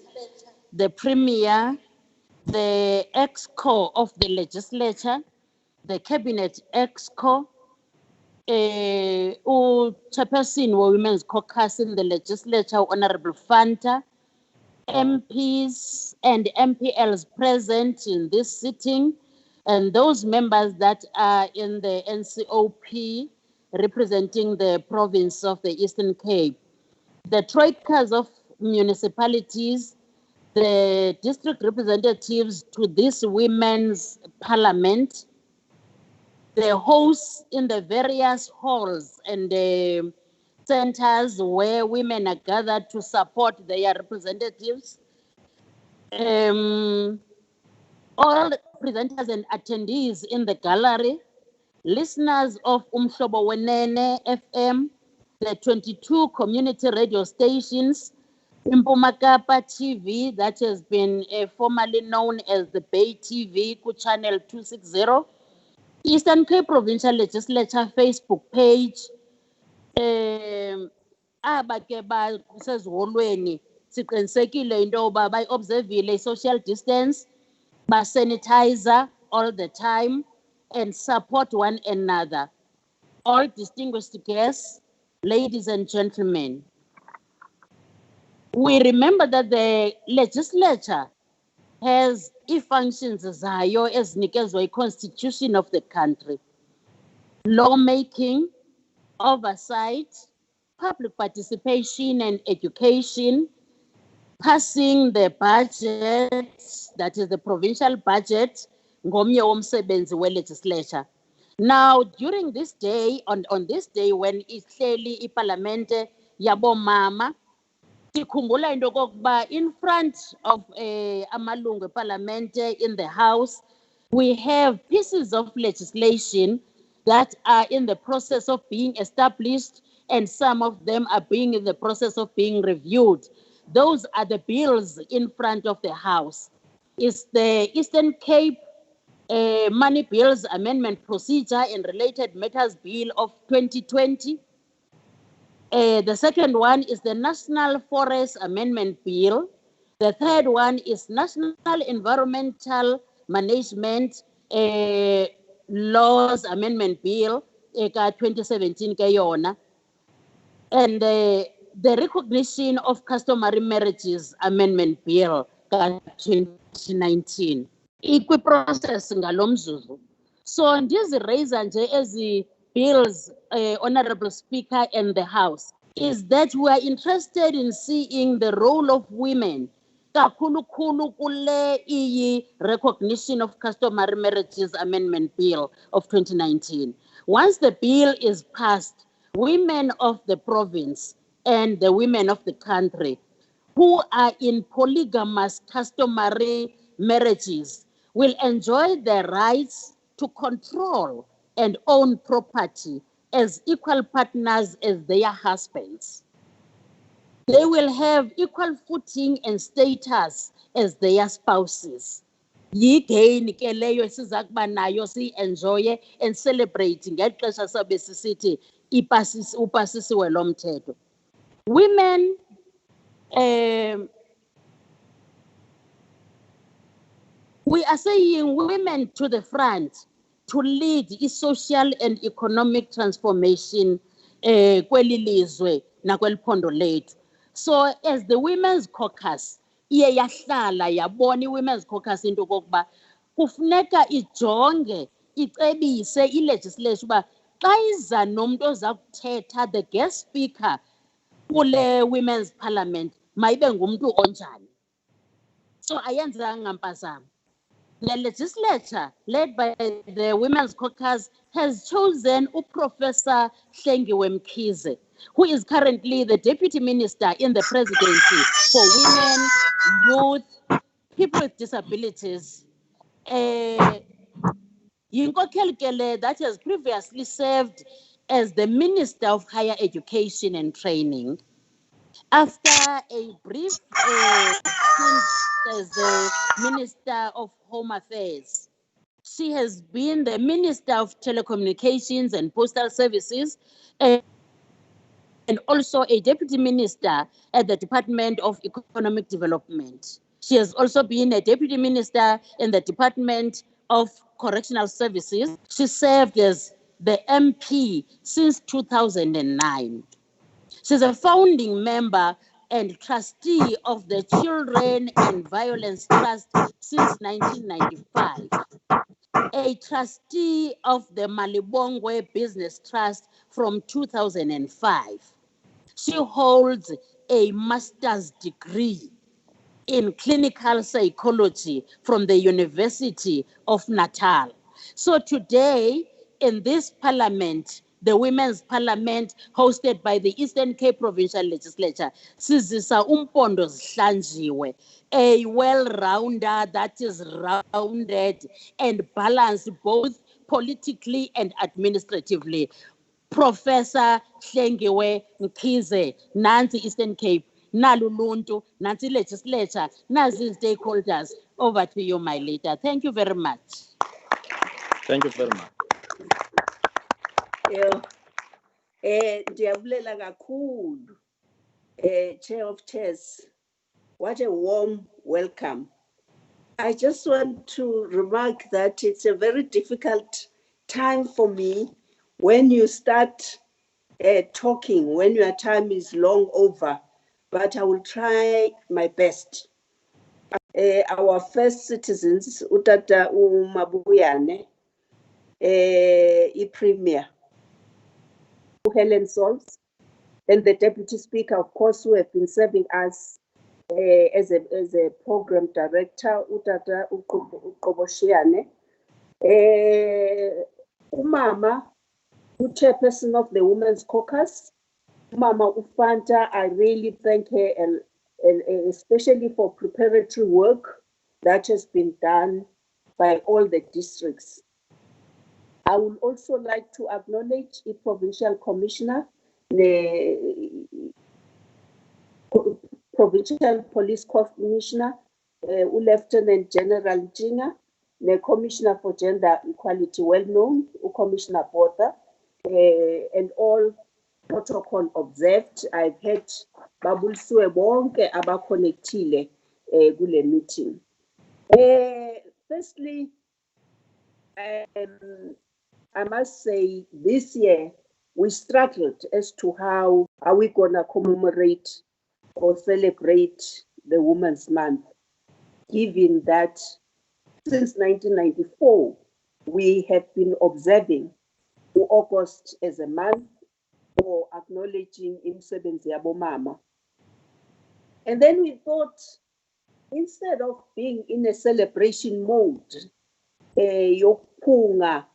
the Premier, the Exco of the Legislature, the Cabinet Exco, Chairperson of Women's Caucus in the Legislature, Honorable Fanta, MPs and MPLs present in this sitting, and those members that are in the NCOP representing the province of the Eastern Cape, the troikas of municipalities, the district representatives to this women's parliament, the hosts in the various halls and the centers where women are gathered to support their representatives, all presenters and attendees in the gallery, listeners of Umhlobo Wenene FM, the 22 community radio stations, Mpuma Kapa TV, that has been formerly known as the Bay TV, channel 260, Eastern Cape Provincial Legislature Facebook page, abake basezholweni siqinisekile into yoba bayi-observile social distance, ba-sanitizer all the time, and support one another. All distinguished guests, ladies and gentlemen, We remember that the legislature has functions zayo ezinikezwa i-constitution of the country: lawmaking, oversight, public participation and education, passing the budget, that is the provincial budget, ngomnye womsebenzi we-legislature. Now, during this day, on this day when ihleli iparlamente yabomama, sikhumbula into kokuba in front of amalungu eparlamente in the house, we have pieces of legislation that are in the process of being established, and some of them are being in the process of being reviewed. Those are the bills in front of the house. It's the Eastern Cape Money Bills Amendment Procedure and Related Matters Bill of 2020. The second one is the National Forest Amendment Bill. The third one is National Environmental Management Laws Amendment Bill, 2017 ke yona. And the Recognition of Customary Marriages Amendment Bill, 2019. Process ngalomzuzu. So ndiziraise nje ezi bills, Honorable Speaker and the House, is that we are interested in seeing the role of women kakhulu kule iyi Recognition of Customary Marriages Amendment Bill of 2019. Once the bill is passed, women of the province and the women of the country who are in polygamous customary marriages will enjoy the rights to control and own property as equal partners as their husbands. They will have equal footing and status as their spouses. Yigain ke leyo esiza kuba nayo si-enjoye and celebrate ngexesha sabe sisithi upasisiwe lo mthetho. Women we are saying women to the front to lead social and economic transformation kweli lizwe nakweli phondo lethu. So as the Women's Caucus, iye yahlala yabona i-Women's Caucus into kokuba kufuneka ijonge icebise i-legislation uba xa iza nomuntu oza kuthetha the guest speaker kule Women's Parliament mayibe ngumuntu onjani. So ayenzanga mpazamo. The legislature, led by the Women's Caucus, has chosen Professor Hlengiwe Mkhize, who is currently the Deputy Minister in the Presidency for Women, Youth, People with Disabilities. Yinkokheli ke le that has previously served as the Minister of Higher Education and Training. After a brief stint as the Minister of Home Affairs, she has been the Minister of Telecommunications and Postal Services and also a Deputy Minister at the Department of Economic Development. She has also been a Deputy Minister in the Department of Correctional Services. She served as the MP since 2009. She's a founding member and trustee of the Children and Violence Trust since 1995, a trustee of the Malibongwe Business Trust from 2005. She holds a master's degree in clinical psychology from the University of Natal. So today, in this parliament, the Women's Parliament, hosted by the Eastern Cape Provincial Legislature, sizisa umpondo zihlanjiwe, a well-rounder that is rounded and balanced both politically and administratively. Professor Hlengiwe Mkhize, nansi Eastern Cape, naluluntu, nansi legislature, nazi stakeholders. Over to you, my leader. Thank you very much.
Thank you very much.
Ndiyabulela kakhulu, Chair of Chairs. What a warm welcome. I just want to remark that it's a very difficult time for me when you start talking, when your time is long over. but I will try my best. Our first citizens, Utata Umabuyane, Premier, Helen Solz, and the Deputy Speaker, of course, who have been serving us as a program director, Utata Ukoboshiane, Umama, who chairperson of the Women's Caucus, Mama Ufanta. I really thank her, and especially for preparatory work that has been done by all the districts. I would also like to acknowledge the Provincial Commissioner, the Provincial Police Commissioner, Lieutenant General Jinga, the Commissioner for Gender Equality, well known, Commissioner Botha, and all protocol observed. I've had babulisiwe bonke abaconnectile kule meeting. Firstly, I must say this year we struggled as to how are we gonna commemorate or celebrate the Women's Month, given that since 1994 we have been observing August as a month for acknowledging imisebenzi yabomama. And then we thought, instead of being in a celebration mode, yokuphunga,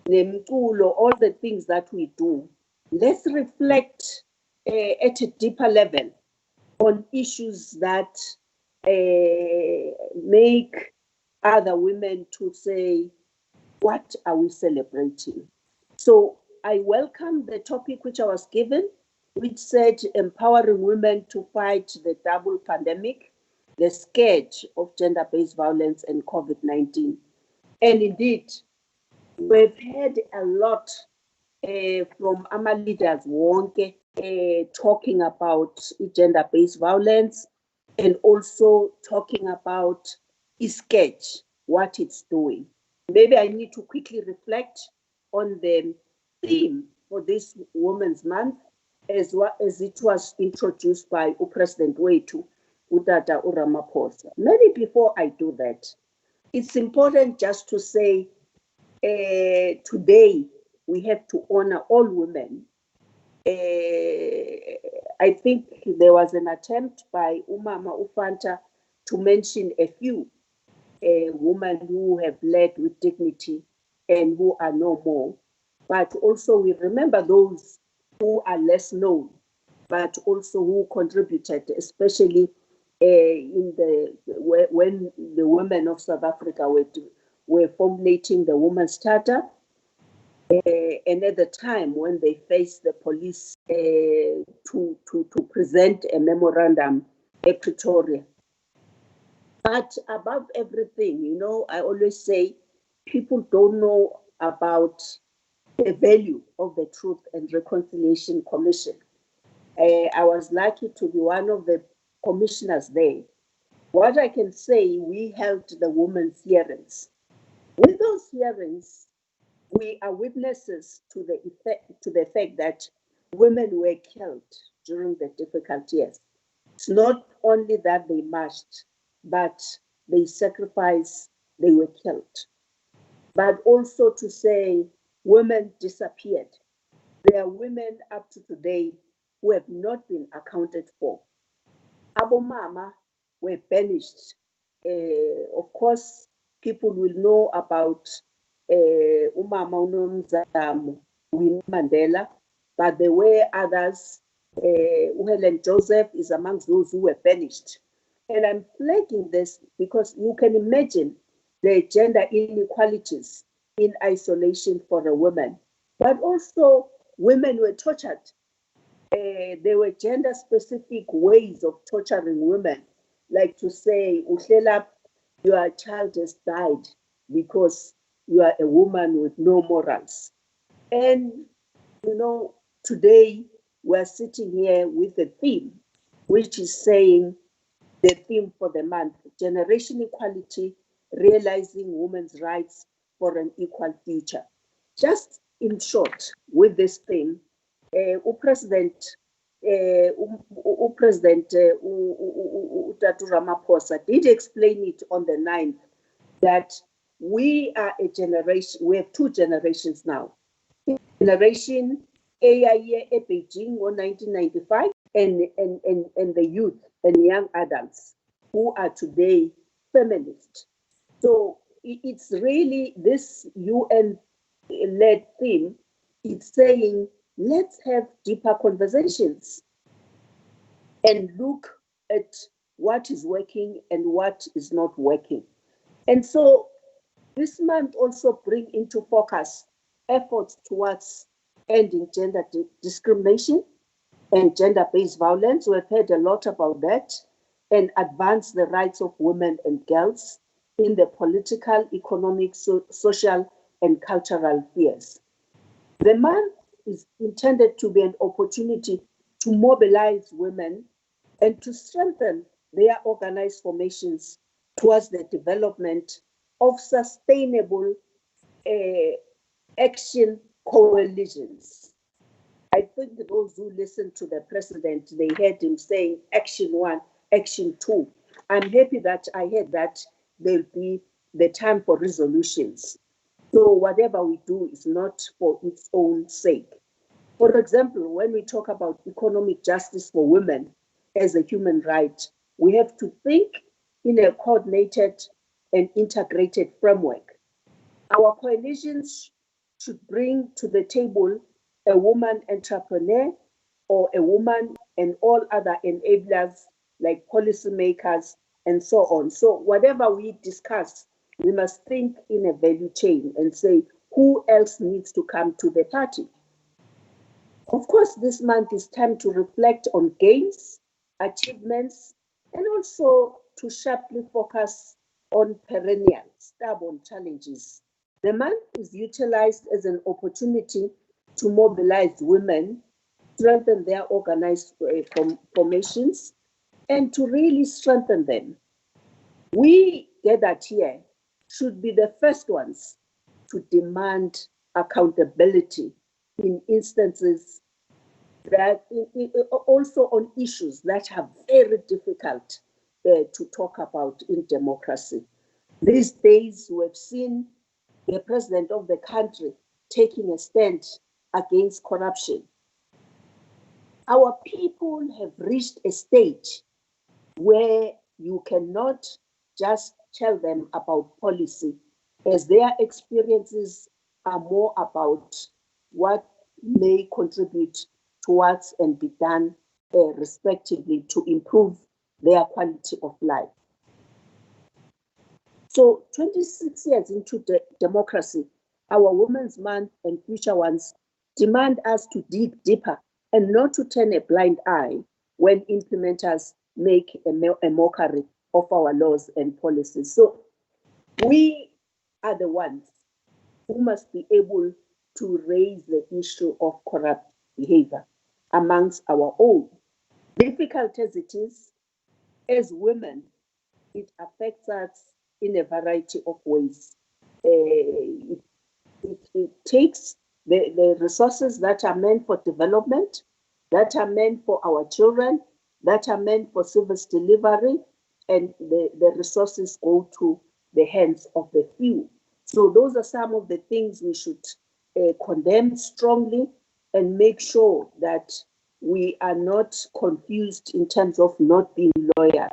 nemculo, all the things that we do, let's reflect at a deeper level on issues that make other women to say, what are we celebrating? So I welcome the topic which I was given, which said empowering women to fight the double pandemic, the scourge of gender-based violence and COVID-19. And indeed, we've heard a lot from our leaders, Wonke, talking about gender-based violence and also talking about scourge, what it's doing. Maybe I need to quickly reflect on the theme for this Women's Month, as it was introduced by President Wetu, Utata Ramaphosa. Maybe before I do that, it's important just to say today we have to honor all women. I think there was an attempt by Umama Ufanta to mention a few women who have led with dignity and who are no more. But also we remember those who are less known, but also who contributed, especially when the women of South Africa were formulating the Women's Charter, and at the time when they faced the police to present a memorandum at Pretoria. But above everything, you know, I always say people don't know about the value of the Truth and Reconciliation Commission. I was lucky to be one of the commissioners there. What I can say, we held the women's hearings. With those hearings, we are witnesses to the fact that women were killed during the difficult years. It's not only that they marched, but they sacrificed, they were killed. But also to say women disappeared. There are women up to today who have not been accounted for. Abomama were banished. Of course, people will know about Umama Unomzamo, Winnie Mandela, but there were others. Helen Joseph is amongst those who were banished. And I'm flagging this because you can imagine the gender inequalities in isolation for a woman. But also, women were tortured. There were gender-specific ways of torturing women, like to say, Uhlela, your child has died because you are a woman with no morals. And, you know, today we're sitting here with a theme, which is saying the theme for the month, Generation Equality, Realizing Women's Rights for an Equal Future. Just in short, with this theme, President President Tatu Ramaphosa did explain it on the 9th, that we are a generation, we have two generations now. Generation AIE Beijing in 1995 and the youth and young adults who are today feminist. So it's really this UN-led theme. It's saying, let's have deeper conversations and look at what is working and what is not working. And so this month also bring into focus efforts towards ending gender discrimination and gender-based violence. We've heard a lot about that, and advance the rights of women and girls in the political, economic, social, and cultural spheres. The month is intended to be an opportunity to mobilize women and to strengthen their organized formations towards the development of sustainable action coalitions. I think those who listened to the president, they heard him saying action 1, action 2. I'm happy that I heard that there'll be the time for resolutions. So whatever we do is not for its own sake. For example, when we talk about economic justice for women as a human right, we have to think in a coordinated and integrated framework. Our coalitions should bring to the table a woman entrepreneur or a woman and all other enablers like policymakers and so on. So whatever we discuss, we must think in a value chain and say, who else needs to come to the party? Of course, this month is time to reflect on gains, achievements, and also to sharply focus on perennial, stubborn challenges. The month is utilized as an opportunity to mobilize women, strengthen their organized formations, and to really strengthen them. We gathered here should be the first ones to demand accountability in instances that also on issues that are very difficult to talk about in democracy. These days, we've seen the president of the country taking a stand against corruption. Our people have reached a stage where you cannot just tell them about policy, as their experiences are more about what may contribute towards and be done respectively to improve their quality of life. So 26 years into democracy, our Women's Month and future ones demand us to dig deeper and not to turn a blind eye when implementers make a mockery of our laws and policies. So we are the ones who must be able to raise the issue of corrupt behavior amongst our own. Difficult as it is, as women, it affects us in a variety of ways. It takes the resources that are meant for development, that are meant for our children, that are meant for service delivery, and the resources go to the hands of the few. So those are some of the things we should condemn strongly and make sure that we are not confused in terms of not being loyal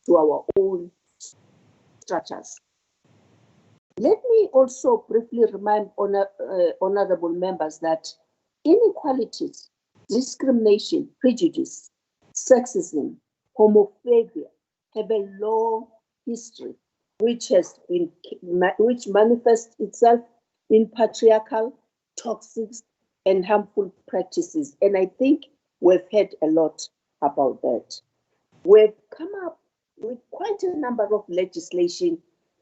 to our own structures. Let me also briefly remind honorable members that inequalities, discrimination, prejudice, sexism, homophobia have a long history which manifests itself in patriarchal, toxic, and harmful practices. And I think we've heard a lot about that. We've come up with quite a number of legislation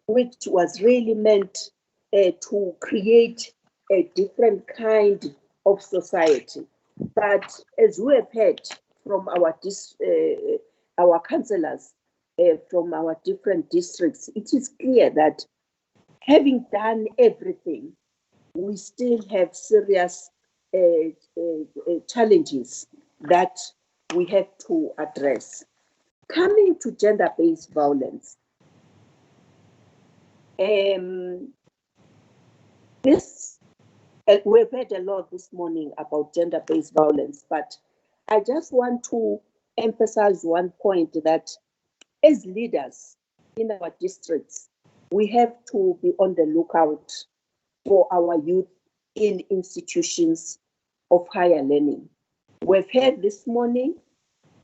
which was really meant to create a different kind of society. But as we have heard from our councillors from our different districts, it is clear that having done everything, we still have serious challenges that we have to address. Coming to gender-based violence, we've heard a lot this morning about gender-based violence, but I just want to emphasize one point, that as leaders in our districts, we have to be on the lookout for our youth in institutions of higher learning. We've heard this morning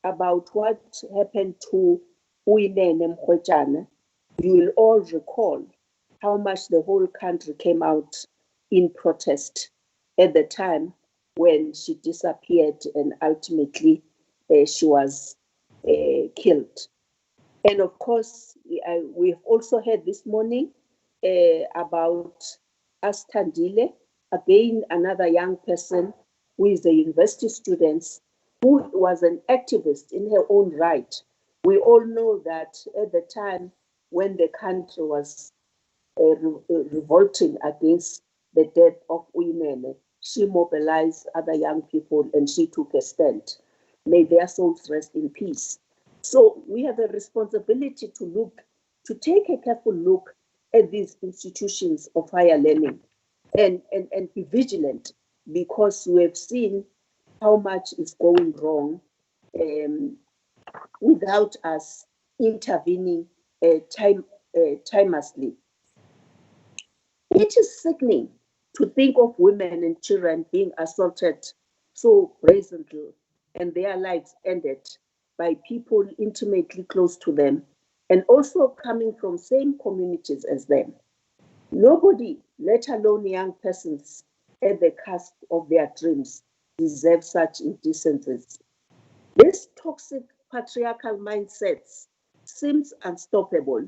about what happened to Uyinene Mrwetyana. You will all recall how much the whole country came out in protest at the time when she disappeared and ultimately she was killed. And of course, we've also heard this morning about Astandile, again, another young person who is a university student, who was an activist in her own right. We all know that at the time when the country was revolting against the death of Uyinene, she mobilized other young people and she took a stand. May their souls rest in peace. So we have a responsibility to take a careful look at these institutions of higher learning and be vigilant, because we have seen how much is going wrong without us intervening timelessly. It is sickening to think of women and children being assaulted so brazenly and their lives ended by people intimately close to them and also coming from same communities as them. Nobody, let alone young persons at the cusp of their dreams, deserve such indecencies. This toxic patriarchal mindset seems unstoppable.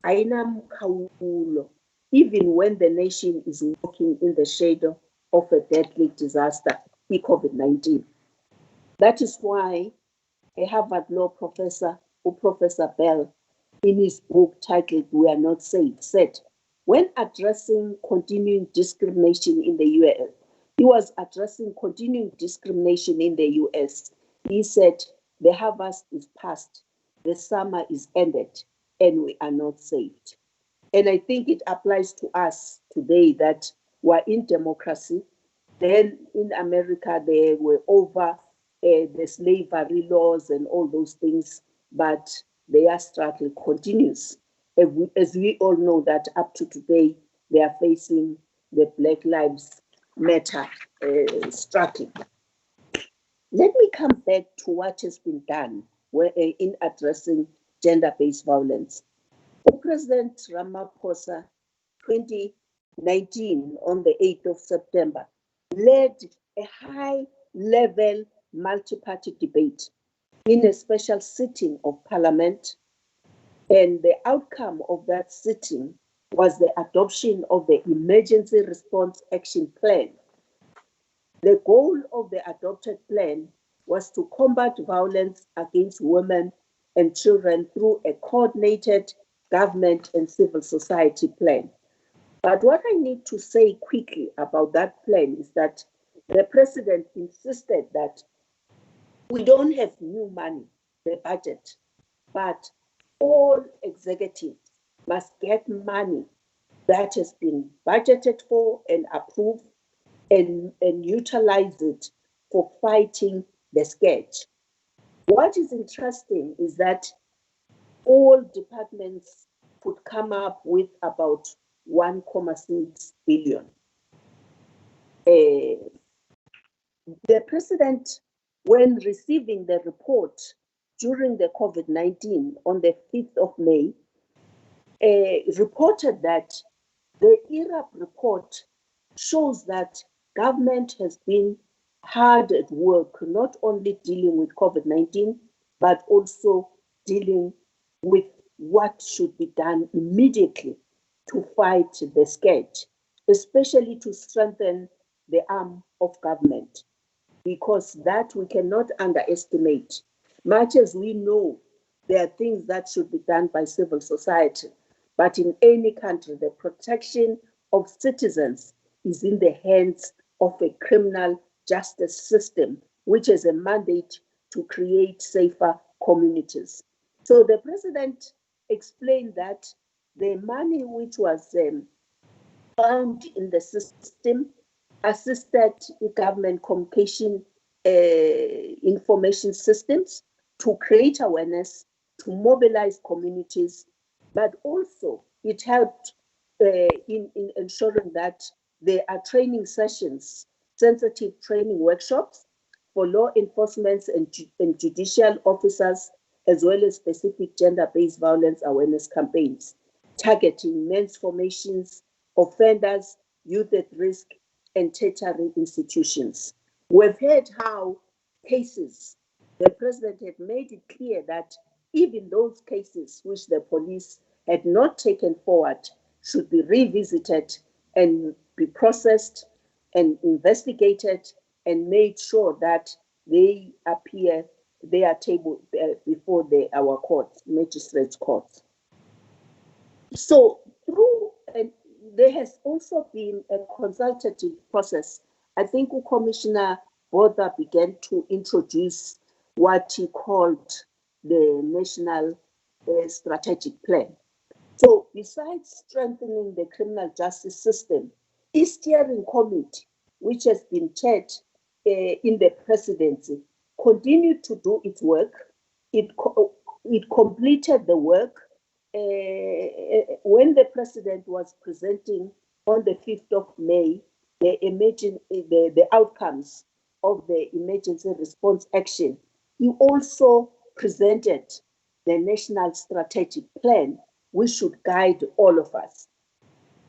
Aina mkhawulo, even when the nation is walking in the shadow of a deadly disaster, COVID-19. That is why a Harvard Law professor, Professor Bell, in his book titled We Are Not Safe, said, when addressing continuing discrimination in the US, he was addressing continuing discrimination in the US. He said, the harvest is past, the summer is ended, and we are not saved. And I think it applies to us today that we're in democracy. Then in America, they were over the slavery laws and all those things, but their struggle continues. As we all know that up to today, they are facing the Black Lives Matter struggle. Let me come back to what has been done in addressing gender-based violence. President Ramaphosa, 2019, on the 8th of September, led a high-level multi-party debate in a special sitting of Parliament, and the outcome of that sitting was the adoption of the Emergency Response Action Plan. The goal of the adopted plan was to combat violence against women and children through a coordinated government and civil society plan. But what I need to say quickly about that plan is that the president insisted that we don't have new money, the budget, but all executives must get money that has been budgeted for and approved and utilize it for fighting the scourge. What is interesting is that all departments could come up with about 1.6 billion. The president, when receiving the report during the COVID-19 on the 5th of May, reported that the IRAP report shows that government has been hard at work, not only dealing with COVID-19, but also dealing with what should be done immediately to fight the scourge, especially to strengthen the arm of government, because that we cannot underestimate. Much as we know there are things that should be done by civil society, but in any country, the protection of citizens is in the hands of a criminal justice system which has a mandate to create safer communities. So the president explained that the money which was found in the system assisted government communication information systems to create awareness, to mobilize communities, but also it helped in ensuring that there are training sessions, sensitive training workshops for law enforcement and judicial officers, as well as specific gender-based violence awareness campaigns, targeting men's formations, offenders, youth at risk, and tertiary institutions. We've heard how cases, the president had made it clear that even those cases which the police had not taken forward should be revisited and be processed and investigated and made sure that they appear, they are tabled before our courts, magistrates' courts. So through, there has also been a consultative process. I think Commissioner Botha began to introduce what he called the National Strategic Plan. So besides strengthening the criminal justice system, the steering committee, which has been chaired in the presidency, continued to do its work. It completed the work when the president was presenting on the 5th of May the outcomes of the emergency response action. He also presented the National Strategic Plan, which should guide all of us.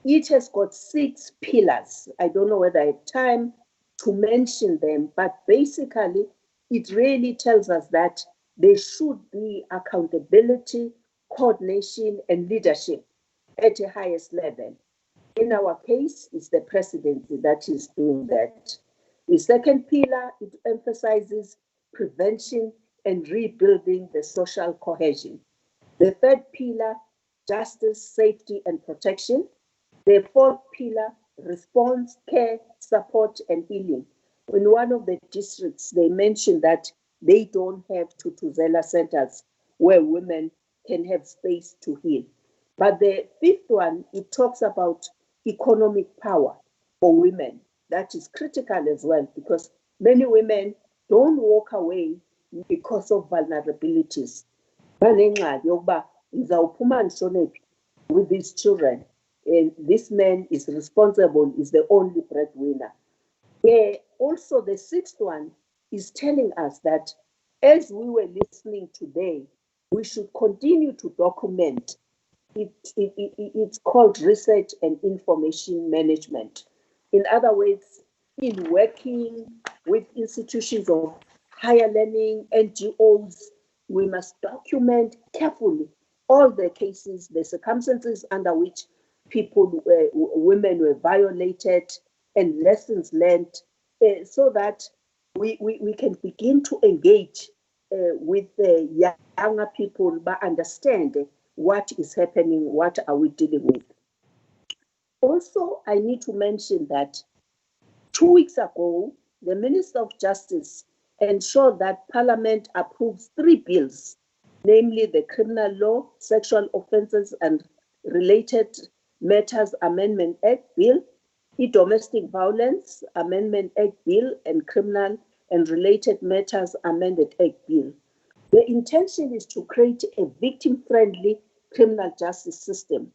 It has got 6 pillars. I don't know whether I have time to mention them, but basically it really tells us that there should be accountability, coordination, and leadership at the highest level. In our case, it's the presidency that is doing that. The second pillar, it emphasizes prevention and rebuilding the social cohesion. The third pillar, justice, safety, and protection. The fourth pillar, response, care, support, and healing. In one of the districts, they mentioned that they don't have Tutuzela centers where women can have space to heal. But the fifth one, it talks about economic power for women. That is critical as well, because many women don't walk away because of vulnerabilities. With these children, and this man is responsible, is the only breadwinner. Also, the sixth one is telling us that as we were listening today, we should continue to document. It's called research and information management. In other words, in working with institutions of higher learning, NGOs, we must document carefully all the cases, the circumstances under which women were violated, and lessons learned, so that we can begin to engage with the younger people, but understand what is happening, what are we dealing with. Also, I need to mention that 2 weeks ago, the Minister of Justice ensured that Parliament approves 3 bills, namely the Criminal Law, Sexual Offences and Related Matters Amendment Act Bill, the Domestic Violence Amendment Act Bill, and Criminal and Related Matters Amended Act Bill. The intention is to create a victim-friendly criminal justice system,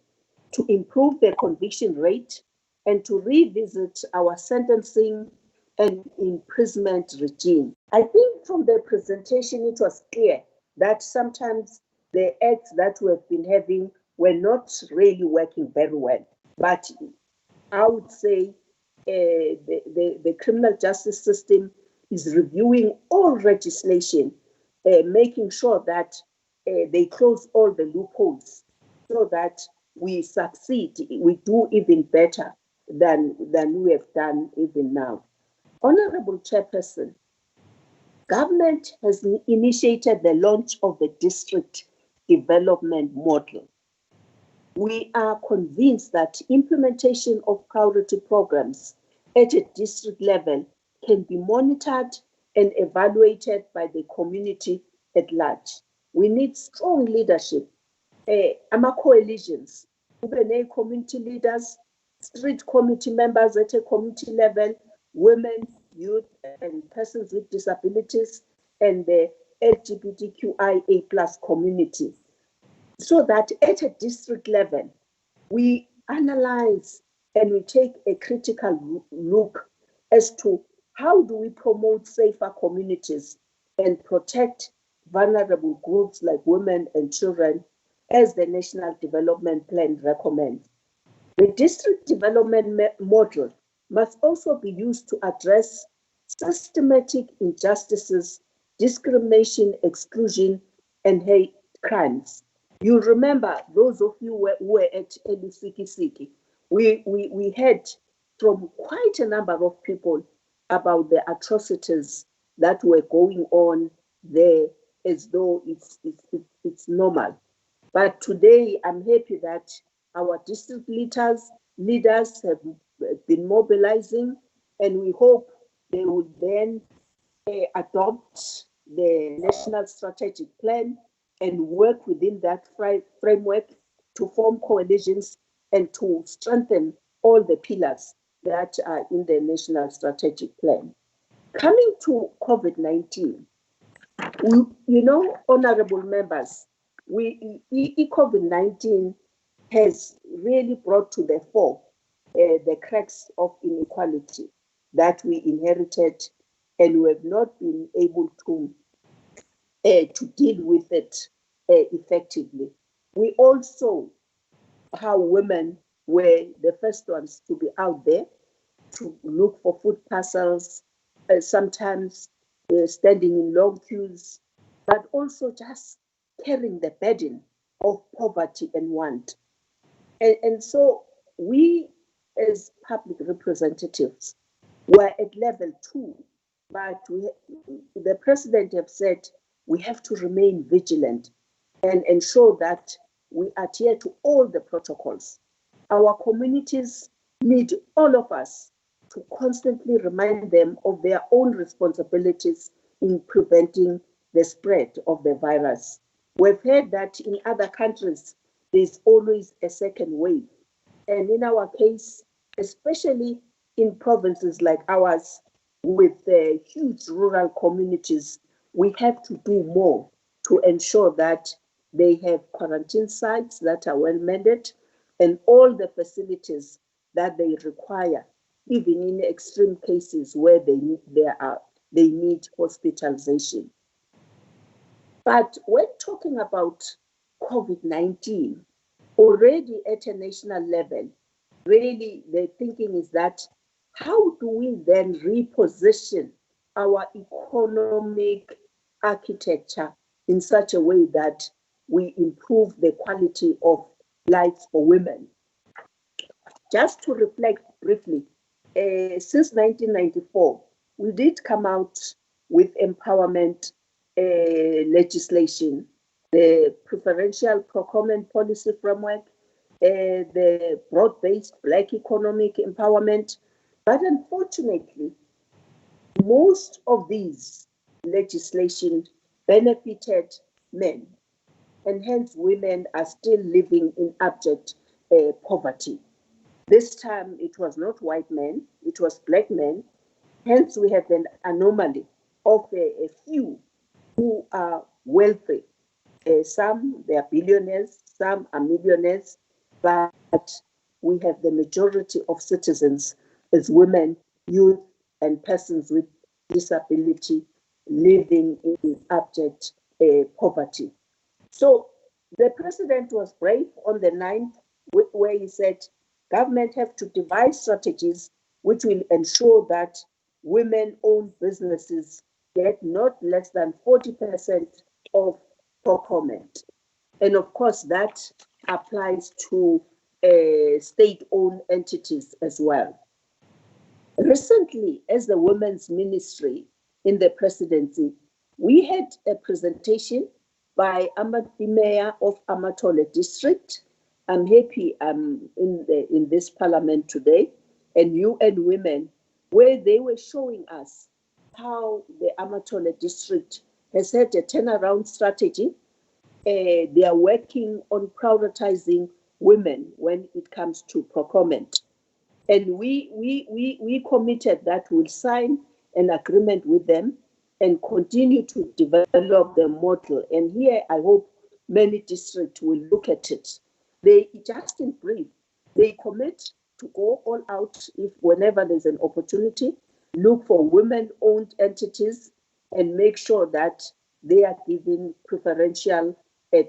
to improve the conviction rate, and to revisit our sentencing and imprisonment regime. I think from the presentation, it was clear that sometimes the acts that we have been having were not really working very well. But I would say the criminal justice system is reviewing all legislation, making sure that they close all the loopholes so that we succeed, we do even better than we have done even now. Honorable Chairperson, government has initiated the launch of the district development model. We are convinced that implementation of priority programs at a district level can be monitored and evaluated by the community at large. We need strong leadership, coalitions, community leaders, street committee members at a community level, women, youth, and persons with disabilities, and the LGBTQIA plus community, so that at a district level, we analyze and we take a critical look as to how do we promote safer communities and protect vulnerable groups like women and children, as the National Development Plan recommends. The district development model must also be used to address systematic injustices, discrimination, exclusion, and hate crimes. You remember, those of you who were at Elusikisiki, we heard from quite a number of people about the atrocities that were going on there, as though it's normal. But today, I'm happy that our district leaders have been mobilizing, and we hope they will then adopt the National Strategic Plan and work within that framework to form coalitions and to strengthen all the pillars that are in the National Strategic Plan. Coming to COVID-19, honorable members, COVID-19 has really brought to the fore the cracks of inequality that we inherited, and we have not been able to deal with it effectively. We also, how women were the first ones to be out there to look for food parcels, sometimes standing in long queues, but also just carrying the burden of poverty and want. And so we, as public representatives, were at level 2, but the president have said we have to remain vigilant and ensure that we adhere to all the protocols. Our communities need all of us to constantly remind them of their own responsibilities in preventing the spread of the virus. We've heard that in other countries, there's always a second wave. And in our case, especially in provinces like ours, with huge rural communities, we have to do more to ensure that they have quarantine sites that are well mended and all the facilities that they require, even in extreme cases where they need hospitalization. But when talking about COVID-19, already at a national level, really the thinking is that how do we then reposition our economic architecture in such a way that we improve the quality of life for women? Just to reflect briefly, since 1994, we did come out with empowerment legislation, the preferential procurement policy framework, the broad-based Black economic empowerment. But unfortunately, most of these legislation benefited men, and hence women are still living in abject poverty. This time it was not white men, it was Black men. Hence we have an anomaly of a few who are wealthy. Some, they are billionaires, some are millionaires, but we have the majority of citizens as women, youth, and persons with disability living in abject poverty. So the president was brave on the 9th, where he said, government have to devise strategies which will ensure that women-owned businesses get not less than 40% of procurement. And of course, that applies to state-owned entities as well. Recently, as the Women's Ministry in the presidency, we had a presentation by the Mayor of Amatole District. I'm happy I'm in this parliament today, and UN Women, where they were showing us how the Amatole district has had a turnaround strategy. They are working on prioritizing women when it comes to procurement. And we committed that we'll sign an agreement with them and continue to develop the model. And here I hope many districts will look at it. They, just in brief, they commit to go all out if whenever there's an opportunity, look for women-owned entities and make sure that they are given preferential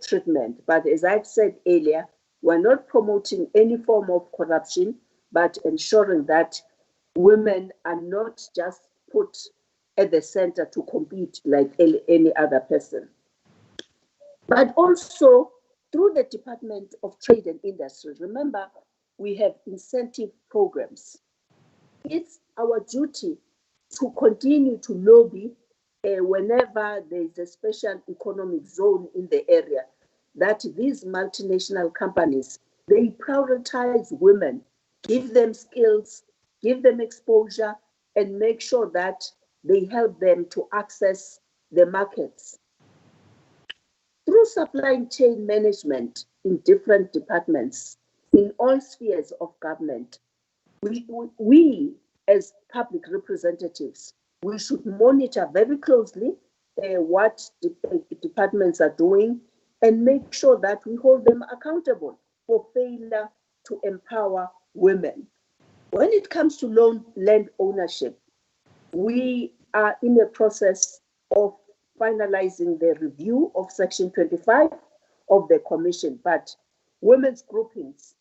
treatment. But as I've said earlier, we're not promoting any form of corruption, but ensuring that women are not just put at the center to compete like any other person. But also through the Department of Trade and Industry, remember, we have incentive programs. It's our duty to continue to lobby whenever there is a special economic zone in the area, that these multinational companies, they prioritize women, give them skills, give them exposure, and make sure that they help them to access the markets. Through supply chain management in different departments, in all spheres of government, we as public representatives, we should monitor very closely what departments are doing and make sure that we hold them accountable for failure to empower women. When it comes to land ownership, we are in a process of finalizing the review of Section 25 of the Commission, but women's groupings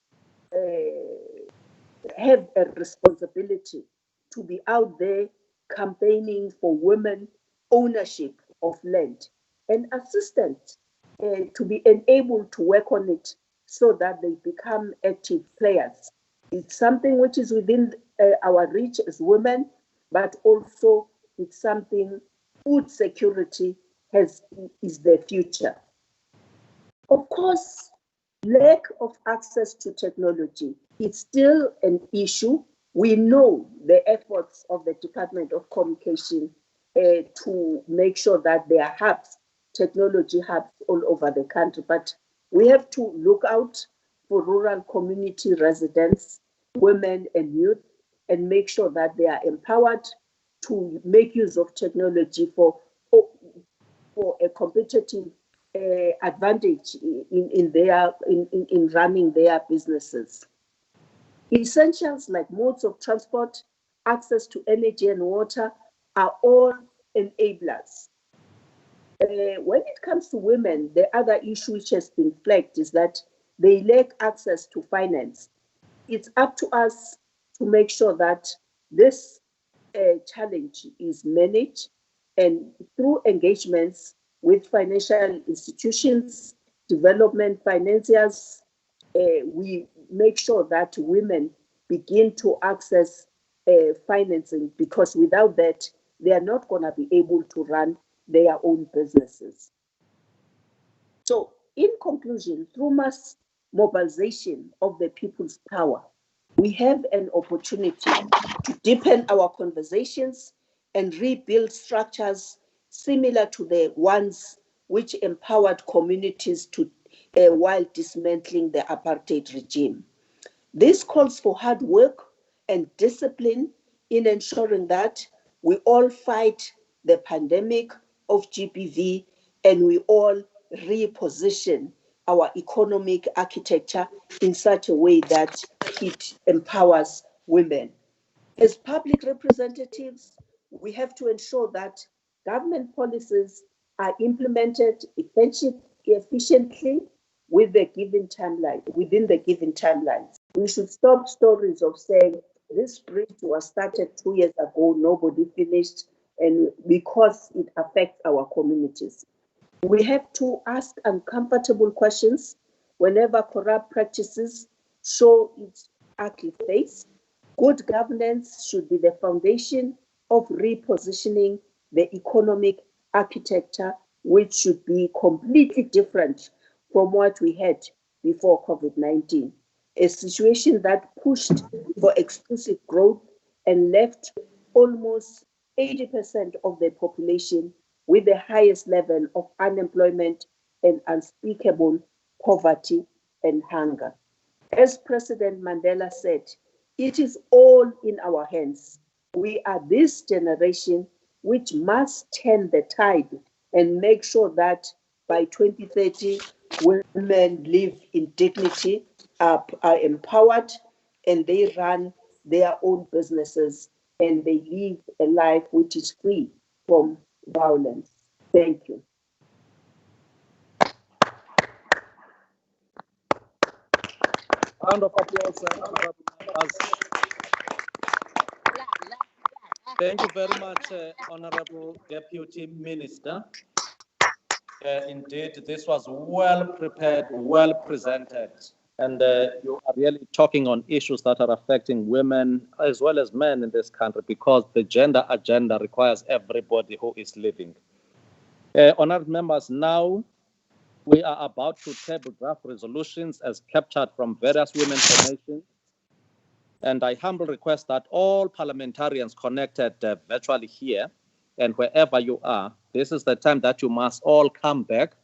have a responsibility to be out there campaigning for women ownership of land and assistance to be enabled to work on it so that they become active players. It's something which is within our reach as women, but also it's something food security is the future. Of course, lack of access to technology is still an issue. We know the efforts of the Department of Communication to make sure that there are hubs, technology hubs all over the country, but we have to look out for rural community residents, women and youth, and make sure that they are empowered to make use of technology for a competitive advantage in running their businesses. Essentials like modes of transport, access to energy and water are all enablers. When it comes to women, the other issue which has been flagged is that they lack access to finance. It's up to us to make sure that this challenge is managed, and through engagements with financial institutions, development financiers, we make sure that women begin to access financing, because without that, they are not going to be able to run their own businesses. So, in conclusion, through mass mobilization of the people's power, we have an opportunity to deepen our conversations and rebuild structures similar to the ones which empowered communities to while dismantling the apartheid regime. This calls for hard work and discipline in ensuring that we all fight the pandemic of GBV and we all reposition our economic architecture in such a way that it empowers women. As public representatives, we have to ensure that government policies are implemented efficiently within the given timelines. We should stop stories of saying this bridge was started 2 years ago, nobody finished, and because it affects our communities. We have to ask uncomfortable questions whenever corrupt practices show its ugly face. Good governance should be the foundation of repositioning the economic architecture, which should be completely different from what we had before COVID-19. A situation that pushed for exclusive growth and left almost 80% of the population with the highest level of unemployment and unspeakable poverty and hunger. As President Mandela said, it is all in our hands. We are this generation which must turn the tide and make sure that by 2030, women live in dignity, are empowered, and they run their own businesses, and they live a life which is free from violence. Thank you.
Round of applause, honorable members. Thank you very much, Honorable Deputy Minister. Indeed, this was well prepared, well presented, and you are really talking on issues that are affecting women as well as men in this country, because the gender agenda requires everybody who is living. Honored members, now we are about to table draft resolutions as captured from various women formations. And I humbly request that all parliamentarians connected virtually here and wherever you are, this is the time that you must all come back,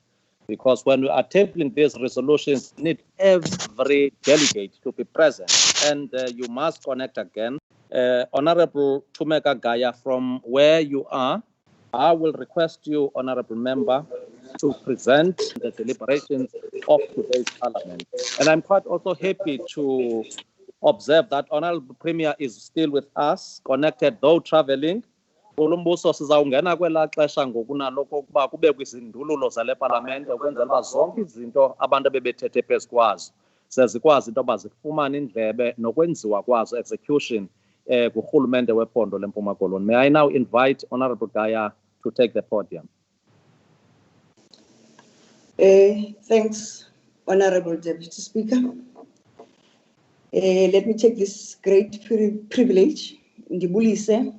because when we are tabling these resolutions, we need every delegate to be present, and you must connect again. Honorable Thumeka Gaya, from where you are, I will request you, Honorable Member, to present the deliberations of today's Parliament. And I'm quite also happy to observe that Honorable Premier is still with us, connected though traveling. Ulumbuso sizawungena kwela xesha ngokunaloko ukuba kube kwizindululo zale Parliament ukwenzela uba zonke izinto abantu bebethethe phezu kwazo sezikwazi into yoba zifumane indlebe nokwenziwa kwazo execution kurhulumente wephondo leMpuma Koloni. May I now invite Honorable Gaya to take the podium.
Thanks, Honorable Deputy Speaker. Let me take this great privilege. Ndibulise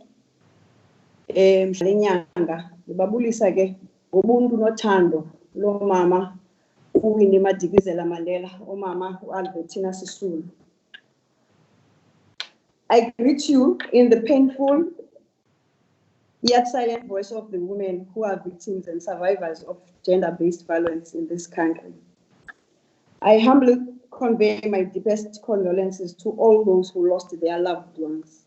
mhlenyanga ndibabulisa ke ngobuntu nothando lo mama uWinnie Madikizela-Mandela, umama uAlbertina Sisulu. I greet you in the painful yet silent voice of the women who are victims and survivors of gender-based violence in this country. I humbly convey my deepest condolences to all those who lost their loved ones.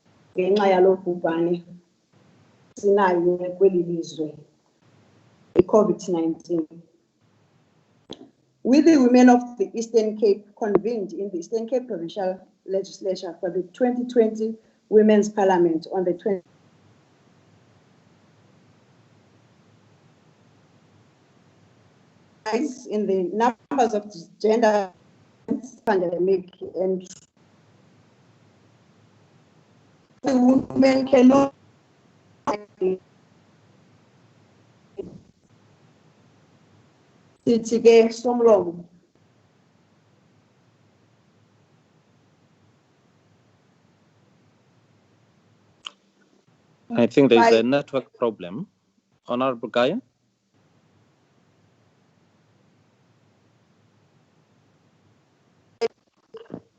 COVID-19. We, the women of the Eastern Cape, convened in the Eastern Cape Provincial Legislature for the 2020 Women's Parliament on the 20th. In the numbers of gender pandemic, and the women cannot
I think there is a network problem. Honorable Gaya?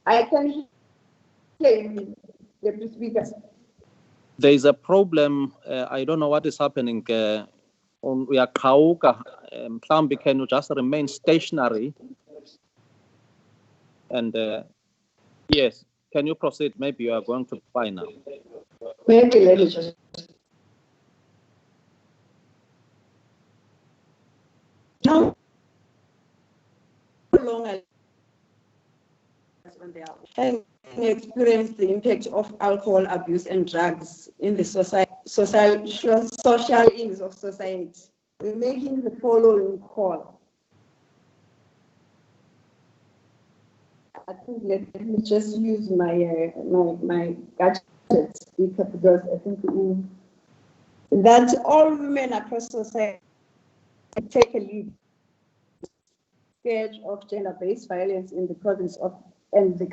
I can hear you, Deputy Speaker.
There is a problem. I don't know what is happening. We are Kauka. Can you just remain stationary? And yes, can you proceed? Maybe you are going to buy now.
Maybe let me just. No longer having experienced the impact of alcohol abuse and drugs in the social ills of society. We're making the following call. I think let me just use my my gadget speaker, because I think that all women across society take a lead scourge of gender-based violence in the province of, and the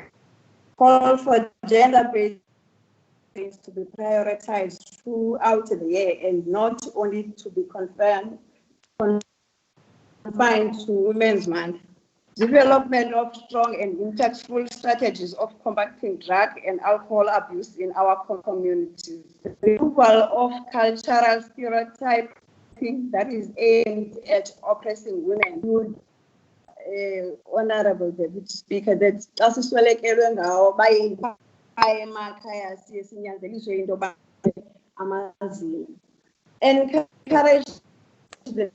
call for gender-based violence to be prioritized throughout the year and not only to be confined to Women's Month. development of strong and impactful strategies of combating drug and alcohol abuse in our communities, removal of cultural stereotyping that is aimed at oppressing women. Honorable Deputy Speaker, that xa siswelekelwe ngawo baye emakhaya siye sinyanzeliswe into yoba amazinyo. Encourage the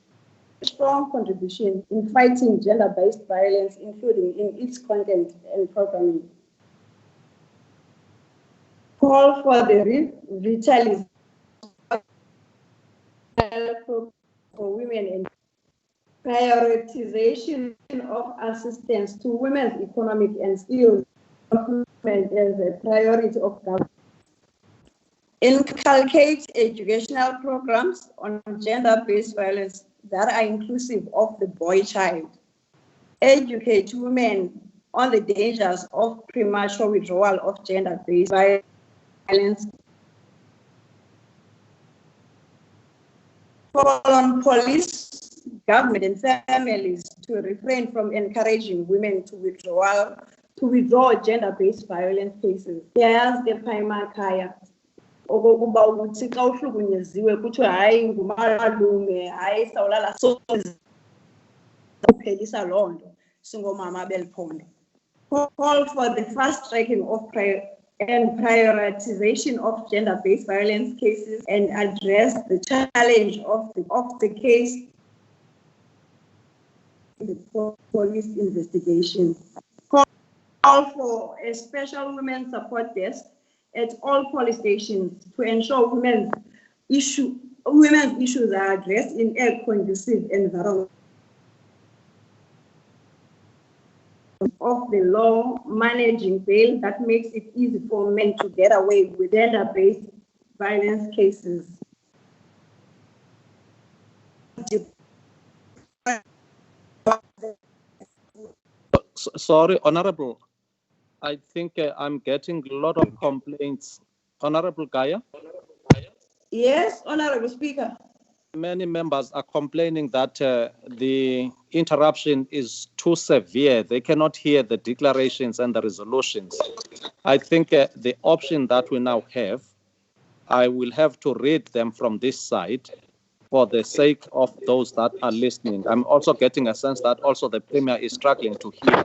strong contribution in fighting gender-based violence, including in its content and programming. Call for the revitalization for women and prioritization of assistance to women's economic and skills development as a priority of government. Inculcate educational programs on gender-based violence that are inclusive of the boy child. Educate women on the dangers of premature withdrawal of gender-based violence. Call on police, government, and families to refrain from encouraging women to withdraw gender-based violence cases. There's the Paimakaya. Okokuba ukuthi xa uhlukunyeziwe kuthiwe hayi ngumalume hayi sawulala sophelisa loo nto singomama beliphondo. Call for the fast tracking of and prioritization of gender-based violence cases and address the challenge of the case in the police investigation. Call for a special women's support desk at all police stations to ensure women's issues are addressed in a conducive environment of the law managing bail that makes it easy for men to get away with gender-based violence cases.
Sorry, Honorable. I think I'm getting a lot of complaints. Honorable Gaya?
Yes, Honorable Speaker.
Many members are complaining that the interruption is too severe. They cannot hear the declarations and the resolutions. I think the option that we now have, I will have to read them from this side for the sake of those that are listening. I'm also getting a sense that also the Premier is struggling to hear.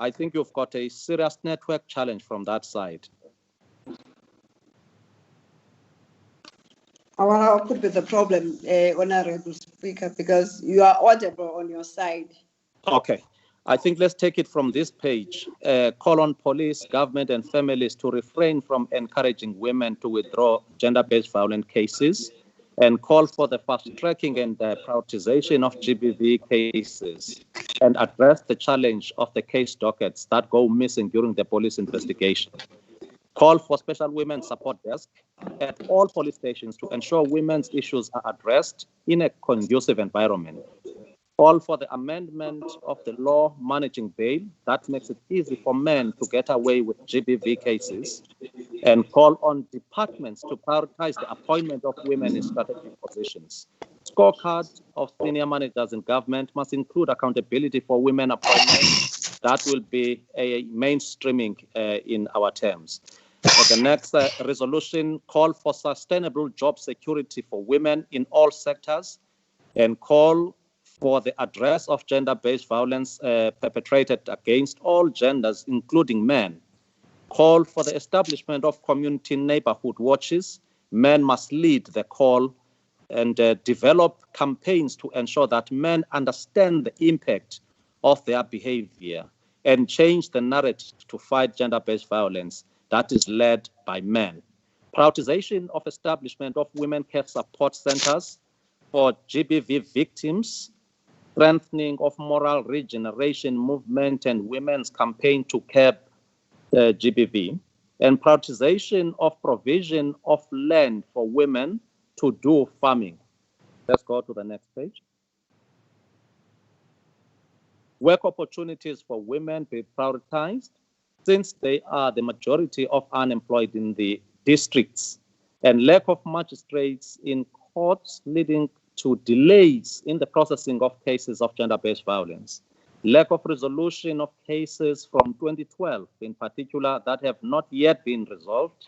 I think you've got a serious network challenge from that side.
What could be the problem, Honorable Speaker, because you are audible on your side.
Okay. I think let's take it from this page. Call on police, government, and families to refrain from encouraging women to withdraw gender-based violence cases and call for the fast tracking and the prioritization of GBV cases and address the challenge of the case dockets that go missing during the police investigation. Call for special women's support desk at all police stations to ensure women's issues are addressed in a conducive environment. Call for the amendment of the law managing bail that makes it easy for men to get away with GBV cases, and call on departments to prioritize the appointment of women in strategic positions. Scorecard of senior managers in government must include accountability for women appointments. That will be a mainstreaming in our terms. The next resolution call for sustainable job security for women in all sectors and call for the address of gender-based violence perpetrated against all genders, including men. Call for the establishment of community neighborhood watches. Men must lead the call and develop campaigns to ensure that men understand the impact of their behavior and change the narrative to fight gender-based violence that is led by men. Prioritization of establishment of women care support centers for GBV victims, strengthening of moral regeneration movement and women's campaign to curb GBV, and prioritization of provision of land for women to do farming. Let's go to the next page. Work opportunities for women be prioritized since they are the majority of unemployed in the districts, and lack of magistrates in courts leading to delays in the processing of cases of gender-based violence. lack of resolution of cases from 2012, in particular, that have not yet been resolved,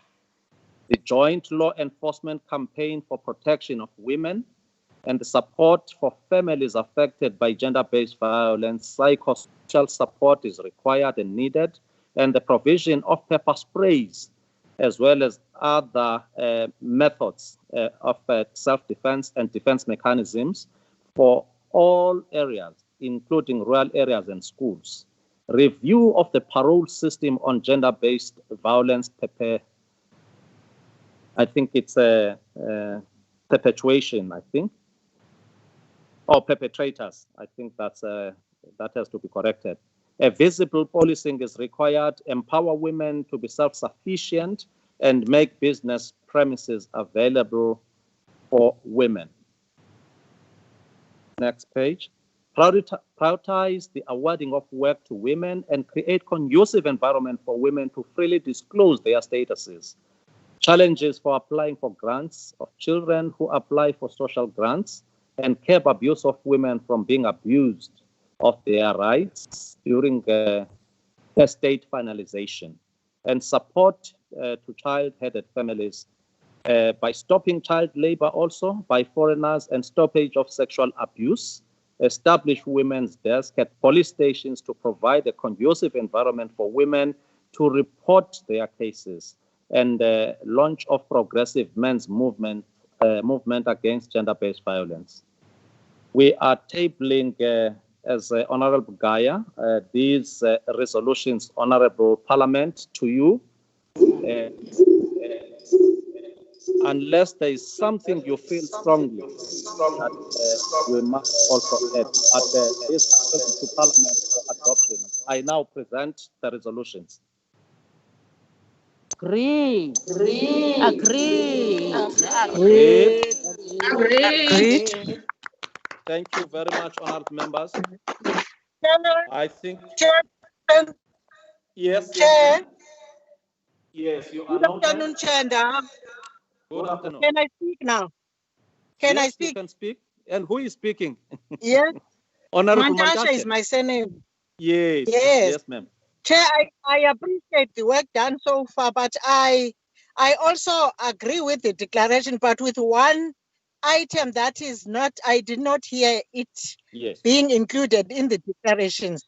the joint law enforcement campaign for protection of women, and the support for families affected by gender-based violence. Psychosocial support is required and needed, and the provision of pepper sprays, as well as other methods of self-defense and defense mechanisms for all areas, including rural areas and schools. Review of the parole system on gender-based violence, I think it's a perpetuation, I think, or perpetrators. I think that's that has to be corrected. A visible policing is required, empower women to be self-sufficient, and make business premises available for women. Next page. Prioritize the awarding of work to women and create conducive environment for women to freely disclose their statuses. Challenges for applying for grants of children who apply for social grants, and curb abuse of women from being abused of their rights during estate finalization, and support to child-headed families by stopping child labor also by foreigners and stoppage of sexual abuse, establish women's desk at police stations to provide a conducive environment for women to report their cases, and launch of progressive men's movement against gender-based violence. We are tabling, as Honorable Gaya, these resolutions, Honorable Parliament, to you. Unless there is something you feel strongly that we must also add, but this is to Parliament for adoption. I now present the resolutions.
Agreed.
Agreed.
Agreed. Thank you very much, honourable members. I think. Yes.
Chair.
Yes, you are
Good
noted.
afternoon, Chair.
Good afternoon.
Can I speak now? Can
yes,
I speak?
You can speak. And who is speaking?
Yes.
Honourable
Mantashe is my surname.
Yes.
Yes.
Yes, ma'am.
Chair, I appreciate the work done so far, but I also agree with the declaration, but with one item that is not, I did not hear it being included in the declarations.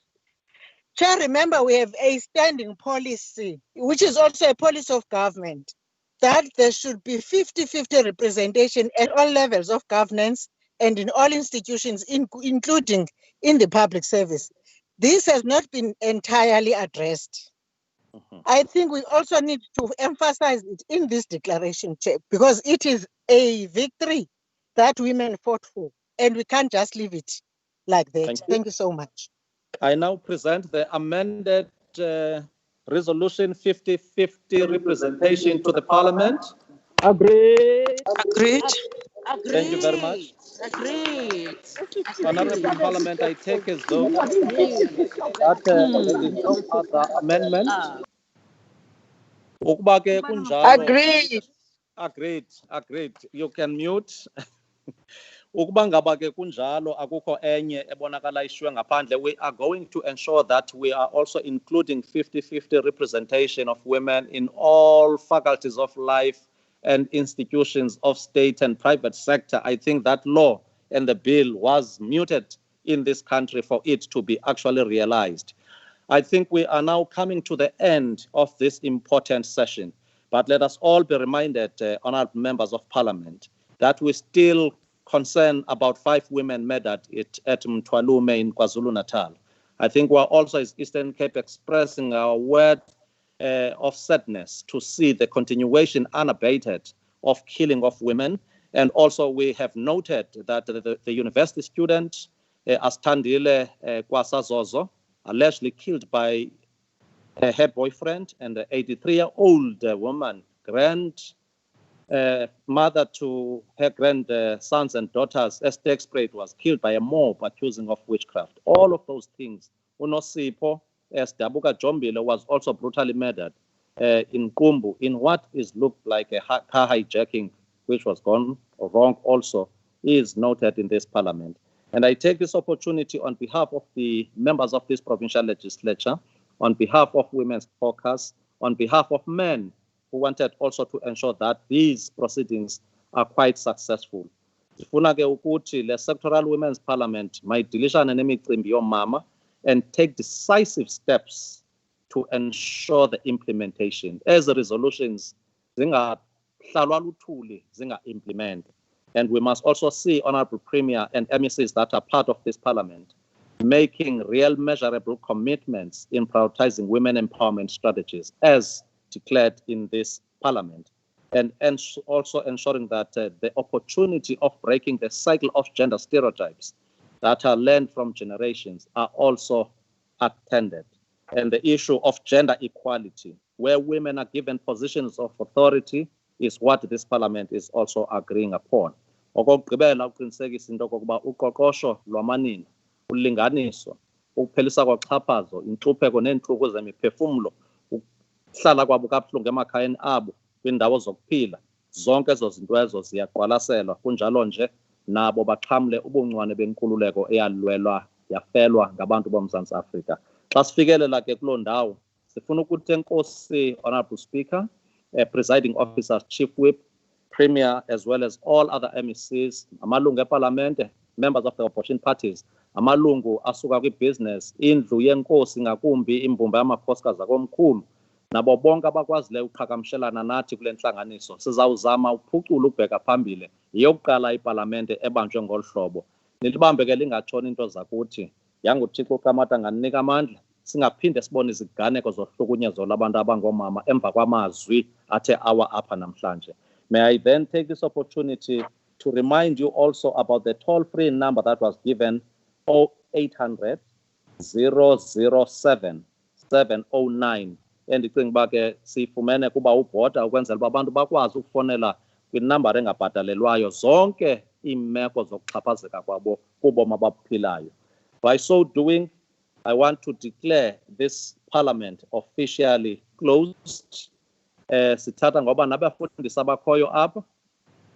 Chair, remember we have a standing policy, which is also a policy of government, that there should be 50-50 representation at all levels of governance and in all institutions, including in the public service. This has not been entirely addressed. I think we also need to emphasize it in this declaration, Chair, because it is a victory that women fought for, and we can't just leave it like that. Thank you so much.
I now present the amended resolution 50-50 representation to the Parliament.
Agreed.
Thank you very much.
Agreed.
Honourable Parliament, I take as though that there is no other amendment. Agreed. You can mute. Ukuba ngaba ke kunjalo akukho enye ebonakala ishwe ngaphandle, we are going to ensure that we are also including 50-50 representation of women in all faculties of life and institutions of state and private sector. I think that law and the bill was muted in this country for it to be actually realized. I think we are now coming to the end of this important session, but let us all be reminded, honourable members of Parliament, that we still concerned about 5 women murdered at Mtwalume in KwaZulu-Natal. I think we're also as Eastern Cape expressing our word of sadness to see the continuation unabated of killing of women. And also we have noted that the university student, Astandile Kwasazozo, allegedly killed by her boyfriend, and the 83-year-old woman, mother to her grandsons and daughters, Esther Sprait, was killed by a mob accusing of witchcraft. All of those things. Unosipo Dabuka Jombile was also brutally murdered in Kumbu in what is looked like a car hijacking, which was gone wrong also, is noted in this Parliament. And I take this opportunity on behalf of the members of this provincial legislature, on behalf of Women's Caucus, on behalf of men who wanted also to ensure that these proceedings are quite successful. Sifuna ke ukuthi le sectoral women's parliament mayidilishane nemicimbi yomama and take decisive steps to ensure the implementation. As the resolutions zingahlala luthuli zinga-implement. And we must also see Honorable Premier and MECs that are part of this parliament making real measurable commitments in prioritizing women empowerment strategies as declared in this parliament. And also ensuring that the opportunity of breaking the cycle of gender stereotypes that are learned from generations are also attended. And the issue of gender equality, where women are given positions of authority, is what this parliament is also agreeing upon. Okokugqibela uqinisekisa into kokuba uqoqosho lwamanina ulinganiso ukuphelisa kwaxhaphazo inhlupheko nentluko zemiphefumulo ukuhlala kwabo kabuhlungu emakhayeni abo kwindawo zokuphila zonke ezo zinto ezo ziyaqwalaselwa kunjalo nje nabo baxhamle ubuncwane benkululeko eyalwelwa yafelwa ngabantu boMzantsi Afrika. Xa sifikelela ke kuloo ndawo sifuna ukuthi enkosi Honorable Speaker, Presiding Officers, Chief Whip, Premier, as well as all other MECs, amalungu eParlamente, members of the opposition parties, amalungu asuka kwi-business, indlu yenkosi ngakumbi imbumba yamakhosikazi akomkhulu, nabo bonke abakwazileyo uqhagamshelana nathi kule ntlanganiso. Sizawuzama uphucula ukubheka phambili yokuqala iParlamente ebanjwe ngolu hlobo. Nilibambe ke lingatshoni into zakuthi yanguThixo uKamata nganinika amandla singaphinde sibone iziganeko zohlukunyezo labantu abangomama emva kwamazwi athe awa apha namhlanje. May I then take this opportunity to remind you also about the toll-free number that was given, 0800 007 709. Endicinga uba ke sifumene kuba ubhoda ukwenzela uba abantu bakwazi ukufonela kwinamba engabhatalelwayo zonke iimeko zokuxhaphazeka kwabo kubomi abaphilayo. By so doing, I want to declare this parliament officially closed. Sithatha ngoba nabafundisi abakhoyo apha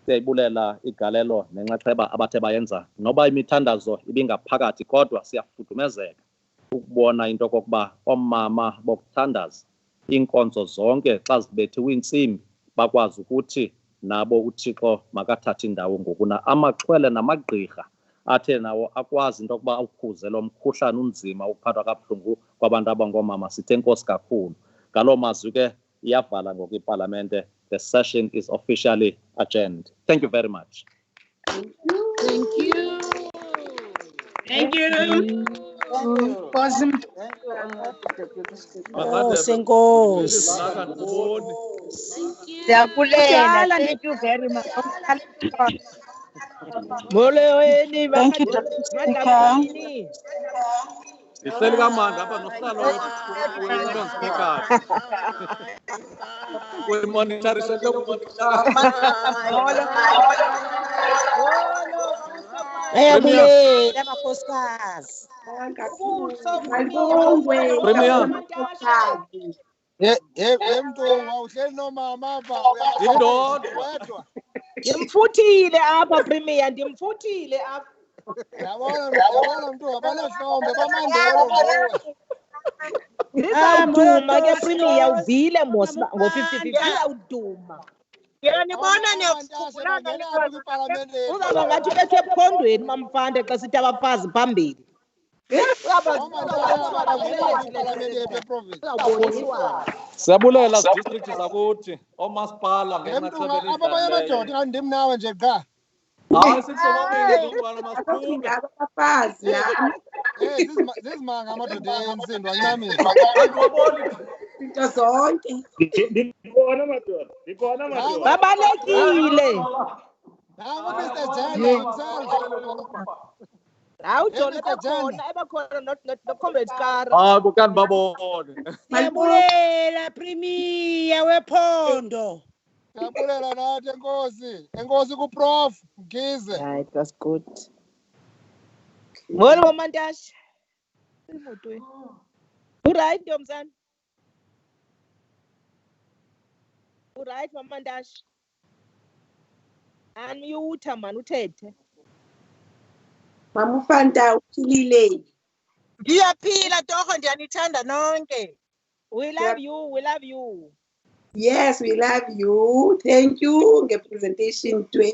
siyayibulela igalelo nenxaxheba abathe bayenza noba imithandazo ibingaphakathi kodwa siyafudumezeka ukubona into kokuba omama bokuthandaza iinkonzo zonke xa zibethiwe intsimbi bakwazi ukuthi nabo uThixo makathathe indawo ngokuna amaxhwele namagqirha athe nawo akwazi into yokuba ukhuze lo mkhuhlane unzima ukuphathwa kabuhlungu kwabantu abangomama. Sithe enkosi kakhulu ngaloo mazwi ke iyavala ngoku iParlamente. The session is officially adjourned. Thank you very much.
Thank you.
Thank you. Awesome.
Senkosi. Siyabulela. Thank you very much.
Molweni
Thank you, Deputy Speaker.
Ndihleli kamandi apha nosihlalo we-Women's Caucus. Uyimonitharishe into
Ayabulela amakhosikazi.
Emntunga uhleli nomama apha
Indodwa.
Ndimfuthile apha Premier, ndimfuthile apha.
Yabona mntu abanehlombe bamandelo nguwe.
Izawuduma ke Premier uvile mos ngo-50-50 izawuduma.
Nibona niyakhumbulana
Uzawuba ngathi ubethe ebukhondweni mamfande xa sithi abafazi phambili.
Siyabulela district zakuthi omasipala
ngenxaxheba apha baye madoda kanti ndim nawe nje qha.
Hayi sisomabili ngubana masikhulu.
Abafazi la.
Zizimanga amadoda entsindwa nyamini.
Into zonke.
Ndikhona madoda. Ndikhona madoda.
Babalekile.
Nangu Mr. Jana himself.
Hawu John ebakhona no-Comrade Kara.
Kukani babone.
Siyabulela Premier wephondo.
Siyabulela nathi enkosi. Enkosi kuProf Mkhize.
Right, that's good. Molo Mamantashe. Emotweni. Uright Ntomzana? Uright Mamantashe? Unmute man uthethe.
Mamufanta uphilile.
Ngiyaphila torho ndiyanithanda nonke. We love you, we love you.
Yes, we love you. Thank you. Nge presentation to